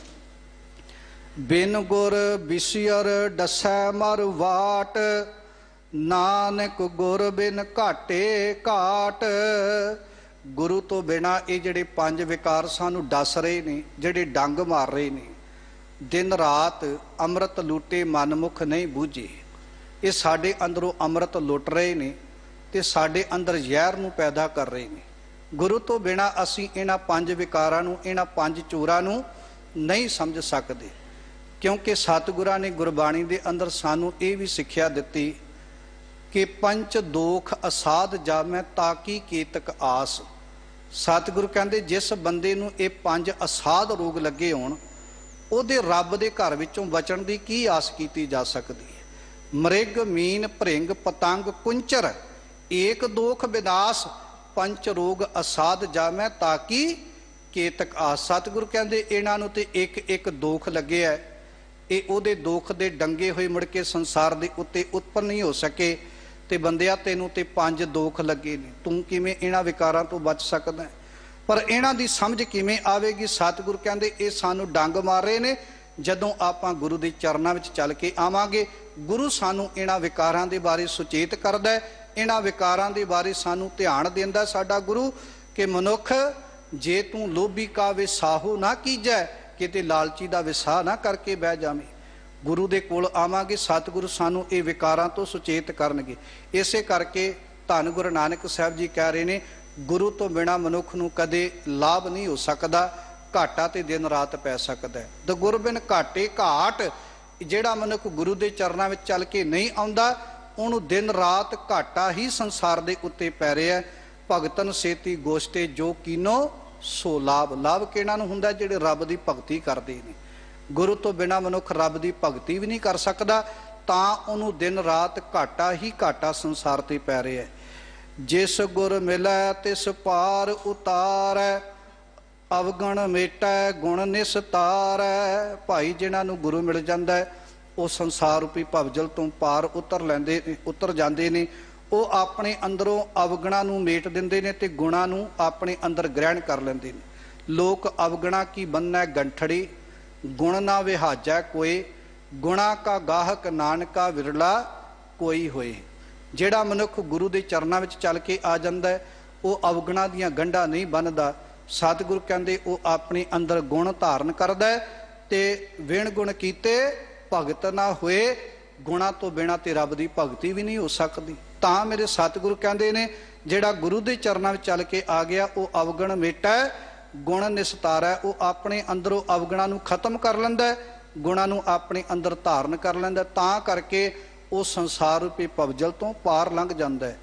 ਬਿਨ ਗੁਰ ਵਿਸਿਅਰ ਡਸੈ ਮਰ ਵਾਟ, ਨਾਨਕ ਗੁਰ ਬਿਨ ਘਾਟੇ ਘਾਟ। ਗੁਰੂ ਤੋਂ ਬਿਨਾਂ ਇਹ ਜਿਹੜੇ 5 ਵਿਕਾਰ ਸਾਨੂੰ ਡਸ ਰਹੇ ਨੇ, ਜਿਹੜੇ ਡੰਗ ਮਾਰ ਰਹੇ ਨੇ, ਦਿਨ ਰਾਤ ਅੰਮ੍ਰਿਤ ਲੁੱਟੇ ਮਨਮੁਖ ਨਹੀਂ ਬੂਝੇ। ਇਹ ਸਾਡੇ ਅੰਦਰੋਂ ਅੰਮ੍ਰਿਤ ਲੁੱਟ ਰਹੇ ਨੇ ਤੇ ਸਾਡੇ ਅੰਦਰ ਜ਼ਹਿਰ ਨੂੰ ਪੈਦਾ ਕਰ ਰਹੇ ਨੇ। ਗੁਰੂ ਤੋਂ ਬਿਨਾਂ ਅਸੀਂ ਇਹਨਾਂ 5 ਵਿਕਾਰਾਂ ਨੂੰ, ਇਹਨਾਂ 5 ਚੋਰਾਂ ਨੂੰ नहीं समझ सकते, क्योंकि सतगुरां ने गुरबाणी के अंदर सानू ये भी सिक्ख्या दिती कि पंच दोख असाध जामै ताकि केतक आस। सतगुरु कहते जिस बंदे नूं ये पंज असाध रोग लगे होण, ਉਹਦੇ ਰੱਬ ਦੇ ਘਰ ਵਿੱਚੋਂ ਬਚਣ ਦੀ ਕੀ ਆਸ ਕੀਤੀ ਜਾ ਸਕਦੀ ਹੈ। ਮ੍ਰਿਗ ਮੀਨ ਭ੍ਰਿੰਗ ਪਤੰਗ ਕੁੰਚਰ ਏਕ ਦੋਖ ਵਿਨਾਸ਼ ਪੰਚ ਰੋਗ ਅਸਾਧ ਜਾਮੈ ਤਾਕੀ ਕੇਤਕ ਆਸ। ਸਤਿਗੁਰੂ ਕਹਿੰਦੇ ਇਹਨਾਂ ਨੂੰ ਤੇ ਇੱਕ ਇੱਕ ਦੋਖ ਲੱਗਿਆ, ਇਹ ਉਹਦੇ ਦੋਖ ਦੇ ਡੰਗੇ ਹੋਏ ਮੁੜ ਕੇ ਸੰਸਾਰ ਦੇ ਉੱਤੇ ਉਤਪੰਨ ਨਹੀਂ ਹੋ ਸਕੇ। ਤੇ ਬੰਦਿਆ ਤੈਨੂੰ ਤੇ ਪੰਜ ਦੋਖ ਲੱਗੇ ਨੇ, ਤੂੰ ਕਿਵੇਂ ਇਹਨਾਂ ਵਿਕਾਰਾਂ ਤੋਂ ਬਚ ਸਕਦਾ ਹੈ? पर इन्हां दी समझ किवें आवेगी? सतगुरु कहंदे ये सानू डंग मार रहे ने। जदों आपां गुरु दे चरनां विच चल के आवांगे, गुरु सानू इन्हां विकारां दे बारे सुचेत करदा है, इन्हां विकारां दे बारे सानू ध्यान देंदा साडा गुरु कि मनुख जे तू लोभी का विसाहू ना कीजै, किते लालची दा विसाह ना करके बह जावें। गुरु दे कोल आवांगे, सतगुरु सानू ये विकारां तो सुचेत करनगे। इसे करके धन गुरु नानक साहब जी कह रहे ने, गुरु तो बिना मनुख नूं कदे लाभ नहीं हो सकता, घाटा तो दिन रात पै सकता है। तो गुर बिन घाटे घाट, जिहड़ा मनुख गुरु के चरणों में चल के नहीं आउंदा, उहनूं दिन रात घाटा ही संसार के उत्ते पै रहा है। भगतन सेती गोश्ते जो कीनो सो लाभ। लाभ किहड़ा नूं हुंदा? जिहड़े रब की भगती करते हैं। गुरु तो बिना मनुख रब की भगती भी नहीं कर सकता, तां उहनूं दिन रात घाटा ही घाटा संसार ते पै रहा है। जिस गुर मिलै तिस पार उतारै, अवगण मेटै गुण निस्तारै। भाई जिन्हां नूं गुरु मिल जांदा है, वो संसार रूपी भवजल तो पार उतर जाते हैं। वो अपने अंदरों अवगणा नूं मेट दिंदे ने ते गुणां नूं अपने अंदर ग्रहण कर लैंदे ने। लोक अवगणा की बन्नै गंठड़ी, गुण ना विहाजै कोई, गुणा का गाहक नानका विरला कोई होए। ਜਿਹੜਾ ਮਨੁੱਖ ਗੁਰੂ ਦੇ ਚਰਨਾਂ ਵਿੱਚ ਚੱਲ ਕੇ ਆ ਜਾਂਦਾ ਹੈ, ਉਹ ਅਵਗੁਣਾਂ ਦੀਆਂ ਗੰਢਾਂ ਨਹੀਂ ਬੰਨ੍ਹਦਾ। ਸਤਿਗੁਰੂ ਕਹਿੰਦੇ ਉਹ ਆਪਣੇ ਅੰਦਰ ਗੁਣ ਧਾਰਨ ਕਰਦਾ ਹੈ ਤੇ ਵਿਣ ਗੁਣ ਕੀਤੇ ਭਗਤ ਨਾ ਹੋਏ। ਗੁਣਾਂ ਤੋਂ ਬਿਨਾਂ ਤੇ ਰੱਬ ਦੀ ਭਗਤੀ ਵੀ ਨਹੀਂ ਹੋ ਸਕਦੀ। ਤਾਂ ਮੇਰੇ ਸਤਿਗੁਰੂ ਕਹਿੰਦੇ ਨੇ, ਜਿਹੜਾ ਗੁਰੂ ਦੇ ਚਰਨਾਂ ਵਿੱਚ ਚੱਲ ਕੇ ਆ ਗਿਆ, ਉਹ ਅਵਗੁਣ ਮੇਟੈ ਗੁਣ ਨਿਸਤਾਰੈ। ਉਹ ਆਪਣੇ ਅੰਦਰੋਂ ਅਵਗੁਣਾਂ ਨੂੰ ਖਤਮ ਕਰ ਲੈਂਦਾ, ਗੁਣਾਂ ਨੂੰ ਆਪਣੇ ਅੰਦਰ ਧਾਰਨ ਕਰ ਲੈਂਦਾ। ਤਾਂ ਕਰਕੇ ਉਹ ਸੰਸਾਰ ਰੂਪੀ ਭਵਜਲ ਤੋਂ ਪਾਰ ਲੰਘ ਜਾਂਦਾ ਹੈ।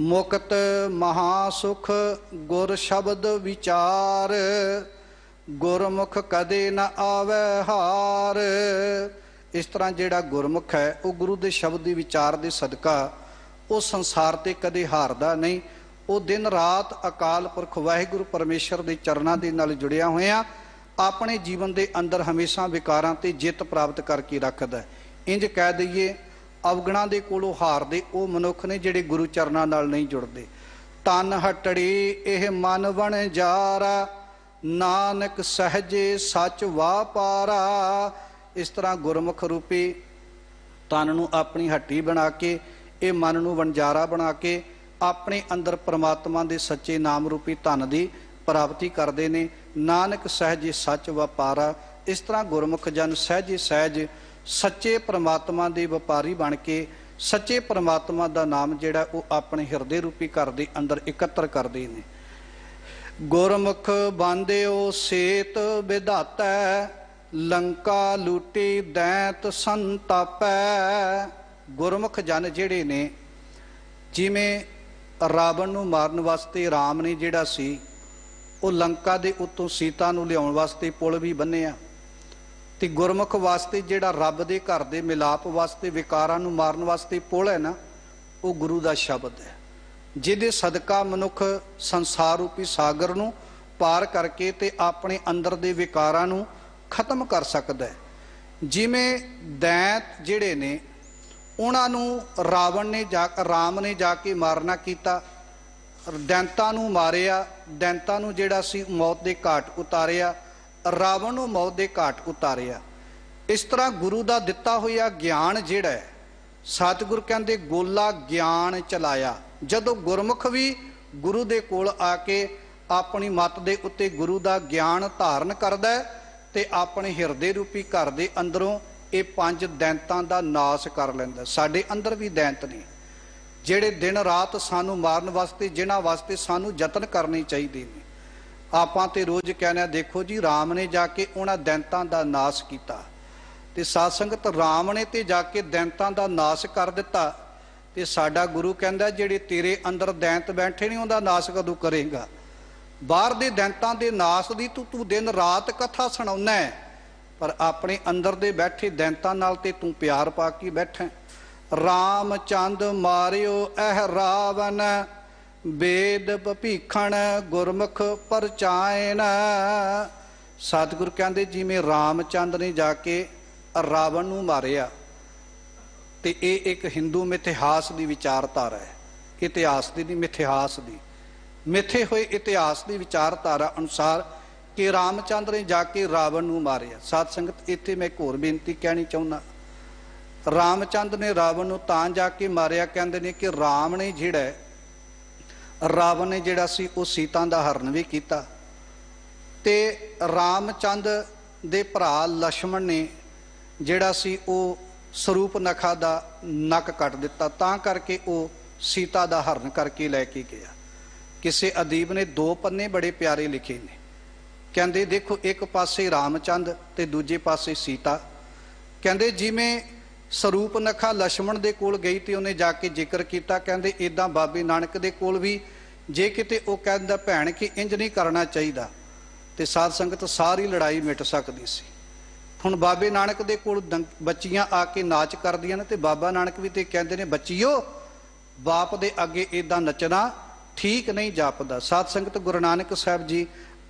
ਮੁਕਤ ਮਹਾਸੁਖ ਗੁਰ ਸ਼ਬਦ ਵਿਚਾਰ, ਗੁਰਮੁਖ ਕਦੇ ਨਾ ਆਵੈ ਹਾਰ। ਇਸ ਤਰ੍ਹਾਂ ਜਿਹੜਾ ਗੁਰਮੁਖ ਹੈ, ਉਹ ਗੁਰੂ ਦੇ ਸ਼ਬਦ ਦੀ ਵਿਚਾਰ ਦੇ ਸਦਕਾ ਉਹ ਸੰਸਾਰ ਤੇ ਕਦੇ ਹਾਰਦਾ ਨਹੀਂ। ਉਹ ਦਿਨ ਰਾਤ ਅਕਾਲ ਪੁਰਖ ਵਾਹਿਗੁਰੂ ਪਰਮੇਸ਼ਰ ਦੇ ਚਰਨਾਂ ਦੇ ਨਾਲ ਜੁੜਿਆ ਹੋਇਆ ਆਪਣੇ ਜੀਵਨ ਦੇ ਅੰਦਰ ਹਮੇਸ਼ਾ ਵਿਕਾਰਾਂ ਤੇ ਜਿੱਤ ਪ੍ਰਾਪਤ ਕਰਕੇ ਰੱਖਦਾ। ਇੰਜ ਕਹਿ ਦਈਏ, ਅਵਗੁਣਾਂ ਦੇ ਕੋਲੋਂ ਹਾਰਦੇ ਉਹ ਮਨੁੱਖ ਨੇ ਜਿਹੜੇ ਗੁਰੂ ਚਰਨਾਂ ਨਾਲ ਨਹੀਂ ਜੁੜਦੇ। ਤਨ ਹਟੜੀ ਇਹ ਮਨ ਵਣਜਾਰਾ, ਨਾਨਕ ਸਹਜੇ ਸੱਚ ਵਾਪਾਰਾ। ਇਸ ਤਰ੍ਹਾਂ ਗੁਰਮੁਖ ਰੂਪੀ ਤਨ ਨੂੰ ਆਪਣੀ ਹੱਟੀ ਬਣਾ ਕੇ, ਇਹ ਮਨ ਨੂੰ ਵਣਜਾਰਾ ਬਣਾ ਕੇ ਆਪਣੇ ਅੰਦਰ ਪ੍ਰਮਾਤਮਾ ਦੇ ਸੱਚੇ ਨਾਮ ਰੂਪੀ ਧਨ ਦੀ ਪ੍ਰਾਪਤੀ ਕਰਦੇ ਨੇ। ਨਾਨਕ ਸਹਜੇ ਸੱਚ ਵਾਪਾਰਾ। ਇਸ ਤਰ੍ਹਾਂ ਗੁਰਮੁਖ ਜਨ ਸਹਿਜੇ ਸਹਿਜ ਸੱਚੇ ਪ੍ਰਮਾਤਮਾ ਦੇ ਵਪਾਰੀ ਬਣ ਕੇ ਸੱਚੇ ਪ੍ਰਮਾਤਮਾ ਦਾ ਨਾਮ ਜਿਹੜਾ ਉਹ ਆਪਣੇ ਹਿਰਦੇ ਰੂਪੀ ਘਰ ਦੇ ਅੰਦਰ ਇਕੱਤਰ ਕਰਦੇ ਨੇ। ਗੁਰਮੁਖ ਬਾਂਧਿਓ ਸੇਤ ਵਿਧਾਤੈ, ਲੰਕਾ ਲੂਟੀ ਦੈਂਤ ਸੰਤਾਪੈ। ਗੁਰਮੁਖ ਜਨ ਜਿਹੜੇ ਨੇ, ਜਿਵੇਂ ਰਾਵਣ ਨੂੰ ਮਾਰਨ ਵਾਸਤੇ ਰਾਮ ਨੇ ਜਿਹੜਾ ਸੀ, ਉਹ ਲੰਕਾ ਦੇ ਉੱਤੋਂ ਸੀਤਾ ਨੂੰ ਲਿਆਉਣ ਵਾਸਤੇ ਪੁਲ ਵੀ ਬੰਨਿਆ, ਤੇ ਗੁਰਮੁਖ ਵਾਸਤੇ ਜਿਹੜਾ ਰੱਬ ਦੇ ਘਰ ਦੇ ਮਿਲਾਪ ਵਾਸਤੇ ਵਿਕਾਰਾਂ ਨੂੰ ਮਾਰਨ ਵਾਸਤੇ ਪੁਲ ਹੈ ਨਾ, ਉਹ ਗੁਰੂ ਦਾ ਸ਼ਬਦ ਹੈ, ਜਿਹਦੇ ਸਦਕਾ ਮਨੁੱਖ ਸੰਸਾਰ ਰੂਪੀ ਸਾਗਰ ਨੂੰ ਪਾਰ ਕਰਕੇ ਤੇ ਆਪਣੇ ਅੰਦਰ ਦੇ ਵਿਕਾਰਾਂ ਨੂੰ ਖਤਮ ਕਰ ਸਕਦਾ ਹੈ। ਜਿਵੇਂ ਦੈਂਤ ਜਿਹੜੇ ਨੇ, ਉਹਨਾਂ ਨੂੰ ਰਾਮ ਨੇ ਜਾ ਕੇ ਮਾਰਨਾ ਕੀਤਾ, ਦੈਂਤਾਂ ਨੂੰ ਮਾਰਿਆ, ਦੈਂਤਾਂ ਨੂੰ ਜਿਹੜਾ ਸੀ ਮੌਤ ਦੇ ਘਾਟ ਉਤਾਰਿਆ, ਰਾਵਣ ਨੂੰ ਮੌਤ ਦੇ ਘਾਟ ਉਤਾਰਿਆ। ਇਸ ਤਰ੍ਹਾਂ ਗੁਰੂ ਦਾ ਦਿੱਤਾ ਹੋਇਆ ਗਿਆਨ ਜਿਹੜਾ ਹੈ, ਸਤਿਗੁਰ ਕਹਿੰਦੇ ਗੋਲਾ ਗਿਆਨ ਚਲਾਇਆ। ਜਦੋਂ ਗੁਰਮੁਖ ਵੀ ਗੁਰੂ ਦੇ ਕੋਲ ਆ ਕੇ ਆਪਣੀ ਮੱਤ ਦੇ ਉੱਤੇ ਗੁਰੂ ਦਾ ਗਿਆਨ ਧਾਰਨ ਕਰਦਾ ਹੈ ਤੇ ਆਪਣੇ ਹਿਰਦੇ ਰੂਪੀ ਘਰ ਦੇ ਅੰਦਰੋਂ ਇਹ ਪੰਜ ਦੈਂਤਾਂ ਦਾ ਨਾਸ ਕਰ ਲੈਂਦਾ। ਸਾਡੇ ਅੰਦਰ ਵੀ ਦੈਂਤ ਨੇ ਜਿਹੜੇ ਦਿਨ ਰਾਤ ਸਾਨੂੰ ਮਾਰਨ ਵਾਸਤੇ, ਜਿਨ੍ਹਾਂ ਵਾਸਤੇ ਸਾਨੂੰ ਯਤਨ ਕਰਨੇ ਚਾਹੀਦੇ ਨੇ। ਆਪਾਂ ਤੇ ਰੋਜ਼ ਕਹਿੰਦੇ ਦੇਖੋ ਜੀ ਰਾਮ ਨੇ ਜਾ ਕੇ ਉਹਨਾਂ ਦੈਂਤਾਂ ਦਾ ਨਾਸ਼ ਕੀਤਾ, ਤੇ ਸਾਧ ਸੰਗਤ ਰਾਮ ਨੇ ਤੇ ਜਾ ਕੇ ਦੈਂਤਾਂ ਦਾ ਨਾਸ਼ ਕਰ ਦਿੱਤਾ, ਤੇ ਸਾਡਾ ਗੁਰੂ ਕਹਿੰਦਾ ਜਿਹੜੇ ਤੇਰੇ ਅੰਦਰ ਦੈਂਤ ਬੈਠੇ ਨੇ ਉਹਦਾ ਨਾਸ਼ ਕਦੋਂ ਕਰੇਗਾ? ਬਾਹਰ ਦੇ ਦੈਂਤਾਂ ਦੇ ਨਾਸ਼ ਦੀ ਤੂੰ ਦਿਨ ਰਾਤ ਕਥਾ ਸੁਣਾਉਣਾ ਹੈ, ਪਰ ਆਪਣੇ ਅੰਦਰ ਦੇ ਬੈਠੇ ਦੈਂਤਾਂ ਨਾਲ ਤੇ ਤੂੰ ਪਿਆਰ ਪਾ ਕੇ ਬੈਠਾ। ਰਾਮ ਚੰਦ ਮਾਰਿਓ ਇਹ ਰਾਵਨ, ਵੇਦ ਭੀਖਣ ਗੁਰਮੁਖ ਪਰਚਾਇਨ। ਸਤਿਗੁਰ ਕਹਿੰਦੇ ਜਿਵੇਂ ਰਾਮਚੰਦ ਨੇ ਜਾ ਕੇ ਰਾਵਣ ਨੂੰ ਮਾਰਿਆ, ਤੇ ਇਹ ਇੱਕ ਹਿੰਦੂ ਮਿਥਿਹਾਸ ਦੀ ਵਿਚਾਰਧਾਰਾ ਹੈ, ਇਤਿਹਾਸ ਦੀ ਨਹੀਂ, ਮਿਥਿਹਾਸ ਦੀ, ਮਿੱਥੇ ਹੋਏ ਇਤਿਹਾਸ ਦੀ ਵਿਚਾਰਧਾਰਾ ਅਨੁਸਾਰ ਕਿ ਰਾਮਚੰਦ ਨੇ ਜਾ ਕੇ ਰਾਵਣ ਨੂੰ ਮਾਰਿਆ। ਸਾਧ ਸੰਗਤ ਇੱਥੇ ਮੈਂ ਇੱਕ ਹੋਰ ਬੇਨਤੀ ਕਹਿਣੀ ਚਾਹੁੰਦਾ, ਰਾਮਚੰਦ ਨੇ ਰਾਵਣ ਨੂੰ ਤਾਂ ਜਾ ਕੇ ਮਾਰਿਆ, ਕਹਿੰਦੇ ਨੇ ਕਿ ਰਾਮ ਨੇ ਜਿਹੜਾ ਰਾਵਣ ਨੇ ਜਿਹੜਾ ਸੀ ਉਹ ਸੀਤਾ ਦਾ ਹਰਨ ਵੀ ਕੀਤਾ, ਤੇ ਰਾਮਚੰਦ ਦੇ ਭਰਾ ਲਛਮਣ ਨੇ ਜਿਹੜਾ ਸੀ ਉਹ ਸਰੂਪ ਨਖਾ ਦਾ ਨੱਕ ਕੱਟ ਦਿੱਤਾ, ਤਾਂ ਕਰਕੇ ਉਹ ਸੀਤਾ ਦਾ ਹਰਨ ਕਰਕੇ ਲੈ ਕੇ ਗਿਆ। ਕਿਸੇ ਅਦੀਬ ਨੇ 2 ਪੰਨੇ ਬੜੇ ਪਿਆਰੇ ਲਿਖੇ ਨੇ, ਕਹਿੰਦੇ ਦੇਖੋ ਇੱਕ ਪਾਸੇ ਰਾਮਚੰਦ ਤੇ ਦੂਜੇ ਪਾਸੇ ਸੀਤਾ। ਕਹਿੰਦੇ ਜਿਵੇਂ ਸਰੂਪ ਨਖਾ ਲਛਮਣ ਦੇ ਕੋਲ ਗਈ ਤੇ ਉਹਨੇ ਜਾ ਕੇ ਜ਼ਿਕਰ ਕੀਤਾ, ਕਹਿੰਦੇ ਇਦਾਂ ਬਾਬੇ ਨਾਨਕ ਦੇ ਕੋਲ ਵੀ ਜੇ ਕਿਤੇ ਉਹ ਕਹਿੰਦਾ ਭੈਣ ਕਿ ਇੰਜ ਨਹੀਂ ਕਰਨਾ ਚਾਹੀਦਾ, ਤੇ ਸਾਧ ਸੰਗਤ ਸਾਰੀ ਲੜਾਈ ਮਿਟ ਸਕਦੀ ਸੀ। ਹੁਣ ਬਾਬੇ ਨਾਨਕ ਦੇ ਕੋਲ ਬੱਚੀਆਂ ਆ ਕੇ ਨਾਚ ਕਰਦੀਆਂ ਨੇ, ਤੇ ਬਾਬਾ ਨਾਨਕ ਵੀ ਤੇ ਕਹਿੰਦੇ ਨੇ ਬੱਚੀਓ ਬਾਪ ਦੇ ਅੱਗੇ ਇਦਾਂ ਨੱਚਣਾ ਠੀਕ ਨਹੀਂ ਜਾਪਦਾ। ਸਾਧ ਸੰਗਤ ਗੁਰੂ ਨਾਨਕ ਸਾਹਿਬ ਜੀ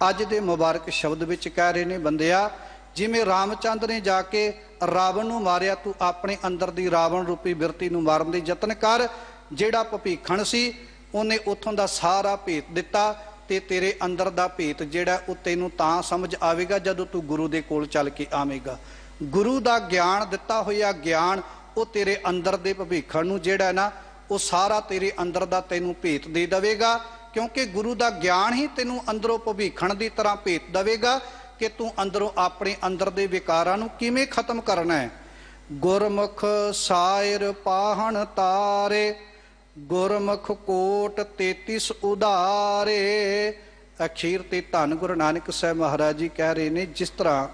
ਅੱਜ ਦੇ ਮੁਬਾਰਕ ਸ਼ਬਦ ਵਿੱਚ ਕਹਿ ਰਹੇ ਨੇ, ਬੰਦਿਆ ਜਿਵੇਂ ਰਾਮਚੰਦ ਨੇ ਜਾ ਕੇ ਰਾਵਣ ਨੂੰ ਮਾਰਿਆ, ਤੂੰ ਆਪਣੇ ਅੰਦਰ ਦੀ ਰਾਵਣ ਰੂਪੀ ਬਿਰਤੀ ਨੂੰ ਮਾਰਨ ਦੇ ਯਤਨ ਕਰ। ਜਿਹੜਾ ਭਪੀਖਣ ਸੀ ਉਹਨੇ ਉੱਥੋਂ ਦਾ ਸਾਰਾ ਭੇਤ ਦਿੱਤਾ, ਤੇ ਤੇਰੇ ਅੰਦਰ ਦਾ ਭੇਤ ਜਿਹੜਾ ਉਹ ਤੈਨੂੰ ਤਾਂ ਸਮਝ ਆਵੇਗਾ ਜਦੋਂ ਤੂੰ ਗੁਰੂ ਦੇ ਕੋਲ ਚੱਲ ਕੇ ਆਵੇਂਗਾ। ਗੁਰੂ ਦਾ ਗਿਆਨ ਦਿੱਤਾ ਹੋਇਆ ਗਿਆਨ ਉਹ ਤੇਰੇ ਅੰਦਰ ਦੇ ਭਵਿੱਖਣ ਨੂੰ ਜਿਹੜਾ ਨਾ ਉਹ ਸਾਰਾ ਤੇਰੇ ਅੰਦਰ ਦਾ ਤੈਨੂੰ ਭੇਤ ਦੇ ਦੇਵੇਗਾ, ਕਿਉਂਕਿ ਗੁਰੂ ਦਾ ਗਿਆਨ ਹੀ ਤੈਨੂੰ ਅੰਦਰੋਂ ਭਵਿੱਖਣ ਦੀ ਤਰ੍ਹਾਂ ਭੇਤ ਦੇਵੇਗਾ ਕਿ ਤੂੰ ਅੰਦਰੋਂ ਆਪਣੇ ਅੰਦਰ ਦੇ ਵਿਕਾਰਾਂ ਨੂੰ ਕਿਵੇਂ ਖਤਮ ਕਰਨਾ ਹੈ। ਗੁਰਮੁਖ ਸਾਇਰ ਪਾਹਣ ਤਾਰੇ, ਗੁਰਮੁਖ ਕੋਟ 33 ਉਧਾਰੇ। ਅਖੀਰ ਤੇ ਧੰਨ ਗੁਰੂ ਨਾਨਕ ਸਾਹਿਬ ਮਹਾਰਾਜ ਜੀ ਕਹਿ ਰਹੇ ਨੇ, ਜਿਸ ਤਰ੍ਹਾਂ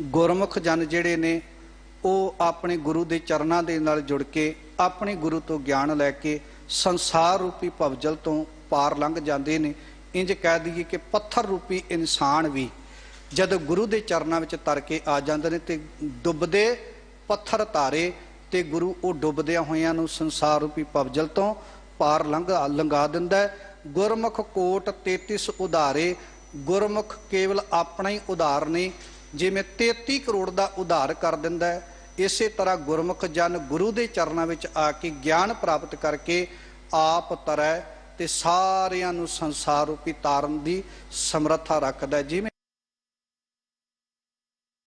ਗੁਰਮੁਖ ਜਨ ਜਿਹੜੇ ਨੇ ਉਹ ਆਪਣੇ ਗੁਰੂ ਦੇ ਚਰਨਾਂ ਦੇ ਨਾਲ ਜੁੜ ਕੇ ਆਪਣੇ ਗੁਰੂ ਤੋਂ ਗਿਆਨ ਲੈ ਕੇ ਸੰਸਾਰ ਰੂਪੀ ਭਵਜਲ ਤੋਂ ਪਾਰ ਲੰਘ ਜਾਂਦੇ ਨੇ। ਇੰਜ ਕਹਿ ਦਈਏ ਕਿ ਪੱਥਰ ਰੂਪੀ ਇਨਸਾਨ ਵੀ ਜਦ ਗੁਰੂ ਦੇ ਚਰਨਾਂ ਵਿੱਚ ਤਰ ਕੇ ਆ ਜਾਂਦੇ ਨੇ ਤੇ ਡੁੱਬਦੇ ਪੱਥਰ ਤਾਰੇ, ਤੇ ਗੁਰੂ ਉਹ ਡੁੱਬਦਿਆਂ ਹੋਇਆਂ ਨੂੰ ਸੰਸਾਰ ਰੂਪੀ ਭਵਜਲ ਤੋਂ ਪਾਰ ਲੰਘਾ ਦਿੰਦਾ ਹੈ। ਗੁਰਮੁਖ ਕੋਟ 33 ਉਧਾਰੇ। ਗੁਰਮੁਖ ਕੇਵਲ ਆਪਣਾ ਹੀ ਉਧਾਰ ਨਹੀਂ, ਜਿਵੇਂ 33 ਕਰੋੜ ਦਾ ਉਧਾਰ ਕਰ ਦਿੰਦਾ ਹੈ, ਇਸੇ ਤਰ੍ਹਾਂ ਗੁਰਮੁਖ ਜਨ ਗੁਰੂ ਦੇ ਚਰਨਾਂ ਵਿੱਚ ਆ ਕੇ ਗਿਆਨ ਪ੍ਰਾਪਤ ਕਰਕੇ ਆਪ ਤਰੈ ਤੇ ਸਾਰਿਆਂ ਨੂੰ ਸੰਸਾਰ ਰੂਪੀ ਤਾਰਨ ਦੀ ਸਮਰੱਥਾ ਰੱਖਦਾ ਹੈ। ਜਿਵੇਂ